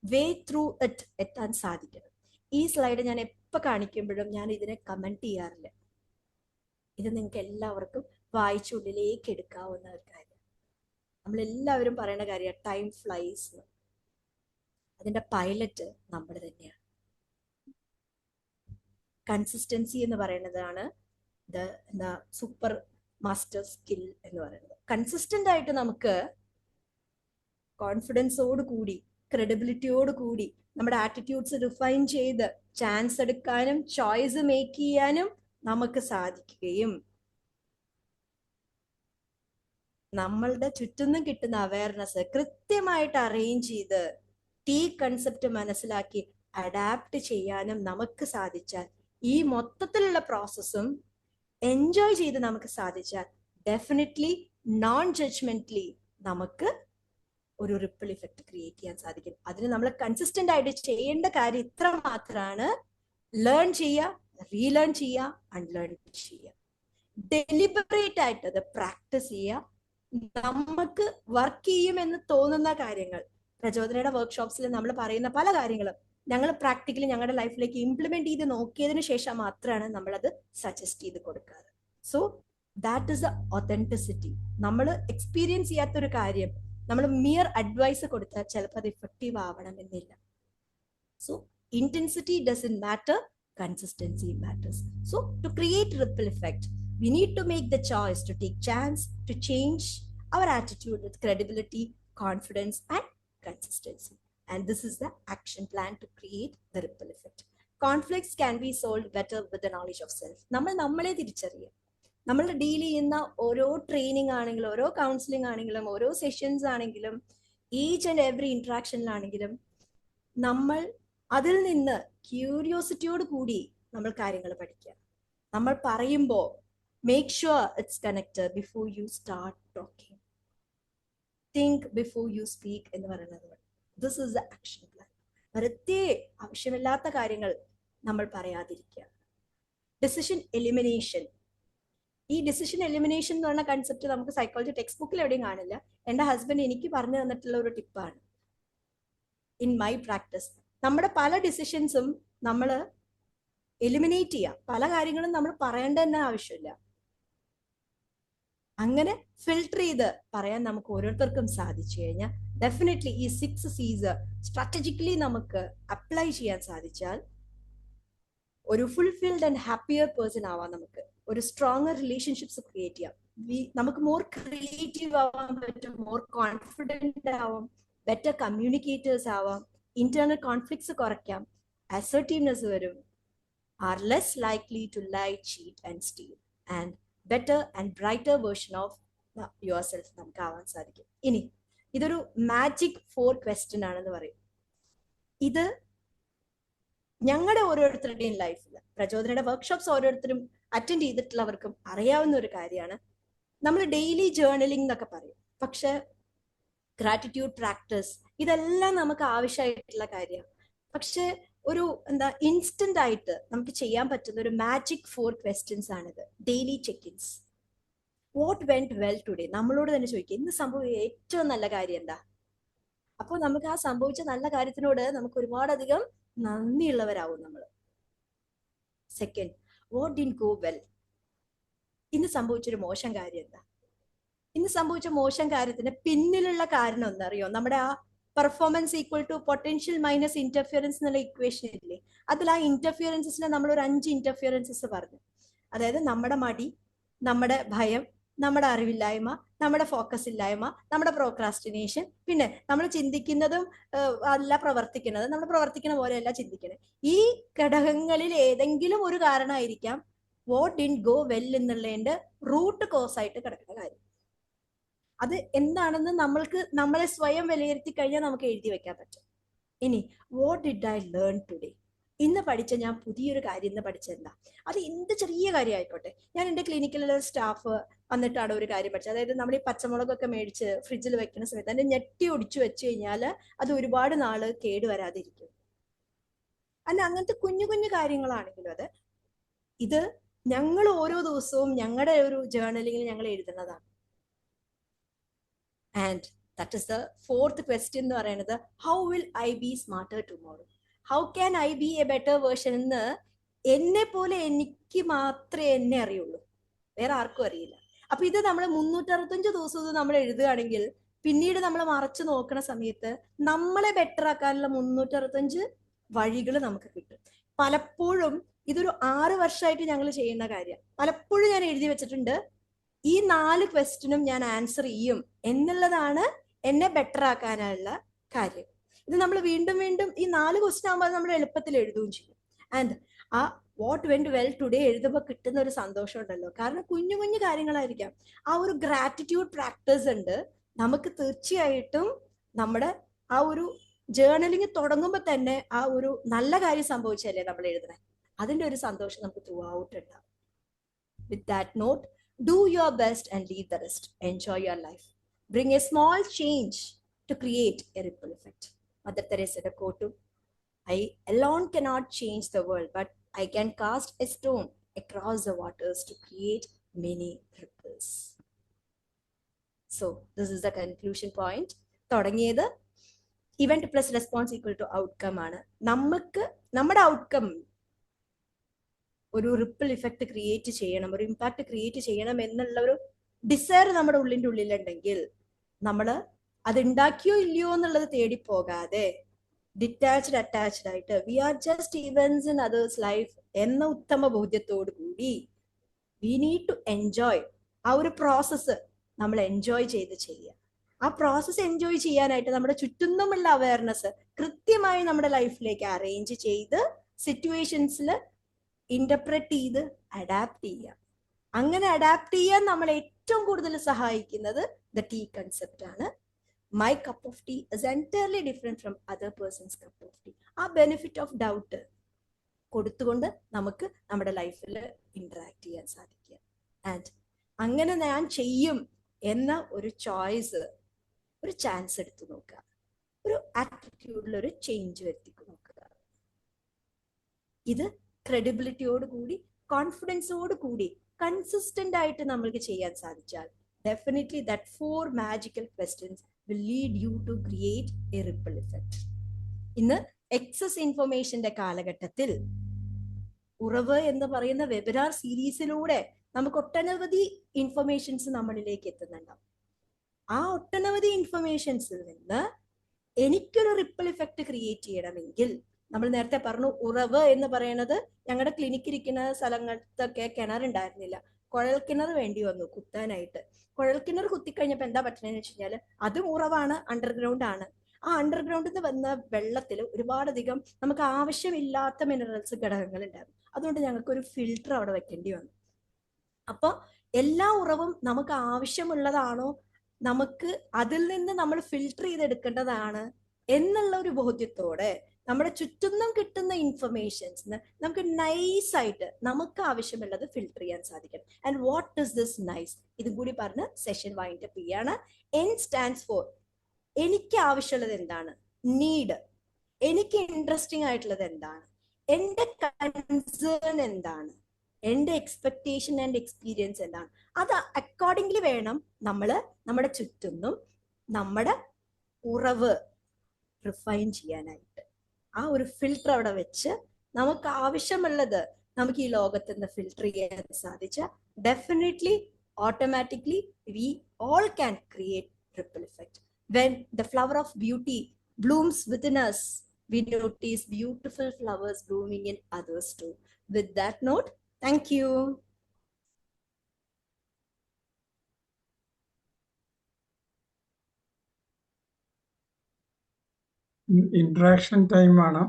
വേ ത്രൂ ഇറ്റ് എത്താൻ സാധിക്കണം. ഈ സ്ലൈഡ് ഞാൻ എപ്പോ കാണിക്കുമ്പോഴും ഞാൻ ഇതിനെ കമന്റ് ചെയ്യാറില്ല. ഇത് നിങ്ങൾക്ക് എല്ലാവർക്കും വായിച്ചുള്ളിലേക്ക് എടുക്കാവുന്ന ഒരു കാര്യം. നമ്മളെല്ലാവരും പറയുന്ന കാര്യമാണ് ടൈം ഫ്ലൈസ്. അതിന്റെ പൈലറ്റ് നമ്മൾ തന്നെയാണ്. കൺസിസ്റ്റൻസി എന്ന് പറയുന്നതാണ് എന്താ സൂപ്പർ മാസ്റ്റർ സ്കിൽ എന്ന് പറയുന്നത്. കൺസിസ്റ്റന്റ് ആയിട്ട് നമുക്ക് കോൺഫിഡൻസോട് കൂടി, ക്രെഡിബിലിറ്റിയോട് കൂടി നമ്മുടെ ആറ്റിറ്റ്യൂഡ്സ് റിഫൈൻ ചെയ്ത് ചാൻസ് എടുക്കാനും ചോയ്സ് മേക്ക് ചെയ്യാനും നമുക്ക് സാധിക്കുകയും നമ്മളുടെ ചുറ്റുനിന്നും കിട്ടുന്ന അവയർനെസ് കൃത്യമായിട്ട് അറേഞ്ച് ചെയ്ത് T കൺസെപ്റ്റ് മനസ്സിലാക്കി അഡാപ്റ്റ് ചെയ്യാനും നമുക്ക് സാധിച്ചാൽ, ഈ മൊത്തത്തിലുള്ള പ്രോസസ്സും എൻജോയ് ചെയ്ത് നമുക്ക് സാധിച്ചാൽ ഡെഫിനറ്റ്ലി നോൺ ജഡ്ജ്മെന്റ്ലി നമുക്ക് ഒരു റിപ്പിൾ ഇഫക്റ്റ് ക്രിയേറ്റ് ചെയ്യാൻ സാധിക്കും. അതിന് നമ്മൾ കൺസിസ്റ്റന്റ് ആയിട്ട് ചെയ്യേണ്ട കാര്യം ഇത്ര മാത്രമാണ്: ലേൺ ചെയ്യുക, റീലേൺ ചെയ്യുക, അൺലേൺ ചെയ്യുക. ഡെലിബറേറ്റ് ആയിട്ട് അത് പ്രാക്ടീസ് ചെയ്യുക. നമുക്ക് വർക്ക് ചെയ്യുമെന്ന് തോന്നുന്ന കാര്യങ്ങൾ, പ്രചോദനയുടെ വർക്ക്ഷോപ്സിൽ നമ്മൾ പറയുന്ന പല കാര്യങ്ങളും ഞങ്ങൾ പ്രാക്ടിക്കലി ഞങ്ങളുടെ ലൈഫിലേക്ക് ഇംപ്ലിമെന്റ് ചെയ്ത് നോക്കിയതിനു ശേഷം മാത്രമാണ് നമ്മളത് സജസ്റ്റ് ചെയ്ത് കൊടുക്കാറ്. So that is the authenticity. നമ്മൾ എക്സ്പീരിയൻസ് ചെയ്യാത്തൊരു കാര്യം നമ്മൾ മിയർ അഡ്വൈസ് കൊടുത്താൽ ചിലപ്പോൾ അത് ഇഫക്റ്റീവ് ആവണമെന്നില്ല. So intensity doesn't matter, consistency matters. So to create ripple effect, we need to make the choice to take chance to change our attitude with credibility, confidence and consistency. And this is the action plan to create the ripple effect. Conflicts can be solved better with the knowledge of self. നമ്മളെ തിരിച്ചറിയുക. നമ്മൾ deal ചെയ്യുന്ന ഓരോ training ആണെങ്കിലും, ഓരോ counselling ആണെങ്കിലും, ഓരോ sessions ആണെങ്കിലും, ഈച്ച് ആൻഡ് എവറി ഇന്ററാക്ഷനിലാണെങ്കിലും നമ്മൾ അതിൽ നിന്ന് ക്യൂരിയോസിറ്റിയോട് കൂടി നമ്മൾ കാര്യങ്ങൾ പഠിക്കുക. നമ്മൾ പറയുമ്പോൾ make sure it's connected before you start talking. Think before you speak എന്ന് പറയുന്നത്. This is the action plan. വെറുതെ ആവശ്യമില്ലാത്ത കാര്യങ്ങൾ നമ്മൾ പറയാതിരിക്കുക. Decision elimination. ഈ ഡിസിഷൻ എലിമിനേഷൻ എന്ന് പറഞ്ഞ കൺസെപ്റ്റ് നമുക്ക് സൈക്കോളജി ടെക്സ്റ്റ് ബുക്കിൽ എവിടെയും കാണില്ല. എൻ്റെ ഹസ്ബൻഡ് എനിക്ക് പറഞ്ഞു തന്നിട്ടുള്ള ഒരു ടിപ്പാണ്. ഇൻ മൈ പ്രാക്ടീസ് നമ്മുടെ പല ഡിസിഷൻസും നമ്മൾ എലിമിനേറ്റ് ചെയ്യുക. പല കാര്യങ്ങളും നമ്മൾ പറയേണ്ട തന്നെ ആവശ്യമില്ല. അങ്ങനെ ഫിൽട്ടർ ചെയ്ത് പറയാൻ നമുക്ക് ഓരോരുത്തർക്കും സാധിച്ചു കഴിഞ്ഞാൽ ഡെഫിനറ്റ്ലി ഈ 6 C's സ്ട്രാറ്റജിക്കലി നമുക്ക് അപ്ലൈ ചെയ്യാൻ സാധിച്ചാൽ ഒരു ഫുൾഫിൽഡ് ആൻഡ് ഹാപ്പിയർ പേഴ്സൺ ആവാം. നമുക്ക് ഒരു സ്ട്രോങ്ങർ റിലേഷൻഷിപ്സ് ക്രിയേറ്റ് ചെയ്യാം. നമുക്ക് മോർ ക്രിയേറ്റീവ് ആവാൻ പറ്റും, മോർ കോൺഫിഡന്റ് ആവാം, ബെറ്റർ കമ്മ്യൂണിക്കേറ്റേഴ്സ് ആവാം, ഇന്റേണൽ കോൺഫ്ലിക്ട്സ് കുറയ്ക്കാം, അസർട്ടീവ്നെസ് വരും, are less likely to lie, cheat and steal, and better and brighter version of yourself നമുക്ക് ആവാൻ സാധിക്കും. ഇനി ഇതൊരു മാജിക് 4 ക്വസ്റ്റ്യൻ ആണെന്ന് പറയും. ഇത് ഞങ്ങളുടെ ഓരോരുത്തരുടെയും ലൈഫിൽ പ്രചോദനയുടെ വർക്ക്ഷോപ്സ് ഓരോരുത്തരും അറ്റൻഡ് ചെയ്തിട്ടുള്ളവർക്കും അറിയാവുന്ന ഒരു കാര്യമാണ്. നമ്മൾ ഡെയിലി ജേർണലിംഗ് എന്നൊക്കെ പറയും, പക്ഷെ ഗ്രാറ്റിറ്റ്യൂഡ് പ്രാക്ടീസ് ഇതെല്ലാം നമുക്ക് ആവശ്യമായിട്ടുള്ള കാര്യമാണ്. പക്ഷെ ഒരു ഇൻസ്റ്റന്റ് ആയിട്ട് നമുക്ക് ചെയ്യാൻ പറ്റുന്ന ഒരു മാജിക് 4 ക്വസ്റ്റ്യൻസ് ആണിത്. Daily check-ins. What went well today? നമ്മളോട് തന്നെ ചോദിക്കുക, ഇന്ന് സംഭവിച്ച ഏറ്റവും നല്ല കാര്യം എന്താ? അപ്പോൾ നമുക്ക് ആ സംഭവിച്ച നല്ല കാര്യത്തിനോട് നമുക്ക് ഒരുപാടധികം നന്ദിയുള്ളവരാവും നമ്മൾ. Second, what didn't go well? ഇന്ന് സംഭവിച്ചൊരു മോശം കാര്യം എന്താ? ഇന്ന് സംഭവിച്ച മോശം കാര്യത്തിന് പിന്നിലുള്ള കാരണം എന്താ? നമ്മുടെ ആ performance equal to potential minus interference എന്നുള്ള ഇക്വേഷൻ ഇല്ലേ, അതിൽ ആ ഇന്റർഫിയറൻസിനെ നമ്മൾ ഒരു 5 ഇന്റർഫിയറൻസസ് പറഞ്ഞു. അതായത് നമ്മുടെ മടി, നമ്മുടെ ഭയം, നമ്മുടെ അറിവില്ലായ്മ, നമ്മുടെ ഫോക്കസ് ഇല്ലായ്മ, നമ്മുടെ പ്രോക്രാസ്റ്റിനേഷൻ, പിന്നെ നമ്മൾ ചിന്തിക്കുന്നതും അല്ല പ്രവർത്തിക്കുന്നതും, നമ്മൾ പ്രവർത്തിക്കുന്ന പോലെയല്ല ചിന്തിക്കുന്നത്. ഈ ഘടകങ്ങളിൽ ഏതെങ്കിലും ഒരു കാരണമായിരിക്കാം വാട്ട് ഡിഡ്ന്റ് ഗോ വെൽ എന്നുള്ളതിന്റെ റൂട്ട് കോസ് ആയിട്ട് കിടക്കുന്ന കാര്യം. അത് എന്താണെന്ന് നമ്മളെ സ്വയം വിലയിരുത്തി കഴിഞ്ഞാൽ നമുക്ക് എഴുതി വെക്കാൻ പറ്റും. ഇനി what did I learn today? ഇന്ന് പഠിച്ച ഞാൻ പുതിയൊരു കാര്യം ഇന്ന് പഠിച്ചെന്താ? അത് എന്ത് ചെറിയ കാര്യം ആയിക്കോട്ടെ. ഞാൻ എൻ്റെ ക്ലിനിക്കിലുള്ള സ്റ്റാഫ് വന്നിട്ടാണ് ഒരു കാര്യം പഠിച്ചത്. അതായത് നമ്മൾ ഈ പച്ചമുളകൊക്കെ മേടിച്ച് ഫ്രിഡ്ജിൽ വെക്കുന്ന സമയത്ത് അതിന്റെ ഞെട്ടി ഒടിച്ചു വെച്ച് കഴിഞ്ഞാൽ അത് ഒരുപാട് നാള് കേടുവരാതിരിക്കും. അങ്ങനത്തെ കുഞ്ഞു കുഞ്ഞു കാര്യങ്ങളാണെങ്കിലും ഇത് ഞങ്ങൾ ഓരോ ദിവസവും ഞങ്ങളുടെ ഒരു ജേർണലിങ്ങിൽ ഞങ്ങൾ എഴുതുന്നതാണ്. And that is the 4th question എന്ന് പറയുന്നത്, how will I be smarter tomorrow? How can I be a better version എന്ന് എന്നെ പോലെ എനിക്ക് മാത്രമേ എന്നെ അറിയുള്ളൂ, വേറെ ആർക്കും അറിയില്ല. അപ്പൊ ഇത് നമ്മൾ 365 ദിവസവും നമ്മൾ എഴുതുകയാണെങ്കിൽ പിന്നീട് നമ്മൾ മറച്ചു നോക്കുന്ന സമയത്ത് നമ്മളെ ബെറ്റർ ആക്കാനുള്ള 365 വഴികൾ നമുക്ക് കിട്ടും. പലപ്പോഴും ഇതൊരു 6 വർഷമായിട്ട് ഞങ്ങൾ ചെയ്യുന്ന കാര്യം. പലപ്പോഴും ഞാൻ എഴുതി വെച്ചിട്ടുണ്ട്, ഈ 4 ക്വസ്റ്റ്യനും ഞാൻ ആൻസർ ചെയ്യും എന്നുള്ളതാണ് എന്നെ ബെറ്റർ ആക്കാനുള്ള കാര്യം. ഇത് നമ്മൾ വീണ്ടും വീണ്ടും ഈ 4 ക്വസ്റ്റ്യൻ ആകുമ്പോൾ നമ്മൾ എളുപ്പത്തിൽ എഴുതുകയും ചെയ്യും. ആൻഡ് ആ വാട്ട് വെന്റ് വെൽ ടുഡേ എഴുതുമ്പോൾ കിട്ടുന്ന ഒരു സന്തോഷം ഉണ്ടല്ലോ, കാരണം കുഞ്ഞു കുഞ്ഞു കാര്യങ്ങളായിരിക്കാം. ആ ഒരു ഗ്രാറ്റിറ്റ്യൂഡ് പ്രാക്ടീസ് ഉണ്ട്. നമുക്ക് തീർച്ചയായിട്ടും നമ്മുടെ ആ ഒരു ജേർണലിങ് തുടങ്ങുമ്പോൾ തന്നെ ആ ഒരു നല്ല കാര്യം സംഭവിച്ചല്ലേ നമ്മൾ എഴുതണേ, അതിന്റെ ഒരു സന്തോഷം നമുക്ക് ത്രൂ ഔട്ട് ഉണ്ടാവും. With that not, do your best and leave the rest. Enjoy your life. Bring a small change to create a ripple effect. Mother Teresa quote, I alone cannot change the world, but I can cast a stone across the waters to create many ripples. So this is the conclusion point. തുടങ്ങിയത് event plus response equal to outcome ആണ്. നമ്മുടെ outcome ഒരു ripple effect create ചെയ്യണം, ഒരു impact create ചെയ്യണം എന്നുള്ള ഒരു desire നമ്മുടെ ഉള്ളിലുണ്ടെങ്കിൽ നമ്മൾ അത് ഉണ്ടാക്കിയോ ഇല്ലയോ എന്നുള്ളത് തേടിപ്പോകാതെ ഡിറ്റാച്ച്ഡ് അറ്റാച്ച്ഡ് ആയിട്ട് we are just events in others life എന്ന ഉത്തമ ബോധ്യത്തോടു കൂടി വി നീഡ് ടു എൻജോയ് ആ ഒരു പ്രോസസ്സ് നമ്മൾ എൻജോയ് ചെയ്ത് ചെയ്യുക. ആ പ്രോസസ്സ് എൻജോയ് ചെയ്യാനായിട്ട് നമ്മുടെ ചുറ്റുമുള്ള അവയർനെസ് കൃത്യമായി നമ്മുടെ ലൈഫിലേക്ക് അറേഞ്ച് ചെയ്ത് സിറ്റുവേഷൻസിൽ ഇന്റർപ്രറ്റ് ചെയ്ത് അഡാപ്റ്റ് ചെയ്യുക. അങ്ങനെ അഡാപ്റ്റ് ചെയ്യാൻ നമ്മൾ ഏറ്റവും കൂടുതൽ സഹായിക്കുന്നത് ദ ടീ കൺസെപ്റ്റ് ആണ്. My cup of tea is entirely different from other persons cup of tea. ആ ബെനിഫിറ്റ് ഓഫ് ഡൗട്ട് കൊടുത്തുകൊണ്ട് നമുക്ക് നമ്മുടെ ലൈഫിൽ ഇന്ററാക്ട് ചെയ്യാൻ സാധിക്കുക. ആൻഡ് അങ്ങനെ ഞാൻ ചെയ്യും എന്ന ഒരു ചോയ്സ്, ഒരു ചാൻസ് എടുത്തു നോക്കുക. ഒരു ആറ്റിറ്റ്യൂഡിൽ ഒരു ചേഞ്ച് വരുത്തി നോക്കുക. ഇത് ക്രെഡിബിലിറ്റിയോട് കൂടി കോൺഫിഡൻസോട് കൂടി കൺസിസ്റ്റന്റ് ആയിട്ട് നമ്മൾക്ക് ചെയ്യാൻ സാധിച്ചാൽ definitely that 4 magical questions will lead you to create a ripple effect. ഇന്ന് എക്സസ് ഇൻഫർമേഷന്റെ കാലഘട്ടത്തിൽ ഉറവ് എന്ന് പറയുന്ന വെബിനാർ സീരീസിലൂടെ നമുക്ക് ഒട്ടനവധി ഇൻഫർമേഷൻസ് നമ്മളിലേക്ക് എത്തുന്നുണ്ടാവും. ആ ഒട്ടനവധി ഇൻഫർമേഷൻസിൽ നിന്ന് എനിക്കൊരു റിപ്പിൾ ഇഫക്റ്റ് ക്രിയേറ്റ് ചെയ്യണമെങ്കിൽ നമ്മൾ നേരത്തെ പറഞ്ഞു, ഉറവ് എന്ന് പറയുന്നത് ഞങ്ങളുടെ ക്ലിനിക്ക് ഇരിക്കുന്ന സ്ഥലങ്ങളിലൊക്കെ കിണറുണ്ടായിരുന്നില്ല, കുഴൽക്കിണർ വേണ്ടി വന്നു കുത്താനായിട്ട്. കുഴൽക്കിണർ കുത്തിക്കഴിഞ്ഞപ്പോൾ എന്താ പറ്റുന്നതെന്ന് വെച്ച് കഴിഞ്ഞാൽ അതും ഉറവാണ്, അണ്ടർഗ്രൗണ്ട് ആണ്. ആ അണ്ടർഗ്രൗണ്ടിൽ നിന്ന് വന്ന വെള്ളത്തിൽ ഒരുപാടധികം നമുക്ക് ആവശ്യമില്ലാത്ത മിനറൽസ് ഘടകങ്ങൾ ഉണ്ടായിരുന്നു. അതുകൊണ്ട് ഞങ്ങൾക്ക് ഒരു ഫിൽട്ടർ അവിടെ വെക്കേണ്ടി വന്നു. അപ്പോൾ എല്ലാ ഉറവും നമുക്ക് ആവശ്യമുള്ളതാണോ, നമുക്ക് അതിൽ നിന്ന് നമ്മൾ ഫിൽട്ടർ ചെയ്തെടുക്കേണ്ടതാണ് എന്നുള്ള ഒരു ബോധ്യത്തോടെ നമ്മുടെ ചുറ്റും കിട്ടുന്ന ഇൻഫർമേഷൻസ് നമുക്ക് നൈസായിട്ട് നമുക്ക് ആവശ്യമുള്ളത് ഫിൽട്ടർ ചെയ്യാൻ സാധിക്കും. And what is this nice? ഇതും കൂടി പറഞ്ഞ് സെഷൻ വൈൻഡ് അപ്പ് ചെയ്യാണ്. N stands for എനിക്ക് ആവശ്യമുള്ളത് എന്താണ്, നീഡ്, എനിക്ക് ഇൻട്രസ്റ്റിംഗ് ആയിട്ടുള്ളത് എന്താണ്, എൻ്റെ കൺസേൺ എന്താണ്, എൻ്റെ എക്സ്പെക്ടേഷൻ ആൻഡ് എക്സ്പീരിയൻസ് എന്താണ്. അത് അക്കോർഡിംഗ്ലി വേണം നമ്മൾ നമ്മുടെ ചുറ്റും നമ്മുടെ ഉറവ് റിഫൈൻ ചെയ്യാനായിട്ട്. ആ ഒരു ഫിൽട്ടർ അവിടെ വെച്ച് നമുക്ക് ആവശ്യമുള്ളത് നമുക്ക് ഈ ലോകത്ത് നിന്ന് ഫിൽട്ടർ ചെയ്യാൻ സാധിച്ച definitely automatically we all can create ripple effect. When the flower of beauty blooms within us, we notice beautiful flowers blooming in others too. With that note, thank you. Interaction ടൈമാണ്.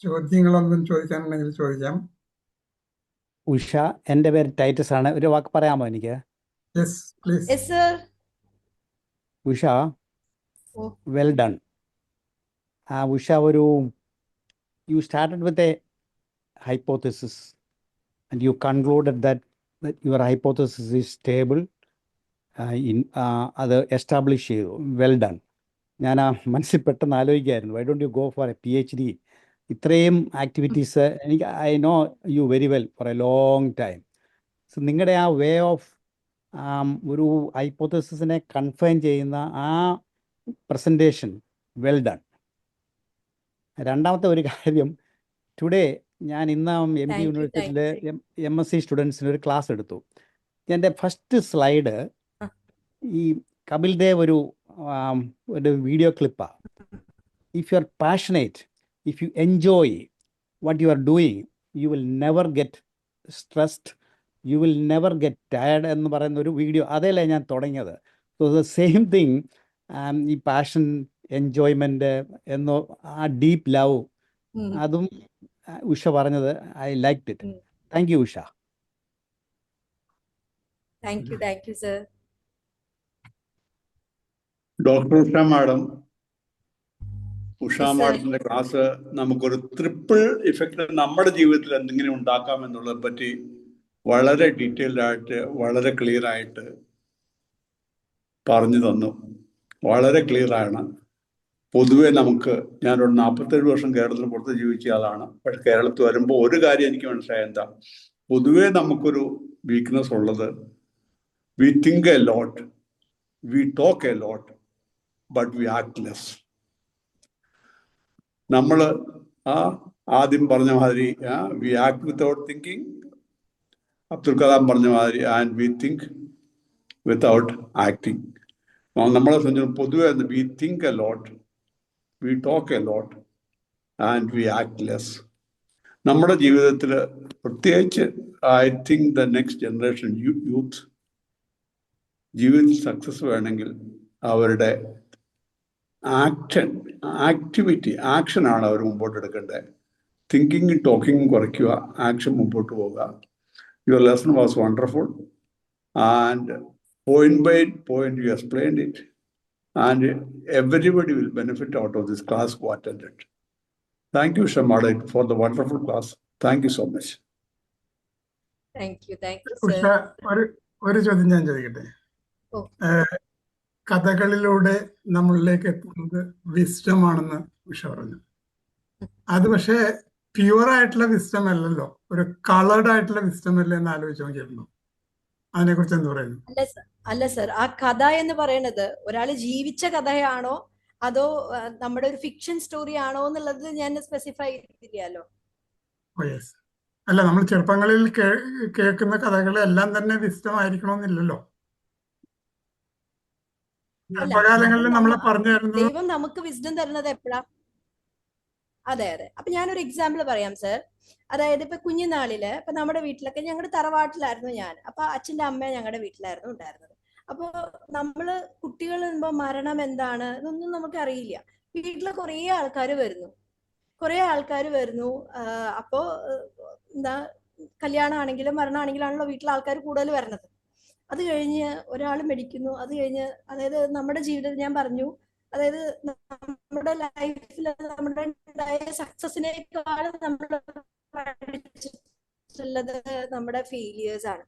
ചോദ്യങ്ങളൊന്നും ചോദിക്കാനുണ്ടെങ്കിൽ ചോദിക്കാം. ഉഷ, എൻ്റെ പേര് Titus ആണ്. ഒരു വാക്ക് പറയാമോ എനിക്ക്? Yes please. Yes, sir. Usha, Oh. Well done. Usha, you started with a hypothesis and you concluded that your hypothesis is stable. അത് establish ചെയ്തു. Well done. ഞാൻ മനസ്സിൽ പെട്ടെന്ന് ആലോചിക്കുകയായിരുന്നു, why don't you go for a PhD? ഇത്രയും ആക്ടിവിറ്റീസ് എനിക്ക് I know you very well for a long time. So നിങ്ങളുടെ ആ വേ ഓഫ് ഒരു ഹൈപ്പോത്തസിസിനെ കൺഫേം ചെയ്യുന്ന ആ പ്രസൻറ്റേഷൻ, വെൽ ഡൺ. രണ്ടാമത്തെ ഒരു കാര്യം, ടുഡേ ഞാൻ ഇന്ന് MG യൂണിവേഴ്സിറ്റിയിലെ MSc സ്റ്റുഡൻസിന് ഒരു ക്ലാസ് എടുത്തു. എൻ്റെ ഫസ്റ്റ് സ്ലൈഡ് ഈ കപിൽ ദേവ് ഒരു വീഡിയോ ക്ലിപ്പാണ്. If you are passionate, if you enjoy what you are doing, you will never get stressed, you will never get tired എന്ന് പറയുന്ന ഒരു വീഡിയോ അതല്ലേ ഞാൻ തുടങ്ങിയത്. സോ ദ സെയിം തിങ്, ഈ പാഷൻ, എൻജോയ്മെൻറ്റ് എന്നോ ആ ഡീപ്പ് ലവ്, അതും ഉഷ പറഞ്ഞത് I liked it. Thank you Usha. Thank you, sir. Doctor Usha madam, Usha മാഡത്തിന്റെ ക്ലാസ് നമുക്കൊരു ട്രിപ്പിൾ ഇഫക്റ്റ് നമ്മുടെ ജീവിതത്തിൽ എന്തെങ്കിലും ഉണ്ടാക്കാം എന്നുള്ളതിനെ പറ്റി വളരെ ഡീറ്റെയിൽഡ് ആയിട്ട്, വളരെ ക്ലിയർ ആയിട്ട് പറഞ്ഞു തന്നു. വളരെ ക്ലിയർ ആണ്. പൊതുവെ ഞാനൊരു 47 വർഷം കേരളത്തിന് പുറത്ത് ജീവിച്ച ആളാണ്. പക്ഷെ കേരളത്തിൽ വരുമ്പോൾ ഒരു കാര്യം എനിക്ക് മനസ്സിലായ എന്താ, പൊതുവെ നമുക്കൊരു വീക്ക്നെസ് ഉള്ളത്, we think a lot, we talk a lot, but we act less. നമ്മൾ ആദ്യം പറഞ്ഞ മാതിരി we act without thinking, Abdul Kalam പറഞ്ഞ മാതിരി, and we think without acting. നമ്മളെ സംബന്ധിച്ച് പൊതുവെ we think a lot, we talk a lot, and we act less. നമ്മുടെ ജീവിതത്തിൽ പ്രത്യേകിച്ച് I think the next generation youth ജീവിതത്തിൽ സക്സസ് വേണമെങ്കിൽ അവരുടെ ആക്ഷനാണ് അവർ മുമ്പോട്ട് എടുക്കേണ്ടത്. തിങ്കിങ്ങും ടോക്കിങ്ങും കുറയ്ക്കുക, ആക്ഷൻ മുമ്പോട്ട് പോവുക. Your lesson was wonderful and point by point you explained it, and everybody will benefit out of this class who attended. Thank you, Shamada, for the wonderful class. Thank you so much. Thank you, Usha, sir. ഒരു ചോദ്യം ഞാൻ ചോദിക്കട്ടെ? ഓ. കഥകളിലൂടെ നമ്മളിലേക്ക് എത്തുന്നത് wisdom ആണെന്ന് ഉഷ പറഞ്ഞു. അത് പക്ഷേ പ്യുവർ ആയിട്ടുള്ള വിസ്ഡം അല്ലല്ലോ, ഒരു കളർഡ് ആയിട്ടുള്ള വിസ്ഡം അല്ലേ എന്ന് ആലോചിച്ച് നോക്കിയിരുന്നു. അതിനെ കുറിച്ച് എന്ത് പറയുന്നു? അല്ല സർ, ആ കഥ എന്ന് പറയുന്നത് ഒരാൾ ജീവിച്ച കഥയാണോ അതോ നമ്മുടെ ഒരു ഫിക്ഷൻ സ്റ്റോറി ആണോ എന്നുള്ളത് ഞാൻ സ്പെസിഫൈ ചെയ്തില്ലല്ലോ. അല്ല, നമ്മൾ ചെറുപ്പങ്ങളിൽ കേൾക്കുന്ന കഥകൾ എല്ലാം തന്നെ വിസ്ഡം ആയിരിക്കണമെന്നില്ലല്ലോ. ചെറുപ്പകാലങ്ങളിൽ നമ്മളെ പറഞ്ഞു തരുന്നത് ദൈവം നമുക്ക് വിസ്ഡം തരുന്നത് എപ്പോഴാ? അതെ. അപ്പൊ ഞാനൊരു എക്സാമ്പിൾ പറയാം സർ. അതായത് ഇപ്പൊ കുഞ്ഞുനാളില് ഇപ്പൊ നമ്മുടെ വീട്ടിലൊക്കെ ഞങ്ങളുടെ തറവാട്ടിലായിരുന്നു ഞാൻ. അപ്പൊ അച്ഛന്റെ അമ്മ ഞങ്ങളുടെ വീട്ടിലായിരുന്നു ഉണ്ടായിരുന്നത്. അപ്പൊ നമ്മള് കുട്ടികൾ മരണം എന്താണ് ഇതൊന്നും നമുക്ക് അറിയില്ല. വീട്ടില് കുറേ ആൾക്കാർ വരുന്നു. അപ്പോ എന്താ, കല്യാണമാണെങ്കിലും മരണമാണെങ്കിലാണല്ലോ വീട്ടിലെ ആൾക്കാർ കൂടുതൽ വരണത്. അത് കഴിഞ്ഞ് ഒരാൾ മരിക്കുന്നു. അത് കഴിഞ്ഞ് അതായത് നമ്മുടെ ജീവിതത്തിൽ ഞാൻ പറഞ്ഞു, അതായത് നമ്മുടെ ലൈഫിൽ നമ്മുടെ ഉണ്ടായ സക്സസിനേക്കാൾ നമ്മൾ പഠിച്ചിട്ടുള്ളത് നമ്മുടെ ഫെയിലിയേഴ്സ് ആണ്.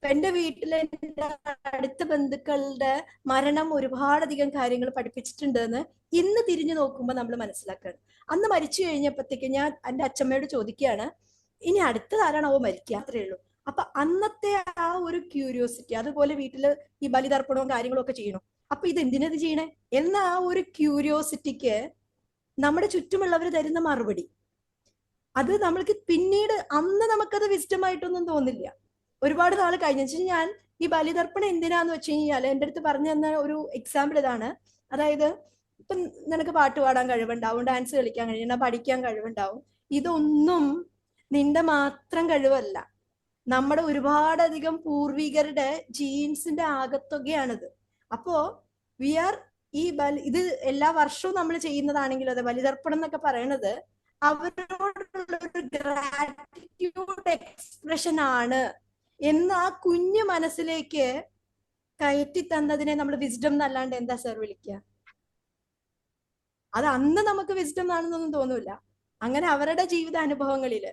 എന്റെ വീട്ടിലെ എന്റെ അടുത്ത ബന്ധുക്കളുടെ മരണം ഒരുപാടധികം കാര്യങ്ങൾ പഠിപ്പിച്ചിട്ടുണ്ടെന്ന് ഇന്ന് തിരിഞ്ഞു നോക്കുമ്പോൾ നമ്മൾ മനസ്സിലാക്കുകയാണ്. അന്ന് മരിച്ചു കഴിഞ്ഞപ്പോഴത്തേക്ക് ഞാൻ എൻ്റെ അച്ഛമ്മയോട് ചോദിക്കുകയാണ്, ഇനി അടുത്തതാരാണാവോ മരിക്കുക, അത്രയേ ഉള്ളൂ. അപ്പൊ അന്നത്തെ ആ ഒരു ക്യൂരിയോസിറ്റി, അതുപോലെ വീട്ടില് ഈ ബലിതർപ്പണവും കാര്യങ്ങളും ഒക്കെ ചെയ്യണം. അപ്പൊ ഇത് എന്തിനത് ചെയ്യണേ എന്ന ആ ഒരു ക്യൂരിയോസിറ്റിക്ക് നമ്മുടെ ചുറ്റുമുള്ളവർ തരുന്ന മറുപടി, അത് നമ്മൾക്ക് പിന്നീട് അന്ന് നമുക്കത് വിസ്റ്റമായിട്ടൊന്നും തോന്നില്ല. ഒരുപാട് നാൾ കഴിഞ്ഞ ഞാൻ ഈ ബലിതർപ്പണം എന്തിനാന്ന് വെച്ച് കഴിഞ്ഞാൽ എൻ്റെ അടുത്ത് പറഞ്ഞു തന്ന ഒരു എക്സാമ്പിൾ ഇതാണ്. അതായത് ഇപ്പൊ നിനക്ക് പാട്ട് പാടാൻ കഴിവുണ്ടാവും, ഡാൻസ് കളിക്കാൻ കഴിയണം, പഠിക്കാൻ കഴിവുണ്ടാവും. ഇതൊന്നും നിന്റെ മാത്രം കഴിവല്ല, നമ്മുടെ ഒരുപാടധികം പൂർവികരുടെ ജീൻസിന്റെ ആകത്തുകയാണിത്. അപ്പോ വി ആർ ഇത് എല്ലാ വർഷവും നമ്മൾ ചെയ്യുന്നതാണെങ്കിലും അതെ, ബലിതർപ്പണം എന്നൊക്കെ പറയണത് അവരോടുള്ള ഒരു ഗ്രാറ്റിറ്റ്യൂഡ് എക്സ്പ്രഷൻ ആണ് എന്ന് ആ കുഞ്ഞു മനസ്സിലേക്ക് കയറ്റി തന്നതിനെ നമ്മൾ വിസ്ഡം എന്നല്ലാണ്ട് എന്താ സർ വിളിക്കുക? അത് അന്ന് നമുക്ക് വിസ്ഡം ആണെന്നൊന്നും തോന്നൂല. അങ്ങനെ അവരുടെ ജീവിത അനുഭവങ്ങളില്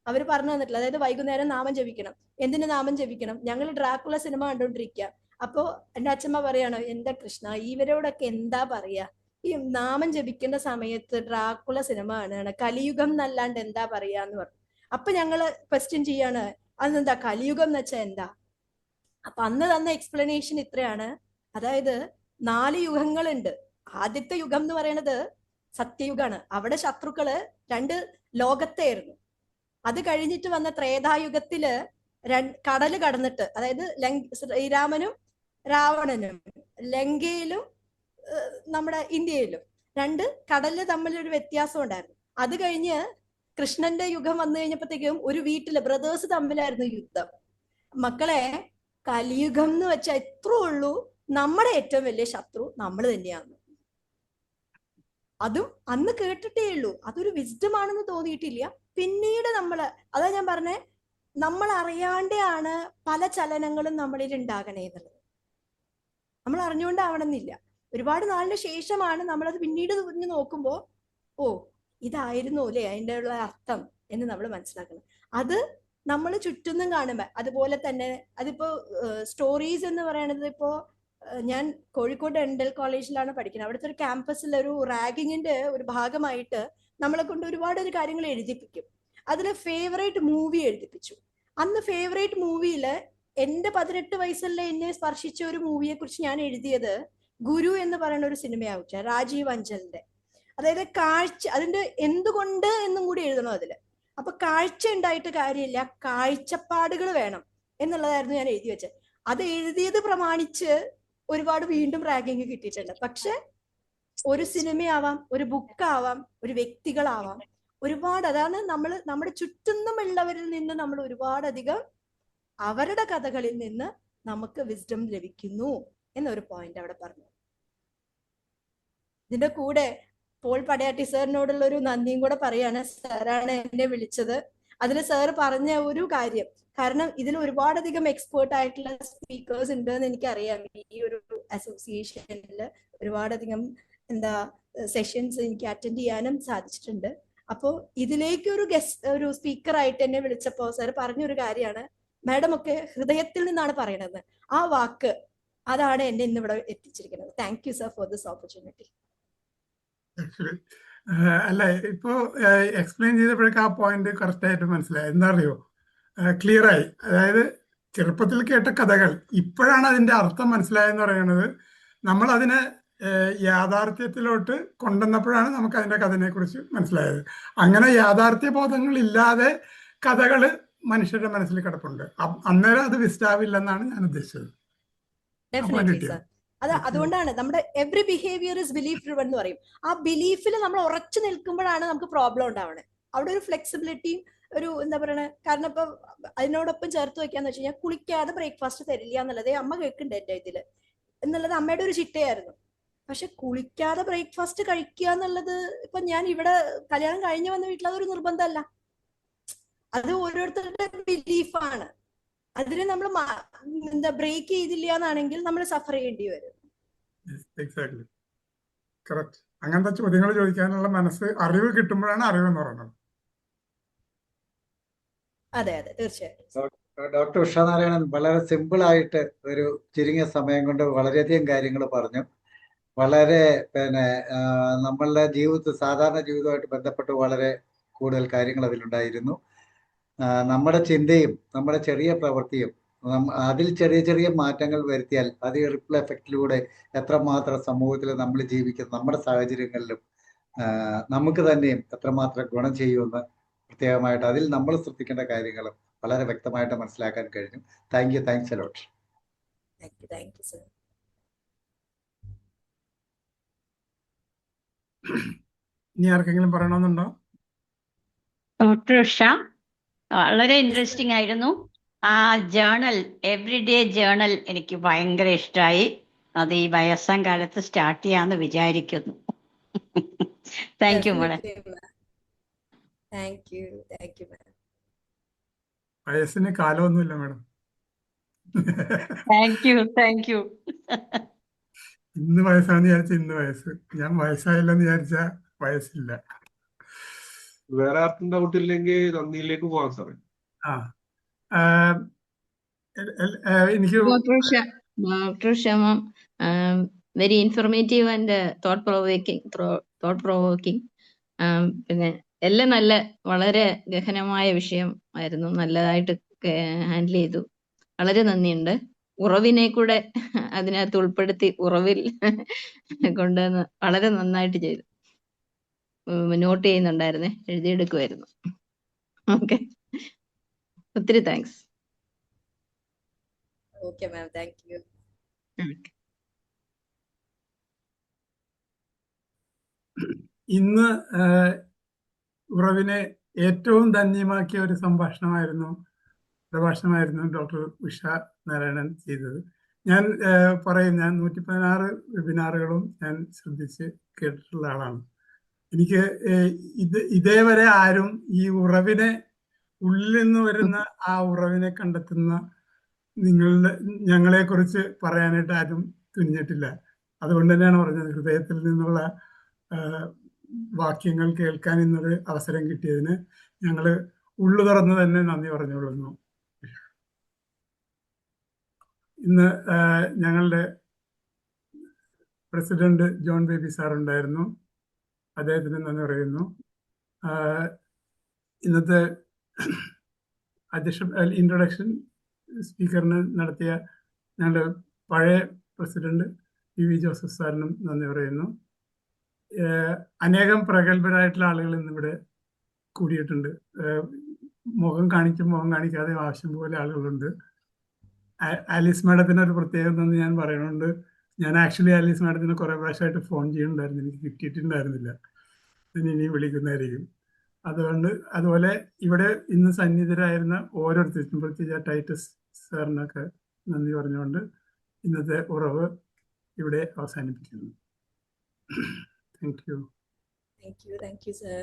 അവർ പറഞ്ഞു തന്നിട്ടില്ല. അതായത് വൈകുന്നേരം നാമം ജപിക്കണം. എന്തിനു നാമം ജപിക്കണം? ഞങ്ങൾ ഡ്രാക്കുള സിനിമ കണ്ടോണ്ടിരിക്കുക. അപ്പോ എൻ്റെ അച്ഛമ്മ പറയാണ്, എന്റെ കൃഷ്ണ ഇവരോടൊക്കെ എന്താ പറയാ, ഈ നാമം ജപിക്കേണ്ട സമയത്ത് ഡ്രാക്കുള സിനിമ കാണുകയാണ്, കലിയുഗം എന്നല്ലാണ്ട് എന്താ പറയാന്ന് പറഞ്ഞു. അപ്പൊ ഞങ്ങള് ക്വസ്റ്റ്യൻ ചെയ്യാണ്, അതെന്താ കലിയുഗം എന്ന് വെച്ചാൽ എന്താ? അപ്പൊ അന്ന് തന്ന എക്സ്പ്ലനേഷൻ ഇത്രയാണ്. അതായത് 4 യുഗങ്ങളുണ്ട്. ആദ്യത്തെ യുഗം എന്ന് പറയുന്നത് സത്യയുഗാണ്. അവിടെ ശത്രുക്കള് 2 ലോകത്തായിരുന്നു. അത് കഴിഞ്ഞിട്ട് വന്ന ത്രേതായുഗത്തില് കടല് കടന്നിട്ട്, അതായത് ശ്രീരാമനും രാവണനും ലങ്കയിലും നമ്മുടെ ഇന്ത്യയിലും 2 കടല് തമ്മിലൊരു വ്യത്യാസം ഉണ്ടായിരുന്നു. അത് കഴിഞ്ഞ് കൃഷ്ണന്റെ യുഗം വന്നു കഴിഞ്ഞപ്പോഴത്തേക്കും ഒരു വീട്ടില് ബ്രദേഴ്സ് തമ്മിലായിരുന്നു യുദ്ധം. മക്കളെ, കലിയുഗം എന്ന് വെച്ചാൽ എത്രേ ഉള്ളൂ, നമ്മുടെ ഏറ്റവും വലിയ ശത്രു നമ്മൾ തന്നെയാണ്. അതും അന്ന് കേട്ടിട്ടേ ഉള്ളൂ, അതൊരു വിസ്ഡം ആണെന്ന് തോന്നിയിട്ടില്ല. പിന്നീട് അതാ ഞാൻ പറഞ്ഞേ, നമ്മൾ അറിയാണ്ടാണ് പല ചലനങ്ങളും നമ്മളിൽ ഉണ്ടാകണേ എന്നുള്ളത്. നമ്മൾ അറിഞ്ഞുകൊണ്ടാവണമെന്നില്ല. ഒരുപാട് നാളിന് ശേഷമാണ് നമ്മളത് പിന്നീട് തിരിഞ്ഞു നോക്കുമ്പോ, ഓ ഇതായിരുന്നു അല്ലേ അതിൻ്റെ ഉള്ള അർത്ഥം എന്ന് നമ്മൾ മനസ്സിലാക്കണം. അത് നമ്മൾ ചുറ്റുന്നും കാണുമ്പോ അതുപോലെ തന്നെ അതിപ്പോ സ്റ്റോറീസ് എന്ന് പറയുന്നത്, ഇപ്പോ ഞാൻ കോഴിക്കോട് ഡെന്റൽ കോളേജിലാണ് പഠിക്കുന്നത്. അവിടുത്തെ ഒരു ക്യാമ്പസിൽ ഒരു റാഗിങ്ങിന്റെ ഒരു ഭാഗമായിട്ട് നമ്മളെ കൊണ്ട് ഒരുപാട് കാര്യങ്ങൾ എഴുതിപ്പിക്കും. അതിൽ ഫേവറേറ്റ് മൂവി എഴുതിപ്പിച്ചു. അന്ന് ഫേവറേറ്റ് മൂവിയില് എന്റെ 18 വയസ്സല്ലേ എന്നെ സ്പർശിച്ച ഒരു മൂവിയെ കുറിച്ച് ഞാൻ എഴുതിയത് ഗുരു എന്ന് പറയുന്ന ഒരു സിനിമയാവും, രാജീവ് അഞ്ചലിന്റെ. അതായത് കാഴ്ച, അതിന്റെ എന്തുകൊണ്ട് എന്നും കൂടി എഴുതണം അതില്. അപ്പൊ കാഴ്ച ഉണ്ടായിട്ട് കാര്യമില്ല, കാഴ്ചപ്പാടുകൾ വേണം എന്നുള്ളതായിരുന്നു ഞാൻ എഴുതി വെച്ചത്. അത് എഴുതിയത് പ്രമാണിച്ച് ഒരുപാട് വീണ്ടും റാങ്കിങ് കിട്ടിയിട്ടുണ്ട്. പക്ഷെ ഒരു സിനിമയാവാം, ഒരു ബുക്കാവാം, ഒരു വ്യക്തികളാവാം, ഒരുപാട്. അതാണ് നമ്മുടെ ചുറ്റുമുള്ളവരിൽ നിന്ന് നമ്മൾ ഒരുപാടധികം അവരുടെ കഥകളിൽ നിന്ന് നമുക്ക് വിസ്ഡം ലഭിക്കുന്നു എന്നൊരു പോയിന്റ് അവിടെ പറഞ്ഞു. ഇതിന്റെ കൂടെ പോൾ പടയാട്ടി സാറിനോടുള്ള ഒരു നന്ദിയും കൂടെ പറയാണ്. സാറാണ് എന്നെ വിളിച്ചത്. അതിൽ സാർ പറഞ്ഞ ഒരു കാര്യം, കാരണം ഇതിൽ ഒരുപാടധികം എക്സ്പേർട്ട് ആയിട്ടുള്ള സ്പീക്കേഴ്സ് ഉണ്ട് എന്ന് എനിക്കറിയാം. ഈ ഒരു അസോസിയേഷനിൽ ഒരുപാടധികം സെഷൻസ് എനിക്ക് അറ്റൻഡ് ചെയ്യാനും സാധിച്ചിട്ടുണ്ട്. അപ്പോൾ ഇതിലേക്ക് ഒരു സ്പീക്കറായിട്ട് എന്നെ വിളിച്ചപ്പോൾ സാർ പറഞ്ഞൊരു കാര്യമാണ്, മാഡം ഒക്കെ ഹൃദയത്തിൽ നിന്നാണ് പറയണത്. ആ വാക്ക് അതാണ് എന്നെ ഇന്ന് ഇവിടെ എത്തിച്ചിരിക്കുന്നത്. Thank you sir for this opportunity. Actually അല്ല, ഇപ്പോ എക്സ്പ്ലെയിൻ ചെയ്തപ്പോഴേക്കും ആ പോയിന്റ് കറക്റ്റ് ആയിട്ട് മനസ്സിലായി. എന്താ അറിയോ, ക്ലിയർ ആയി. അതായത് ചെറുപ്പത്തിൽ കേട്ട കഥകൾ ഇപ്പോഴാണ് അതിന്റെ അർത്ഥം മനസ്സിലായെന്ന് പറയുന്നത്. നമ്മൾ അതിനെ യാഥാർത്ഥ്യത്തിലോട്ട് കൊണ്ടുവന്നപ്പോഴാണ് നമുക്ക് അതിന്റെ കഥനെ കുറിച്ച് മനസ്സിലായത്. അങ്ങനെ യാഥാർത്ഥ്യ ബോധങ്ങൾ ഇല്ലാതെ കഥകള് മനുഷ്യരുടെ മനസ്സിൽ കിടപ്പുണ്ട്. അന്നേരം അത് വിസ്റ്റാവില്ലെന്നാണ് ഞാൻ ഉദ്ദേശിച്ചത്. Definitely sir. അതുകൊണ്ടാണ് നമ്മുടെ every behaviour is belief driven എന്ന് പറയും. ആ ബിലീഫിൽ നമ്മൾ ഉറച്ചു നിൽക്കുമ്പോഴാണ് നമുക്ക് പ്രോബ്ലം ഉണ്ടാവണേ. അവിടെ ഒരു ഫ്ലെക്സിബിലിറ്റിയും ഒരു എന്താ പറയണേ, കാരണം ഇപ്പൊ അതിനോടൊപ്പം ചേർത്ത് വെക്കാന്ന് വെച്ച് കഴിഞ്ഞാൽ കുളിക്കാതെ ബ്രേക്ക്ഫാസ്റ്റ് തരില്ല എന്നുള്ളത് അമ്മ കേൾക്കുന്നുണ്ട് എന്റെ ഇതില് എന്നുള്ളത് അമ്മയുടെ ഒരു ചിട്ടയായിരുന്നു. പക്ഷെ കുളിക്കാതെ ബ്രേക്ക്ഫാസ്റ്റ് കഴിക്കുക എന്നുള്ളത് ഇപ്പൊ ഞാൻ ഇവിടെ കല്യാണം കഴിഞ്ഞ് വന്ന വീട്ടിൽ അതൊരു നിർബന്ധമല്ല. അത് ഓരോരുത്തരുടെ ബിലീഫാണ്. അതിന് നമ്മൾ എന്താ ബ്രേക്ക് ചെയ്തില്ല എന്നാണെങ്കിൽ നമ്മൾ സഫർ ചെയ്യേണ്ടി വരും. Exactly correct. അങ്ങനത്തെ ചോദ്യങ്ങൾ ചോദിക്കാനുള്ള മനസ്സ്, അറിവ് കിട്ടുമ്പോഴാണ് അറിവ് എന്ന് പറയുന്നത്. അതെ അതെ തീർച്ചയായിട്ടും. ഡോക്ടർ ഉഷാനാരായണൻ വളരെ സിമ്പിൾ ആയിട്ട് ഒരു ചുരുങ്ങിയ സമയം കൊണ്ട് വളരെയധികം കാര്യങ്ങൾ പറഞ്ഞു. വളരെ നമ്മളുടെ ജീവിതത്തിൽ, സാധാരണ ജീവിതവുമായിട്ട് ബന്ധപ്പെട്ട് വളരെ കൂടുതൽ കാര്യങ്ങൾ അതിലുണ്ടായിരുന്നു. നമ്മുടെ ചിന്തയും നമ്മുടെ ചെറിയ പ്രവൃത്തിയും അതിൽ ചെറിയ ചെറിയ മാറ്റങ്ങൾ വരുത്തിയാൽ അത് റിപ്പിൾ എഫക്റ്റിലൂടെ എത്രമാത്രം സമൂഹത്തിൽ നമ്മൾ ജീവിക്കുന്ന നമ്മുടെ സാഹചര്യങ്ങളിലും നമുക്ക് തന്നെയും എത്രമാത്രം ഗുണം ചെയ്യുമെന്ന് പ്രത്യേകമായിട്ട് അതിൽ നമ്മൾ ശ്രദ്ധിക്കേണ്ട കാര്യങ്ങളും വളരെ വ്യക്തമായിട്ട് മനസ്സിലാക്കാൻ കഴിഞ്ഞു. Thanks a lot. Thank you sir. ഇനി ആർക്കെങ്കിലും പറയണമെന്നുണ്ടോ? ഡോക്ടർ ഉഷ, വളരെ ഇൻട്രസ്റ്റിംഗ് ആയിരുന്നു. ആ ജേണൽ, എവറിഡേ ജേണൽ എനിക്ക് ഭയങ്കര ഇഷ്ടമായി. അത് ഈ വയസ്സാം കാലത്ത് സ്റ്റാർട്ട് ചെയ്യാന്ന് വിചാരിക്കുന്നു. താങ്ക് യു മോളെ. Thank you madam. വയസ്സിന് കാലമൊന്നുമില്ല മാഡം. Thank you. ഇന്ന് വയസ്സാണെന്ന് വിചാരിച്ച ഇന്ന് വയസ്സ്, ഞാൻ വയസ്സായില്ലെന്ന് വിചാരിച്ച വയസ്സില്ല. വേറെ ആർക്കും ഡൗട്ട് ഇല്ലെങ്കിൽ നന്ദിയിലേക്ക് പോകാൻ സാറേ. എനിക്ക് doctor Shama very informative and thought provoking. പിന്നെ എല്ലാം നല്ല വളരെ ഗഹനമായ വിഷയം ആയിരുന്നു. നല്ലതായിട്ട് ഹാൻഡിൽ ചെയ്തു. വളരെ നന്ദിയുണ്ട്. ഉറവിനെ കൂടെ അതിനകത്ത് ഉൾപ്പെടുത്തി ഉറവിൽ കൊണ്ടുവന്ന് വളരെ നന്നായിട്ട് ചെയ്തു. നോട്ട് ചെയ്യുന്നുണ്ടായിരുന്നേ, എഴുതിയെടുക്കുമായിരുന്നു. ഓക്കെ, ഒത്തിരി thanks. Okay ma'am, thank U. ഇന്ന് ഉറവിനെ ഏറ്റവും ധന്യമാക്കിയ ഒരു പ്രഭാഷണമായിരുന്നു ഡോക്ടർ ഉഷ നാരായണൻ ചെയ്തത്. ഞാൻ 116 വെബിനാറുകളും ഞാൻ ശ്രദ്ധിച്ച് കേട്ടിട്ടുള്ള ആളാണ്. എനിക്ക് ഇതേവരെ ആരും ഈ ഉറവിനെ, ഉള്ളിൽ നിന്ന് വരുന്ന ആ ഉറവിനെ കണ്ടെത്തുന്ന ഞങ്ങളെ കുറിച്ച് പറയാനായിട്ട് ആരും തുനിഞ്ഞിട്ടില്ല. അതുകൊണ്ട് തന്നെയാണ് പറഞ്ഞത്, ഹൃദയത്തിൽ നിന്നുള്ള വാക്യങ്ങൾ കേൾക്കാൻ ഇന്നൊരു അവസരം കിട്ടിയതിന് ഞങ്ങൾ ഉള്ളു തുറന്ന് തന്നെ നന്ദി പറഞ്ഞുകൊള്ളുന്നു. ഇന്ന് ഞങ്ങളുടെ പ്രസിഡന്റ് ജോൺ ബേബി സാർ ഉണ്ടായിരുന്നു. അദ്ദേഹത്തിന് നന്ദി പറയുന്നു. ഇന്നത്തെ ഇൻട്രൊഡക്ഷൻ സ്പീക്കറിന് നടത്തിയ ഞങ്ങളുടെ പഴയ പ്രസിഡന്റ് PV ജോസഫ് സാറിനും നന്ദി പറയുന്നു. അനേകം പ്രഗത്ഭരായിട്ടുള്ള ആളുകൾ ഇന്നിവിടെ കൂടിയിട്ടുണ്ട്. മുഖം കാണിച്ചും മുഖം കാണിക്കാതെ ആവശ്യം പോലെ ആളുകളുണ്ട്. ആലീസ് മാഡത്തിന് ഒരു പ്രത്യേകം നന്ദി ഞാൻ പറയുന്നുണ്ട്. ഞാൻ ആക്ച്വലി ആലീസ് മാഡത്തിന് കുറേ പ്രാവശ്യമായിട്ട് ഫോൺ ചെയ്യുന്നുണ്ടായിരുന്നു, എനിക്ക് കിട്ടിയിട്ടുണ്ടായിരുന്നില്ല. ഞാൻ ഇനിയും വിളിക്കുന്നതായിരിക്കും. അതുപോലെ ഇവിടെ ഇന്ന് സന്നിഹിതരായിരുന്ന ഓരോരുത്തർക്കും, പ്രത്യേകിച്ച് ടൈറ്റസ് സാറിനൊക്കെ നന്ദി പറഞ്ഞുകൊണ്ട് ഇന്നത്തെ ഉറവ് ഇവിടെ അവസാനിപ്പിക്കുന്നു. Thank you. Thank you sir.